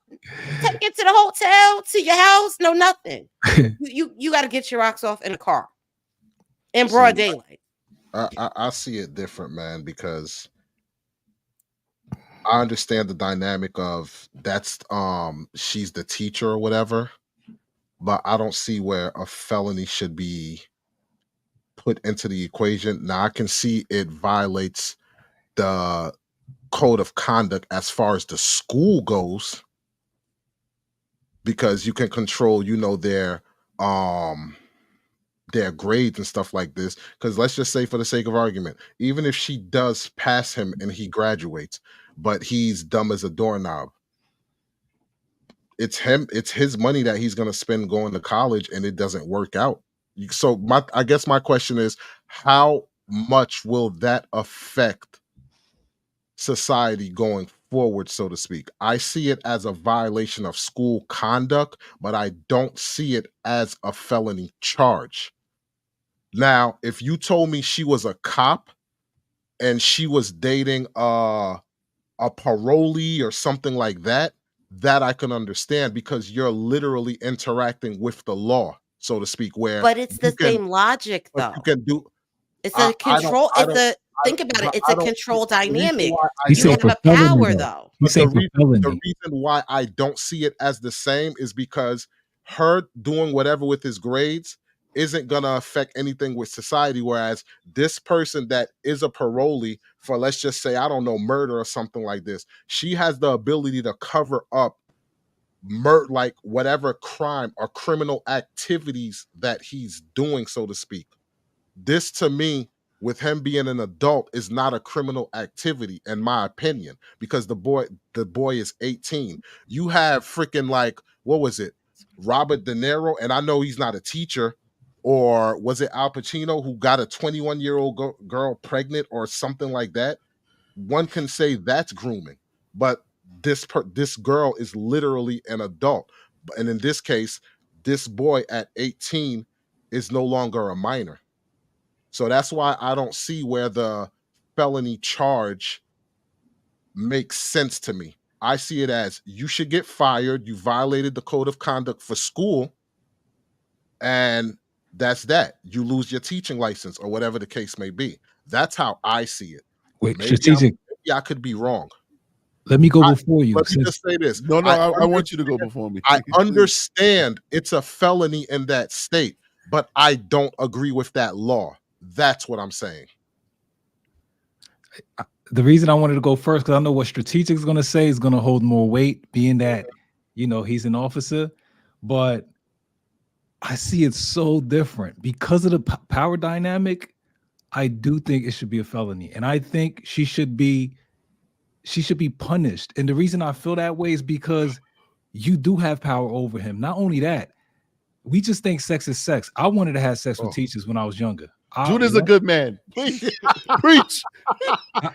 Speaker 3: taking to the hotel, to your house, no nothing. You got to get your rocks off in a car in broad daylight.
Speaker 1: I see it different, man, because I understand the dynamic of that's she's the teacher or whatever, but I don't see where a felony should be put into the equation. Now I can see it violates the code of conduct as far as the school goes, because you can control, their grades and stuff like this. Because let's just say, for the sake of argument, even if she does pass him and he graduates, but he's dumb as a doorknob, it's his money that he's going to spend going to college, and it doesn't work out. So I guess my question is, how much will that affect society going forward, so to speak? I see it as a violation of school conduct, but I don't see it as a felony charge. Now, if you told me she was a cop and she was dating a parolee or something like that I can understand, because you're literally interacting with the law, so to speak. But
Speaker 3: it's the same logic, though.
Speaker 1: You can do.
Speaker 3: It's a control. Think about it. It's a control dynamic. You have a power, though.
Speaker 1: The reason why I don't see it as the same is because her doing whatever with his grades isn't going to affect anything with society, whereas this person that is a parolee for, let's just say, I don't know, murder or something like this, she has the ability to cover up like whatever crime or criminal activities that he's doing, so to speak. This, to me, with him being an adult, is not a criminal activity, in my opinion, because the boy is 18. You have freaking, like, what was it, Robert De Niro, and I know he's not a teacher, or was it Al Pacino, who got a 21-year-old girl pregnant or something like that? One can say that's grooming, but this girl is literally an adult. And in this case, this boy at 18 is no longer a minor. So that's why I don't see where the felony charge makes sense to me. I see it as, you should get fired. You violated the code of conduct for school, and that's that. You lose your teaching license or whatever the case may be. That's how I see it.
Speaker 7: Wait,
Speaker 1: maybe
Speaker 7: strategic.
Speaker 1: I could be wrong.
Speaker 7: Let me go before you.
Speaker 1: Let me just say this.
Speaker 2: No, I want you to go before me.
Speaker 1: I understand it's a felony in that state, but I don't agree with that law. That's what I'm saying.
Speaker 7: The reason I wanted to go first, because I know what strategic is going to say is going to hold more weight, being that, he's an officer. But I see it so different because of the power dynamic. I do think it should be a felony, and I think she should be punished. And the reason I feel that way is because you do have power over him. Not only that, we just think sex is sex. I wanted to have sex with teachers when I was younger.
Speaker 2: Judah's a good man. Preach.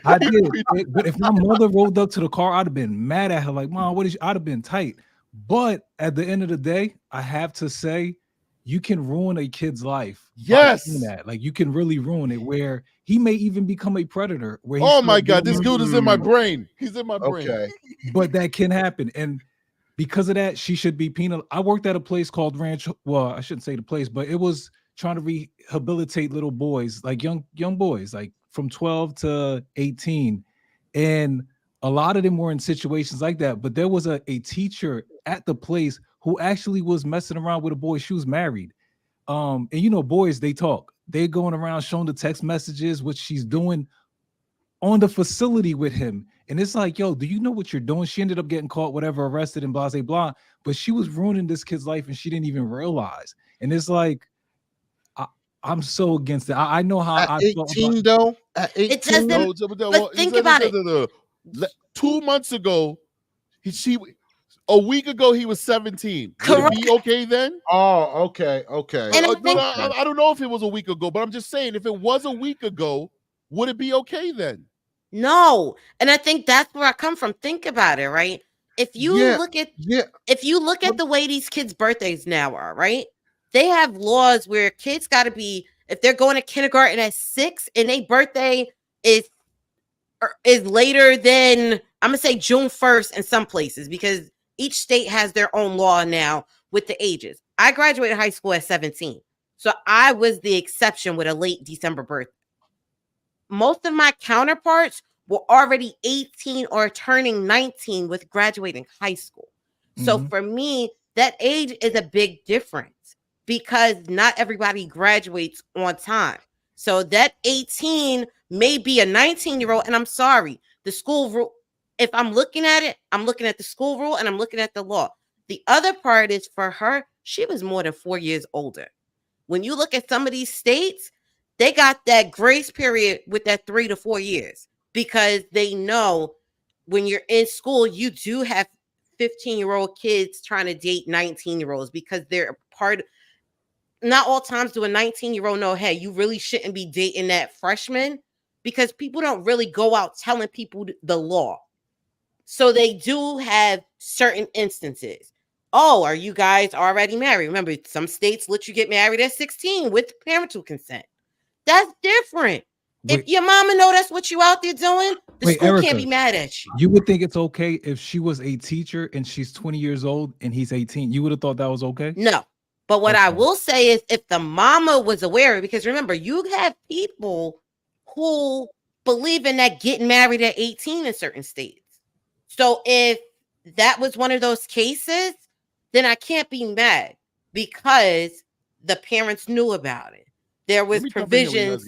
Speaker 7: I did. But if my mother rolled up to the car, I'd have been mad at her. Like, Mom, I'd have been tight. But at the end of the day, I have to say, you can ruin a kid's life.
Speaker 2: Yes.
Speaker 7: That. Like, you can really ruin it, where he may even become a predator. Where
Speaker 2: oh my God, this dude is in my brain. He's in my brain.
Speaker 1: Okay.
Speaker 7: But that can happen. And because of that, she should be penal. I worked at a place called Ranch. Well, I shouldn't say the place, but it was trying to rehabilitate little boys, like young boys, like from 12 to 18. And a lot of them were in situations like that. But there was a teacher at the place who actually was messing around with a boy. She was married. And boys, they talk. They're going around showing the text messages, what she's doing on the facility with him. And it's like, yo, do you know what you're doing? She ended up getting caught, whatever, arrested and blah, blah, blah. But she was ruining this kid's life and she didn't even realize. And it's like, I'm so against it. I know how
Speaker 1: at 18 though. At 18,
Speaker 3: it doesn't. But think about it.
Speaker 2: 2 months ago, a week ago he was 17.
Speaker 3: Correct.
Speaker 2: Would it be okay then?
Speaker 1: Oh, okay.
Speaker 3: And
Speaker 2: I don't know if it was a week ago, but I'm just saying, if it was a week ago, would it be okay then?
Speaker 3: No. And I think that's where I come from. Think about it, right? If you look at the way these kids' birthdays now are, right? They have laws where kids got to be, if they're going to kindergarten at 6 and their birthday is later than, I'm gonna say June 1st in some places, because each state has their own law now with the ages. I graduated high school at 17, so I was the exception with a late December birthday. Most of my counterparts were already 18 or turning 19 with graduating high school. So for me, that age is a big difference because not everybody graduates on time. So that 18 may be a 19-year-old, and I'm sorry, the school rule, if I'm looking at it, I'm looking at the school rule and I'm looking at the law. The other part is for her, she was more than 4 years older. When you look at some of these states, they got that grace period with that 3 to 4 years because they know when you're in school, you do have 15-year-old kids trying to date 19-year-olds because they're part. Not all times do a 19-year-old know, hey, you really shouldn't be dating that freshman, because people don't really go out telling people the law. So they do have certain instances. Oh, are you guys already married? Remember, some states let you get married at 16 with parental consent. That's different. If your mama know that's what you out there doing, the school
Speaker 7: Erica,
Speaker 3: can't be mad at you.
Speaker 7: You would think it's okay if she was a teacher and she's 20 years old and he's 18. You would have thought that was okay?
Speaker 3: No. But what I will say is if the mama was aware, because remember, you have people who believe in that getting married at 18 in certain states. So if that was one of those cases, then I can't be mad because the parents knew about it. There was provisions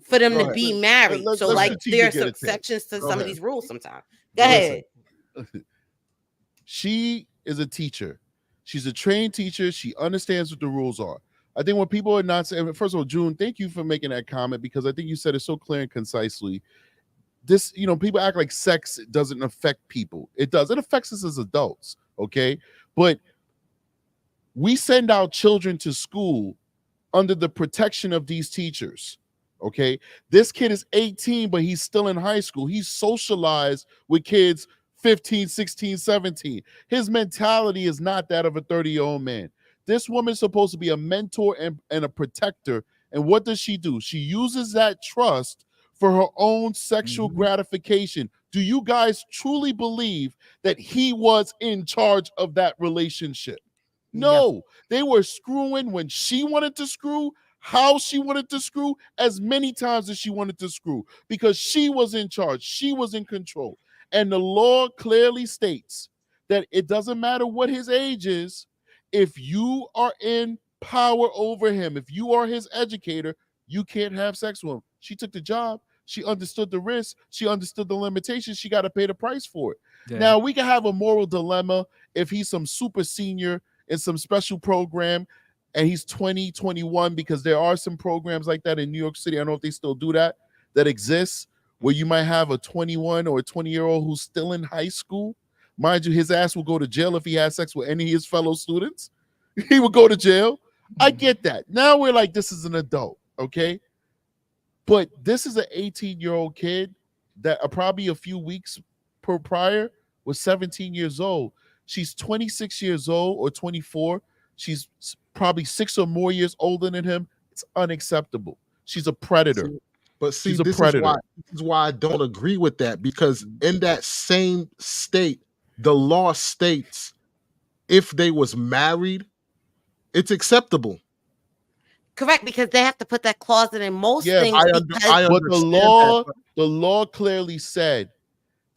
Speaker 3: for them to be married. So like there are some exceptions to some of these rules sometimes. Go ahead.
Speaker 2: She is a teacher. She's a trained teacher. She understands what the rules are. I think when people are not saying, first of all, June, thank you for making that comment because I think you said it so clear and concisely. This, people act like sex doesn't affect people. It does. It affects us as adults, okay? But we send our children to school under the protection of these teachers, okay? This kid is 18, but he's still in high school. He's socialized with kids 15, 16, 17. His mentality is not that of a 30-year-old man. This woman's supposed to be a mentor and a protector. And what does she do? She uses that trust for her own sexual gratification. Do you guys truly believe that he was in charge of that relationship? No. They were screwing when she wanted to screw, how she wanted to screw, as many times as she wanted to screw, because she was in charge. She was in control. And the law clearly states that it doesn't matter what his age is. If you are in power over him, if you are his educator, you can't have sex with him. She took the job. She understood the risk. She understood the limitations. She got to pay the price for it. Yeah. Now, we can have a moral dilemma if he's some super senior in some special program and he's 20, 21, because there are some programs like that in New York City. I don't know if they still do that exists, where you might have a 21 or a 20-year-old who's still in high school. Mind you, his ass will go to jail if he has sex with any of his fellow students. He would go to jail. I get that. Now we're like, this is an adult, okay? But this is an 18-year-old kid that probably a few weeks prior was 17 years old. She's 26 years old or 24. She's probably 6 or more years older than him. It's unacceptable. She's a predator.
Speaker 1: But see, this is why I don't agree with that, because in that same state, the law states if they was married, it's acceptable.
Speaker 3: Correct, because they have to put that clause in most things.
Speaker 2: But the law clearly said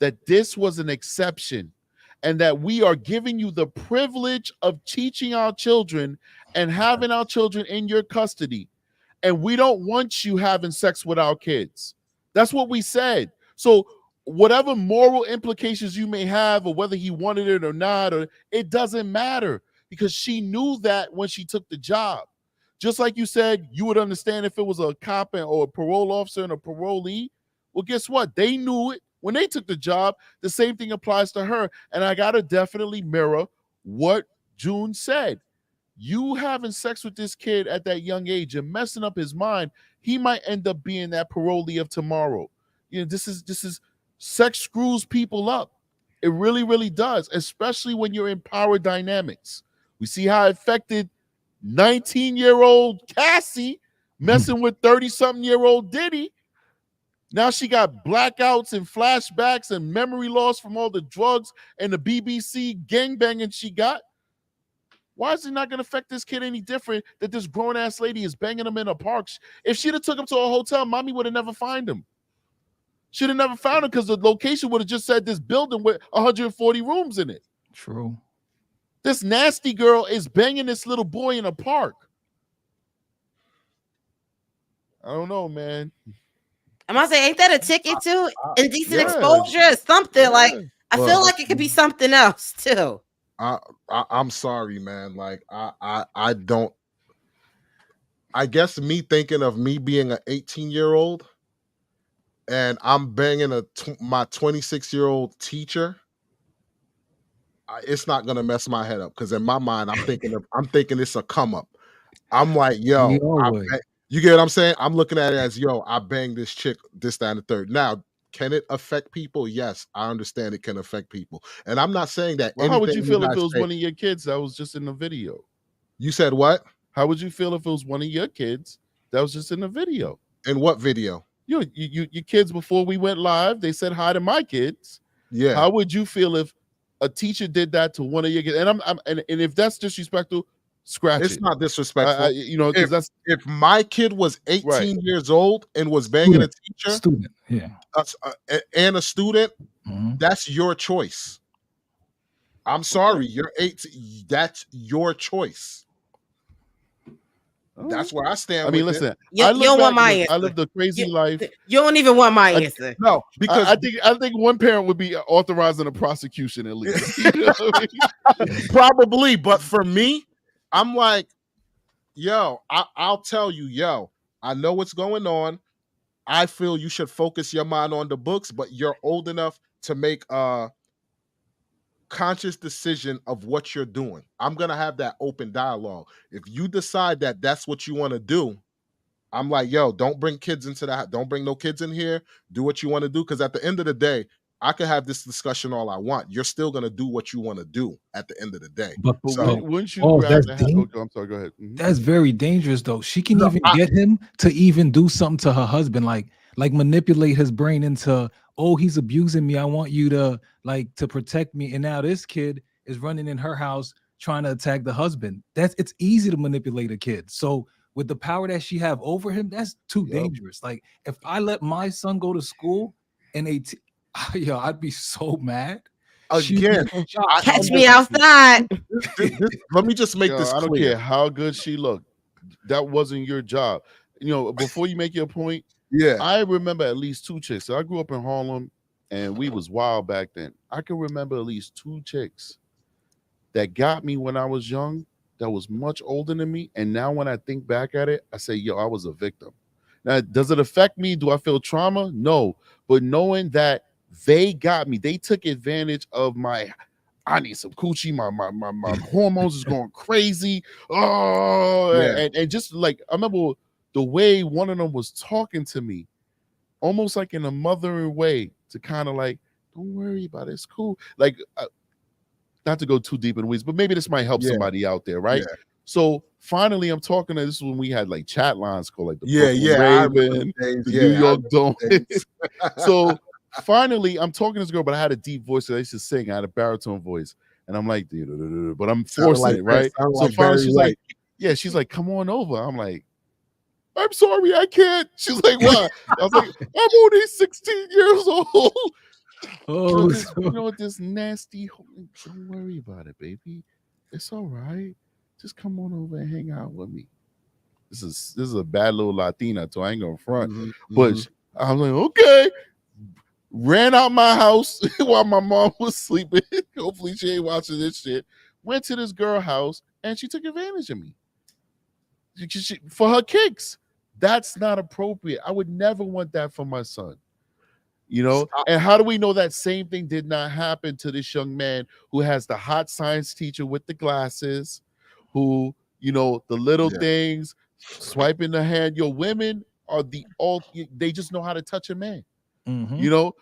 Speaker 2: that this was an exception and that we are giving you the privilege of teaching our children and having our children in your custody. And we don't want you having sex with our kids. That's what we said. So whatever moral implications you may have, or whether he wanted it or not, or it doesn't matter, because she knew that when she took the job. Just like you said, you would understand if it was a cop or a parole officer and a parolee. Well, guess what? They knew it when they took the job. The same thing applies to her. And I got to definitely mirror what June said. you having sex with this kid at that young age and messing up his mind, he might end up being that parolee of tomorrow. You know, this is sex screws people up. It really, really does, especially when you're in power dynamics. We see how it affected 19-year-old Cassie messing with 30-something-year-old Diddy. Now she got blackouts and flashbacks and memory loss from all the drugs and the BBC gangbanging she got. Why is it not going to affect this kid any different that this grown-ass lady is banging him in a park? If she'd have took him to a hotel, mommy would have never found him. She'd have never found him because the location would have just said this building with 140 rooms in it.
Speaker 7: True.
Speaker 2: This nasty girl is banging this little boy in a park. I don't know, man.
Speaker 3: I'm gonna say, ain't that a ticket too? Indecent exposure, something like. I feel like it could be something else too.
Speaker 1: I'm sorry, man. Like I don't. I guess me thinking of me being an 18-year-old, and I'm banging my 26-year-old teacher. It's not gonna mess my head up because in my mind I'm thinking it's a come up. I'm like, yo, you get what I'm saying? I'm looking at it as, yo, I banged this chick, this, that, and the third. Now, can it affect people? Yes, I understand it can affect people. And I'm not saying that.
Speaker 2: Well, how would you feel if it was one of your kids that was just in the video?
Speaker 1: You said what?
Speaker 2: How would you feel if it was one of your kids that was just in the video?
Speaker 1: In what video?
Speaker 2: Your kids, before we went live, they said hi to my kids.
Speaker 1: Yeah.
Speaker 2: How would you feel if a teacher did that to one of your kids? And if that's disrespectful, scratch
Speaker 1: it's
Speaker 2: it.
Speaker 1: not disrespectful.
Speaker 2: Because
Speaker 1: if my kid was 18 years old and was banging a teacher, and a student, that's your choice. I'm sorry, you're 18. That's your choice. That's where I stand.
Speaker 2: I mean,
Speaker 1: with
Speaker 2: listen,
Speaker 1: it.
Speaker 3: You don't want my answer.
Speaker 2: I lived a crazy life.
Speaker 3: You don't even want my answer.
Speaker 1: No, because
Speaker 2: I think one parent would be authorizing a prosecution at least. You know what I mean?
Speaker 1: Probably, but for me, I'm like, yo, I'll tell you, yo, I know what's going on. I feel you should focus your mind on the books, but you're old enough to make a conscious decision of what you're doing. I'm going to have that open dialogue. If you decide that that's what you want to do, I'm like, yo, don't bring kids into that. Don't bring no kids in here. Do what you want to do. Because at the end of the day, I can have this discussion all I want. You're still going to do what you want to do at the end of the day.
Speaker 7: But
Speaker 1: so,
Speaker 2: wouldn't you
Speaker 7: grab
Speaker 2: the I'm sorry, go ahead.
Speaker 7: That's very dangerous, though. She can even get him to even do something to her husband, like manipulate his brain into, oh, he's abusing me. I want you to to protect me. And now this kid is running in her house trying to attack the husband. It's easy to manipulate a kid. So with the power that she have over him, that's too dangerous. Like if I let my son go to school and I'd be so mad.
Speaker 1: Again,
Speaker 3: catch me outside.
Speaker 1: Let me just make this clear.
Speaker 2: I don't care how good she looked. That wasn't your job. You know, before you make your point, I remember at least two chicks. So I grew up in Harlem and we was wild back then. I can remember at least two chicks that got me when I was young, that was much older than me. And now when I think back at it, I say, yo, I was a victim. Now, does it affect me? Do I feel trauma? No. But knowing that they got me, they took advantage of I need some coochie. My hormones is going crazy. And just like, I remember the way one of them was talking to me, almost like in a mothering way, to kind of like, don't worry about it. It's cool. Like, not to go too deep in the weeds, but maybe this might help somebody out there, right? Yeah. So finally, I'm talking to, this is when we had like chat lines called like the Raven, the New York Dome. So finally, I'm talking to this girl, but I had a deep voice that I used to sing. I had a baritone voice, and I'm like, but I'm forcing it, right? So finally, she's like, she's like, come on over. I'm like, I'm sorry, I can't. She's like, why? I was like, I'm only 16 years old. You know what, this nasty, don't worry about it, baby. It's all right. Just come on over and hang out with me. This is a bad little Latina, so I ain't gonna front. But I'm like, okay. Ran out my house while my mom was sleeping. Hopefully she ain't watching this shit. Went to this girl house and she took advantage of me. For her kicks. That's not appropriate. I would never want that for my son. You know, and how do we know that same thing did not happen to this young man who has the hot science teacher with the glasses, who You know, the little things, swiping the hand. Yo, women are they just know how to touch a man. You know,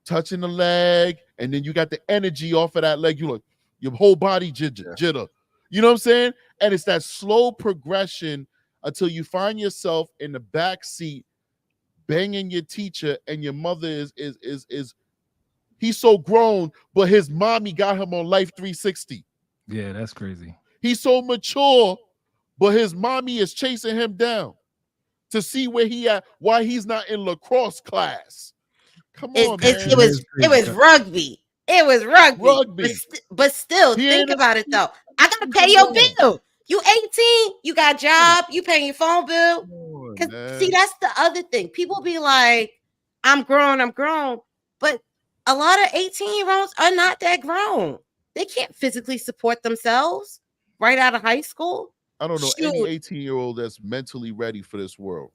Speaker 2: touching the leg, and then you got the energy off of that leg. You look, your whole body jitter. You know what I'm saying? And it's that slow progression until you find yourself in the back seat banging your teacher, and your mother is he's so grown, but his mommy got him on Life 360.
Speaker 7: Yeah, that's crazy.
Speaker 2: He's so mature, but his mommy is chasing him down to see where he at, why he's not in lacrosse class. Come on, man.
Speaker 3: It was rugby. It was rugby. But still, think about it though. I gotta pay your bill. You 18, you got a job, you paying your phone bill. See, that's the other thing. People be like, I'm grown. But a lot of 18-year-olds are not that grown. They can't physically support themselves right out of high school.
Speaker 2: I don't know any 18-year-old that's mentally ready for this world.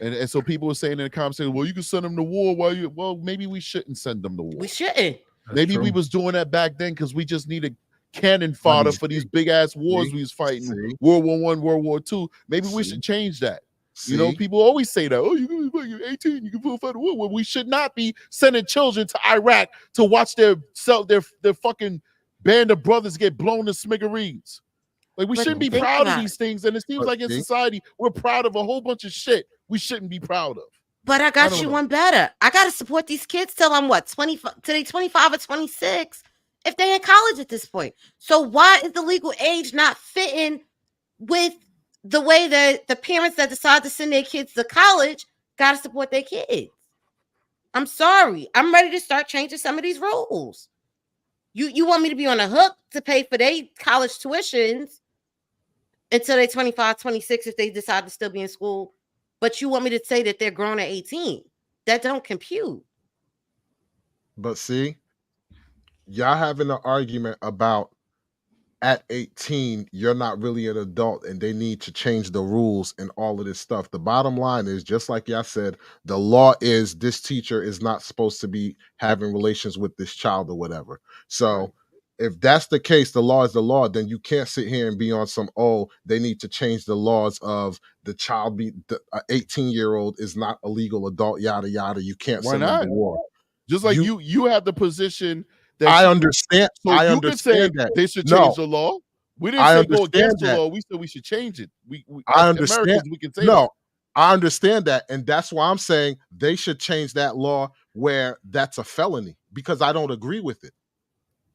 Speaker 2: And so people were saying in the conversation, well, you can send them to war. Well, maybe we shouldn't send them to war.
Speaker 3: We shouldn't.
Speaker 2: Maybe we was doing that back then because we just needed cannon fodder for these big ass wars we was fighting. World War I, World War II. Maybe we should change that. You know, people always say that, oh, you're 18, you can fight a war. Well, we should not be sending children to Iraq to watch their fucking band of brothers get blown to smithereens. Like, we shouldn't be proud of these things. And it seems like in society, we're proud of a whole bunch of shit we shouldn't be proud of.
Speaker 3: But I got you one better. I got to support these kids till I'm 25, till they 25 or 26 if they're in college at this point. So why is the legal age not fitting with the way that the parents that decide to send their kids to college got to support their kids? I'm sorry. I'm ready to start changing some of these rules. You want me to be on the hook to pay for their college tuitions until they're 25, 26 if they decide to still be in school, but you want me to say that they're grown at 18. That don't compute.
Speaker 1: But see, y'all having an argument about at 18, you're not really an adult and they need to change the rules and all of this stuff. The bottom line is, just like y'all said, the law is this teacher is not supposed to be having relations with this child or whatever. So if that's the case, the law is the law, then you can't sit here and be on some, oh, they need to change the laws of the child be the 18-year-old is not a legal adult, yada yada. You can't send them to war.
Speaker 2: Just like you have the position that
Speaker 1: I understand.
Speaker 2: So
Speaker 1: I
Speaker 2: you
Speaker 1: understand
Speaker 2: could say
Speaker 1: that
Speaker 2: they should change the law. We didn't say go against the law. We said we should change it.
Speaker 1: I understand.
Speaker 2: Americans, we can say that.
Speaker 1: I understand that, and that's why I'm saying they should change that law where that's a felony, because I don't agree with it.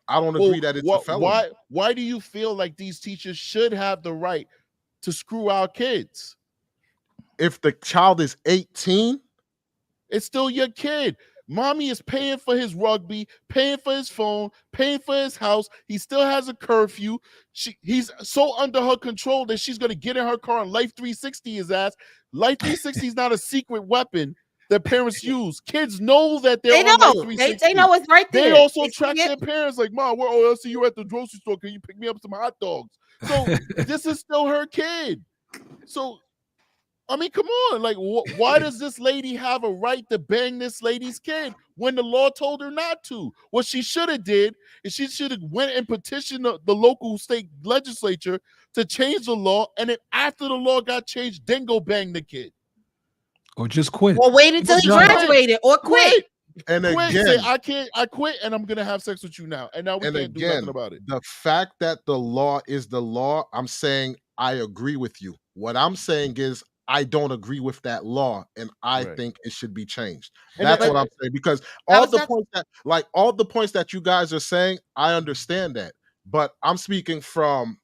Speaker 1: I don't agree that it's a felony.
Speaker 2: Why do you feel like these teachers should have the right to screw our kids?
Speaker 1: If the child is 18,
Speaker 2: it's still your kid. Mommy is paying for his rugby, paying for his phone, paying for his house. He still has a curfew. He's so under her control that she's going to get in her car and Life 360 his ass. Life 360 is not a secret weapon that parents use. Kids know that they're on Life 360.
Speaker 3: They know it's right there.
Speaker 2: They also track their parents like, Mom, I'll see you at the grocery store. Can you pick me up some hot dogs? So this is still her kid. So, I mean, come on. Like, why does this lady have a right to bang this lady's kid when the law told her not to? What she should have did is she should have went and petitioned the local state legislature to change the law, and then after the law got changed, then go bang the kid.
Speaker 7: Or just quit.
Speaker 3: Or wait until he graduated, or quit.
Speaker 1: And
Speaker 2: quit.
Speaker 1: Again,
Speaker 2: say, I quit, and I'm gonna have sex with you now. And now we can't do nothing about it.
Speaker 1: The fact that the law is the law, I'm saying I agree with you. What I'm saying is I don't agree with that law, and I think it should be changed. That's what I'm saying, because all the points that you guys are saying, I understand that, but I'm speaking from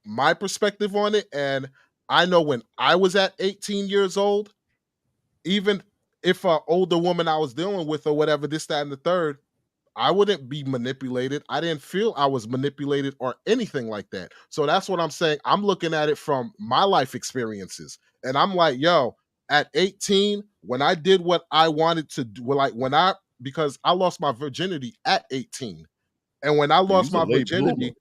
Speaker 1: my perspective on it, and I know when I was at 18 years old, even if an older woman I was dealing with or whatever, this, that, and the third, I wouldn't be manipulated. I didn't feel I was manipulated or anything like that. So that's what I'm saying. I'm looking at it from my life experiences. And I'm like, yo, at 18, when I did what I wanted to do, because I lost my virginity at 18. And when I lost my virginity,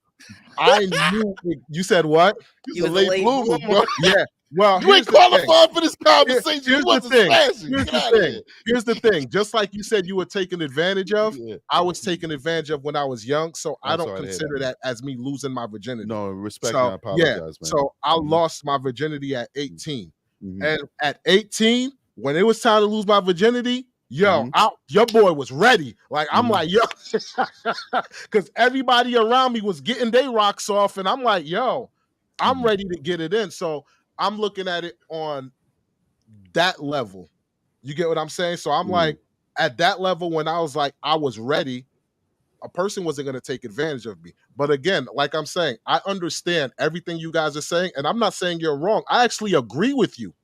Speaker 1: I knew. You said what?
Speaker 2: He's a late bloomer, bro.
Speaker 1: Yeah. Well,
Speaker 2: you ain't qualified for this conversation.
Speaker 1: Here's
Speaker 2: You
Speaker 1: the
Speaker 2: wasn't
Speaker 1: thing.
Speaker 2: smashing.
Speaker 1: Here's
Speaker 2: Get
Speaker 1: the
Speaker 2: out of
Speaker 1: thing.
Speaker 2: here.
Speaker 1: Here's the thing. Just like you said, you were taken advantage of. I was taken advantage of when I was young, so I
Speaker 2: I'm
Speaker 1: don't
Speaker 2: sorry to hear
Speaker 1: consider
Speaker 2: that.
Speaker 1: that as me losing my virginity.
Speaker 2: No, respect
Speaker 1: So
Speaker 2: and I apologize, man.
Speaker 1: so I lost my virginity at 18,
Speaker 2: Mhm.
Speaker 1: and at 18, when it was time to lose my virginity, yo,
Speaker 2: Mhm.
Speaker 1: your boy was ready. Like I'm
Speaker 2: Mhm.
Speaker 1: like, yo, because everybody around me was getting their rocks off, and I'm like, yo, I'm ready to get it in. So I'm looking at it on that level. You get what I'm saying? So I'm like, at that level, when I was like, I was ready, a person wasn't going to take advantage of me. But again, like I'm saying, I understand everything you guys are saying, and I'm not saying you're wrong. I actually agree with you.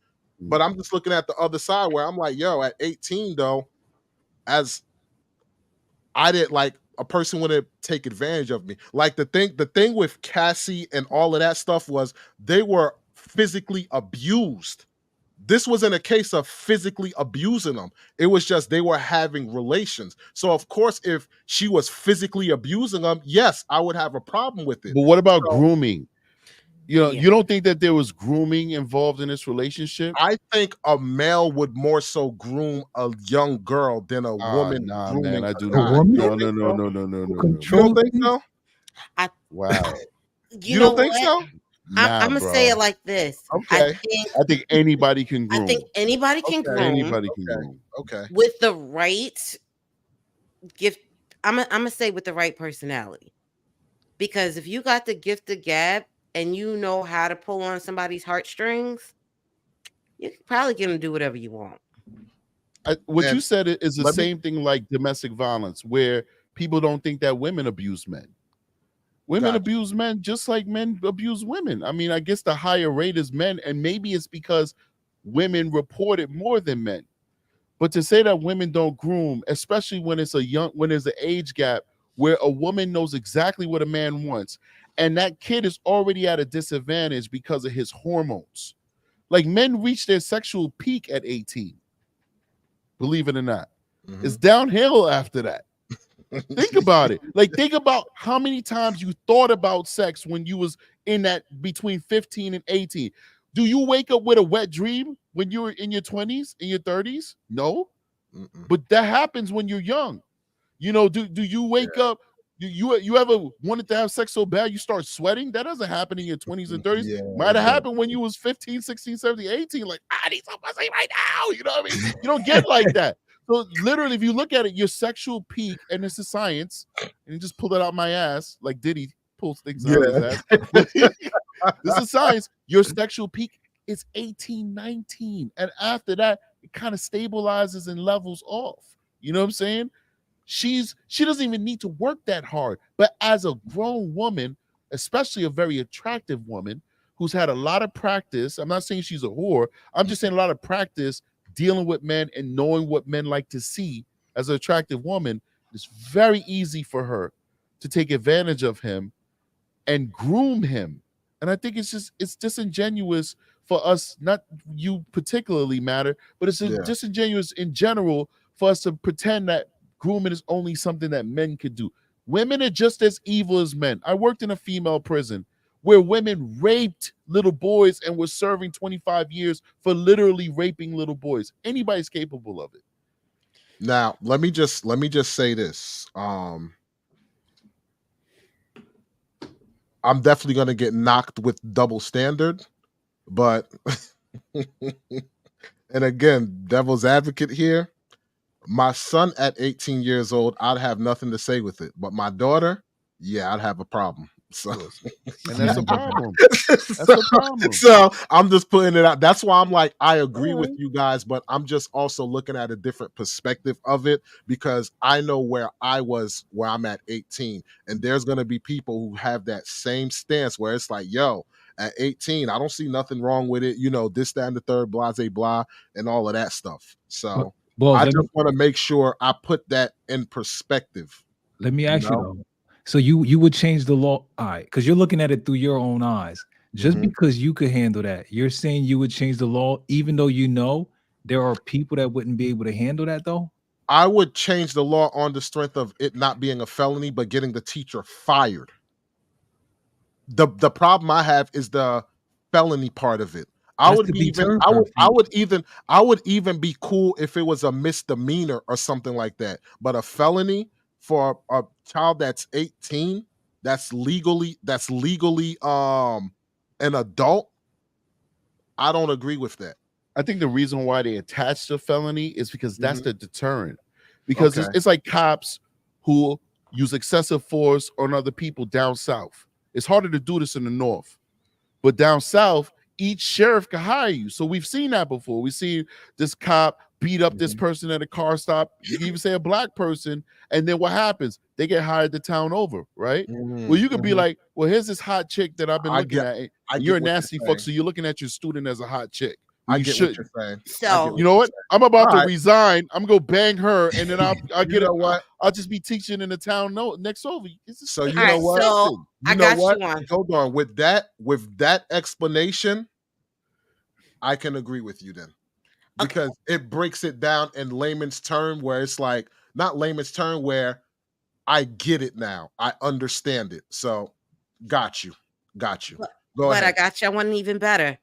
Speaker 1: But I'm just looking at the other side where I'm like, yo, at 18, though, as I didn't like a person wouldn't take advantage of me. Like the thing with Cassie and all of that stuff was they were physically abused. This wasn't a case of physically abusing them. It was just they were having relations. So of course, if she was physically abusing them, yes, I would have a problem with it.
Speaker 2: But what about
Speaker 1: So,
Speaker 2: grooming? You know, you don't think that there was grooming involved in this relationship?
Speaker 1: I think a male would more so groom a young girl than a woman
Speaker 2: Nah,
Speaker 1: grooming
Speaker 2: man, I
Speaker 1: a
Speaker 2: do
Speaker 1: guy.
Speaker 2: not.
Speaker 1: You
Speaker 2: No,
Speaker 1: don't
Speaker 2: no,
Speaker 1: think
Speaker 2: no,
Speaker 1: so?
Speaker 2: no, no, no, no,
Speaker 1: You don't think so?
Speaker 2: Wow.
Speaker 1: You don't think so?
Speaker 2: Nah,
Speaker 3: I'm gonna
Speaker 2: bro.
Speaker 3: say it like this.
Speaker 1: Okay.
Speaker 2: I think anybody can groom.
Speaker 3: I think anybody can groom.
Speaker 2: Anybody can groom.
Speaker 1: Okay.
Speaker 3: With the right gift. I'm gonna say with the right personality. Because if you got the gift of gab and you know how to pull on somebody's heartstrings, you can probably get them to do whatever you want.
Speaker 2: What you
Speaker 1: And
Speaker 2: said is the
Speaker 1: let me-
Speaker 2: same thing like domestic violence, where people don't think that women abuse men. Women abuse men just like men abuse women. I mean, I guess the higher rate is men, and maybe it's because women report it more than men. But to say that women don't groom, especially when it's when there's an age gap where a woman knows exactly what a man wants, and that kid is already at a disadvantage because of his hormones. Like men reach their sexual peak at 18, believe it or not. It's downhill after that. Think about it. Like, think about how many times you thought about sex when you was in that between 15 and 18. Do you wake up with a wet dream when you were in your 20s, in your 30s? No. But that happens when you're young. You know, do you wake up? You ever wanted to have sex so bad you start sweating? That doesn't happen in your 20s and 30s. Might have happened when you was 15, 16, 17, 18. Like, I need some pussy right now. You know what I mean? You don't get like that. So literally, if you look at it, your sexual peak, and this is science, and you just pull it out my ass, like Diddy pulls things out of his ass. This is science. Your sexual peak is 18, 19. And after that, it kind of stabilizes and levels off. You know what I'm saying? She doesn't even need to work that hard. But as a grown woman, especially a very attractive woman who's had a lot of practice, I'm not saying she's a whore, I'm just saying a lot of practice dealing with men and knowing what men like to see as an attractive woman, it's very easy for her to take advantage of him and groom him. And I think it's disingenuous for us, not you particularly matter, but it's disingenuous in general for us to pretend that grooming is only something that men could do. Women are just as evil as men. I worked in a female prison where women raped little boys and were serving 25 years for literally raping little boys. Anybody's capable of it.
Speaker 1: Now, let me just say this. I'm definitely going to get knocked with double standard, but and again, devil's advocate here. My son at 18 years old, I'd have nothing to say with it, but my daughter, yeah, I'd have a problem. So,
Speaker 2: and that's a problem. That's a problem.
Speaker 1: So I'm just putting it out. That's why I'm like, I agree with you guys, but I'm just also looking at a different perspective of it because I know where I was, where I'm at 18, and there's going to be people who have that same stance where it's like, yo, at 18, I don't see nothing wrong with it. You know, this, that, and the third, blah, blah, blah, and all of that stuff. So I just want to make sure I put that in perspective.
Speaker 7: Let me ask you though. So you would change the law, all right? Because you're looking at it through your own eyes. Just because you could handle that, you're saying you would change the law, even though you know there are people that wouldn't be able to handle that, though.
Speaker 1: I would change the law on the strength of it not being a felony, but getting the teacher fired. The problem I have is the felony part of it. I
Speaker 7: That's
Speaker 1: would
Speaker 7: to
Speaker 1: be even.
Speaker 7: deter
Speaker 1: I
Speaker 7: her
Speaker 1: would.
Speaker 7: from.
Speaker 1: I would even be cool if it was a misdemeanor or something like that. But a felony for a child that's 18, that's legally an adult. I don't agree with that.
Speaker 2: I think the reason why they attach the felony is because that's
Speaker 1: Mhm.
Speaker 2: the deterrent. Because
Speaker 1: Okay.
Speaker 2: it's like cops who use excessive force on other people down south. It's harder to do this in the north, but down south, each sheriff can hire you. So we've seen that before. We see this cop beat up this person at a car stop. You can even say a black person, and then what happens? They get hired the town over, right? Well, you could be like, well, here's this hot chick that I've been looking at, and
Speaker 1: I
Speaker 2: you're a
Speaker 1: get what you're
Speaker 2: nasty fuck,
Speaker 1: saying.
Speaker 2: so you're looking at your student as a hot chick.
Speaker 1: I
Speaker 2: You
Speaker 1: get
Speaker 2: should.
Speaker 1: what you're saying. I get
Speaker 3: So
Speaker 2: You know what? I'm about to
Speaker 1: Alright.
Speaker 2: resign. I'm gonna bang her, and then I'll
Speaker 1: You
Speaker 2: get
Speaker 1: know
Speaker 2: it.
Speaker 1: what?
Speaker 2: I'll just be teaching in the town next over.
Speaker 1: So you
Speaker 3: all
Speaker 1: know
Speaker 3: right,
Speaker 1: what?
Speaker 3: so I
Speaker 1: You know
Speaker 3: got
Speaker 1: what?
Speaker 3: you on.
Speaker 1: Hold on. With that explanation, I can agree with you then. Because it breaks it down in layman's term where it's like, not layman's term, where I get it now. I understand it. So got you. Got you. Go
Speaker 3: But I
Speaker 1: ahead.
Speaker 3: got you one even better.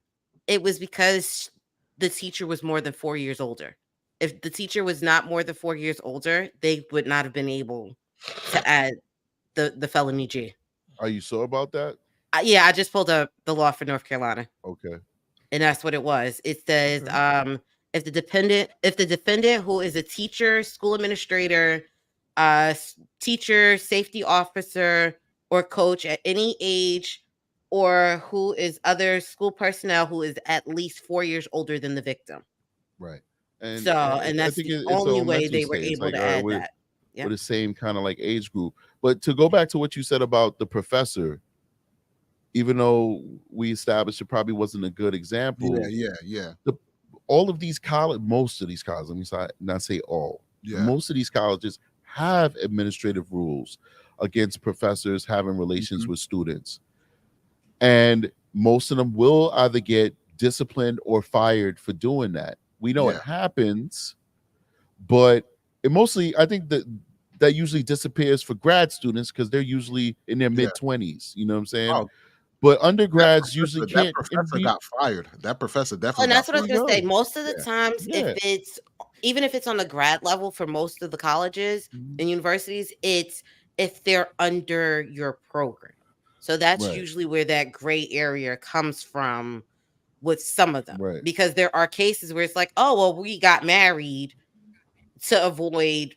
Speaker 3: It was because the teacher was more than 4 years older. If the teacher was not more than 4 years older, they would not have been able to add the felony G.
Speaker 2: Are you sure about that?
Speaker 3: Yeah, I just pulled up the law for North Carolina,
Speaker 2: Okay.
Speaker 3: and that's what it was. It says if the defendant who is a teacher, school administrator, teacher, safety officer, or coach at any age, or who is other school personnel who is at least 4 years older than the victim.
Speaker 2: Right. And
Speaker 3: So,
Speaker 2: I
Speaker 3: and that's
Speaker 2: think
Speaker 3: the
Speaker 2: it's
Speaker 3: only
Speaker 2: a
Speaker 3: way
Speaker 2: mental
Speaker 3: they were
Speaker 2: state. It's
Speaker 3: able
Speaker 2: like,
Speaker 3: to
Speaker 2: all right,
Speaker 3: add
Speaker 2: we're
Speaker 3: that.
Speaker 2: we're the same kind of like age group. But to go back to what you said about the professor, even though we established it probably wasn't a good example.
Speaker 1: Yeah.
Speaker 2: All of these most of these colleges, let me not say all.
Speaker 1: Yeah.
Speaker 2: Most of these colleges have administrative rules against professors having relations with students. And most of them will either get disciplined or fired for doing that. We know it happens, but it mostly, I think that usually disappears for grad students because they're usually in their mid-20s. You know what I'm saying?
Speaker 1: Oh,
Speaker 2: but undergrads usually
Speaker 1: that
Speaker 2: can't.
Speaker 1: professor got fired. That professor definitely
Speaker 3: And that's
Speaker 1: got
Speaker 3: what I was
Speaker 1: fired.
Speaker 3: gonna say. Most of the
Speaker 1: Yeah.
Speaker 3: times, if it's even if it's on the grad level for most of the colleges and universities, it's if they're under your program. So that's
Speaker 2: Right.
Speaker 3: usually where that gray area comes from with some of them.
Speaker 2: Right.
Speaker 3: Because there are cases where it's like, oh, well, we got married to avoid,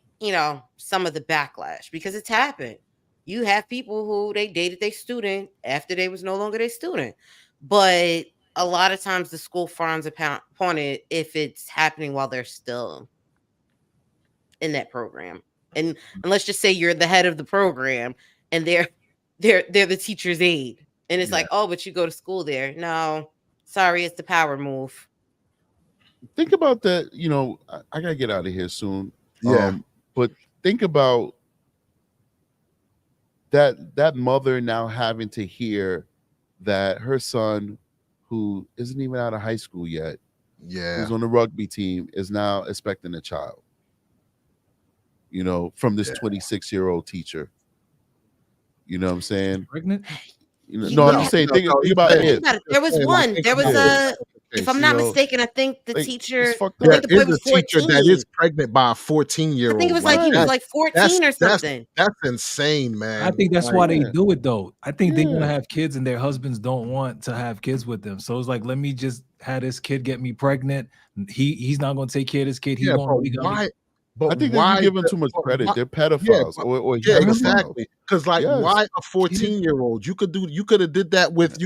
Speaker 3: some of the backlash because it's happened. You have people who they dated their student after they was no longer their student. But a lot of times the school frowns upon it if it's happening while they're still in that program. And let's just say you're the head of the program and they're the teacher's aide. And it's like, oh, but you go to school there. No, sorry, it's the power move.
Speaker 2: Think about that. I gotta get out of here soon.
Speaker 1: Yeah.
Speaker 2: But think about that mother now having to hear that her son, who isn't even out of high school yet, who's on the rugby team, is now expecting a child. From this 26-year-old teacher. You know what I'm saying?
Speaker 7: Pregnant?
Speaker 2: No, I'm just saying. Think about it.
Speaker 3: There was one. There was if I'm not mistaken, I think the teacher.
Speaker 1: There is a teacher that is pregnant by a 14-year-old.
Speaker 3: I think it was like he was like 14 or something.
Speaker 1: That's insane, man.
Speaker 7: I think that's why they do it though. I think they want to have kids and their husbands don't want to have kids with them. So it's like, let me just have this kid get me pregnant. He's not going to take care of this kid. He's going to
Speaker 1: why?
Speaker 2: I think that you give them too much credit. They're pedophiles.
Speaker 1: Yeah, exactly. Because why a 14-year-old? You could have did that with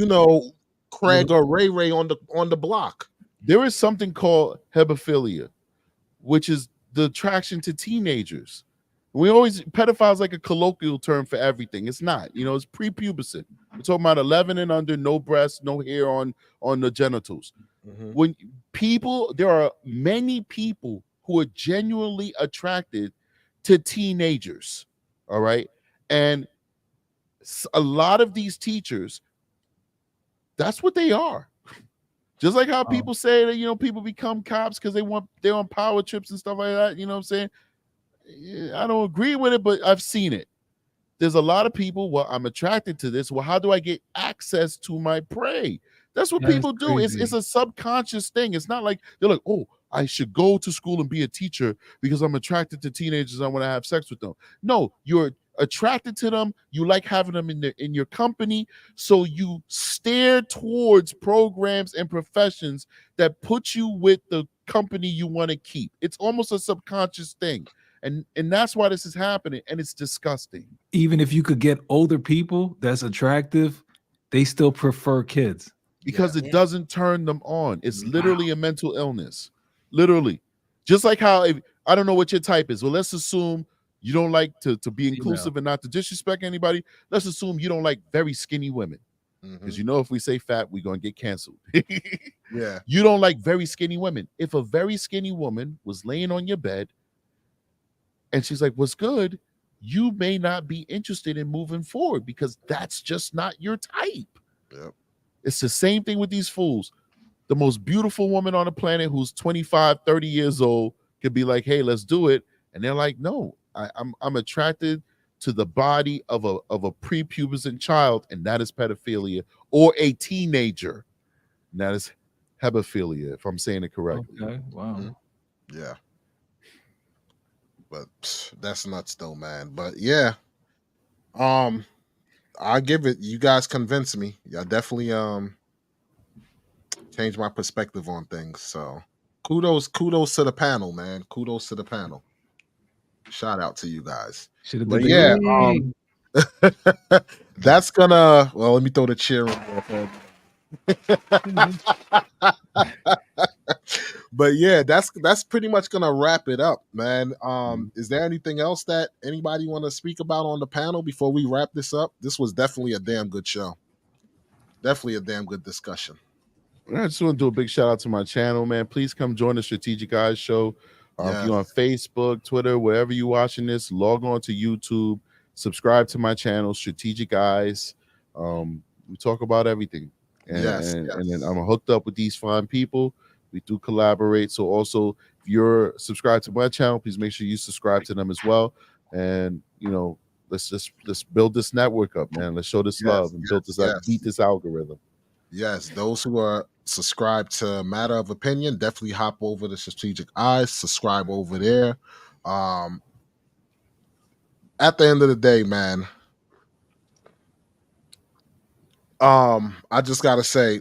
Speaker 1: Craig or Ray on the block.
Speaker 2: There is something called hebephilia, which is the attraction to teenagers. Pedophiles like a colloquial term for everything. It's not. It's prepubescent. We're talking about 11 and under, no breasts, no hair on the genitals. When there are many people who are genuinely attracted to teenagers, all right? And a lot of these teachers, that's what they are. Just like how people say that, people become cops because they're on power trips and stuff like that, you know what I'm saying? I don't agree with it, but I've seen it. There's a lot of people, well, I'm attracted to this. Well, how do I get access to my prey? That's what
Speaker 7: That's
Speaker 2: people do. It's
Speaker 7: crazy.
Speaker 2: a subconscious thing. It's not like they're like, oh, I should go to school and be a teacher because I'm attracted to teenagers. I want to have sex with them. No, you're attracted to them. You like having them in your company. So you steer towards programs and professions that put you with the company you want to keep. It's almost a subconscious thing. And that's why this is happening. And it's disgusting.
Speaker 7: Even if you could get older people that's attractive, they still prefer kids.
Speaker 2: Because it doesn't turn them on. It's literally a mental illness. Literally. Just like how, I don't know what your type is. Well, let's assume you don't like to be inclusive and not to disrespect anybody. Let's assume you don't like very skinny women. Because you know if we say fat, we're going to get canceled.
Speaker 1: Yeah.
Speaker 2: You don't like very skinny women. If a very skinny woman was laying on your bed and she's like, what's good? You may not be interested in moving forward because that's just not your type.
Speaker 1: Yep.
Speaker 2: It's the same thing with these fools. The most beautiful woman on the planet who's 25, 30 years old could be like, hey, let's do it. And they're like, no, I'm attracted to the body of a prepubescent child, and that is pedophilia, or a teenager. And that is hebephilia, if I'm saying it correctly.
Speaker 7: Okay. Wow.
Speaker 1: Yeah. But that's nuts though, man. But yeah. I give it, you guys convinced me. I definitely changed my perspective on things. So kudos to the panel, man. Kudos to the panel. Shout out to you guys. But yeah, that's gonna, well, let me throw the chair in there. But yeah, that's pretty much gonna wrap it up, man. Is there anything else that anybody want to speak about on the panel before we wrap this up? This was definitely a damn good show. Definitely a damn good discussion.
Speaker 2: I just want to do a big shout out to my channel, man. Please come join the Strategic Eyes show. If you're on Facebook, Twitter, wherever you're watching this, log on to YouTube, subscribe to my channel, Strategic Eyes. We talk about everything. And then I'm hooked up with these fine people. We do collaborate. So also, if you're subscribed to my channel, please make sure you subscribe to them as well. And, you know, let's build this network up, man. Let's show this love and build this up, beat this algorithm.
Speaker 1: Yes, those who are subscribed to Matter of Opinion, definitely hop over to Strategic Eyes, subscribe over there. At the end of the day, man, I just gotta say,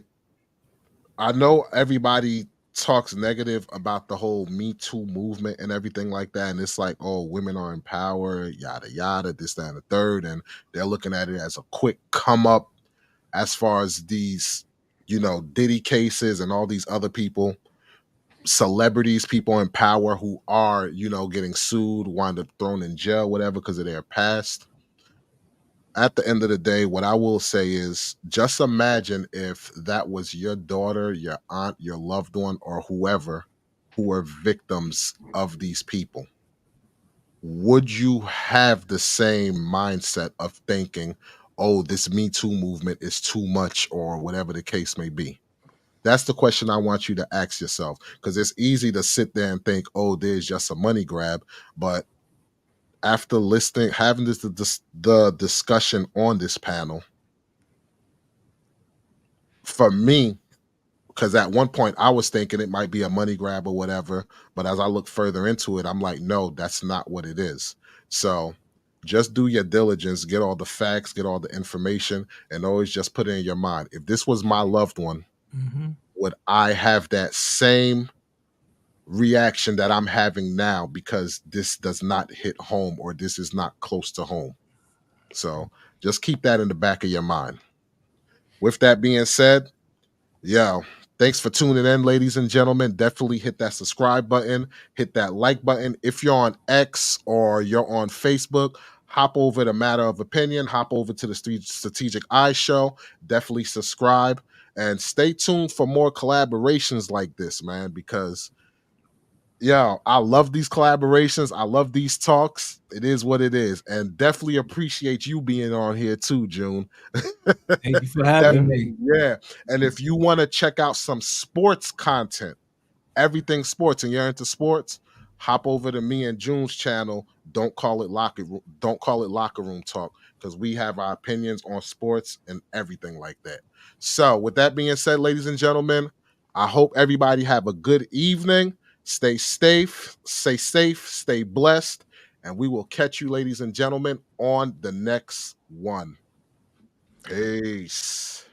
Speaker 1: I know everybody talks negative about the whole Me Too movement and everything like that, and it's like, oh, women are in power, yada yada, this, that, and the third, and they're looking at it as a quick come up as far as these, you know, Diddy cases and all these other people, celebrities, people in power who are, you know, getting sued, wind up thrown in jail, whatever, because of their past. At the end of the day, what I will say is, just imagine if that was your daughter, your aunt, your loved one, or whoever who were victims of these people. Would you have the same mindset of thinking, oh, this Me Too movement is too much, or whatever the case may be? That's the question I want you to ask yourself, because it's easy to sit there and think, oh, there's just a money grab. But after listening, having the discussion on this panel, for me, because at one point I was thinking it might be a money grab or whatever, but as I look further into it, I'm like, no, that's not what it is. So just do your diligence, get all the facts, get all the information, and always just put it in your mind. If this was my loved one, would I have that same reaction that I'm having now because this does not hit home or this is not close to home? So just keep that in the back of your mind. With that being said, thanks for tuning in, ladies and gentlemen. Definitely hit that subscribe button, hit that like button. If you're on X or you're on Facebook, hop over to Matter of Opinion, hop over to the Strategic Eye Show. Definitely subscribe and stay tuned for more collaborations like this, man, because I love these collaborations. I love these talks. It is what it is. And definitely appreciate you being on here too, June.
Speaker 7: Thank you for having me.
Speaker 1: Yeah. And if you want to check out some sports content, everything sports, and you're into sports, hop over to me and June's channel. Don't call it locker room talk, because we have our opinions on sports and everything like that. So with that being said, ladies and gentlemen, I hope everybody have a good evening. Stay safe, stay blessed, and we will catch you, ladies and gentlemen, on the next one. Peace.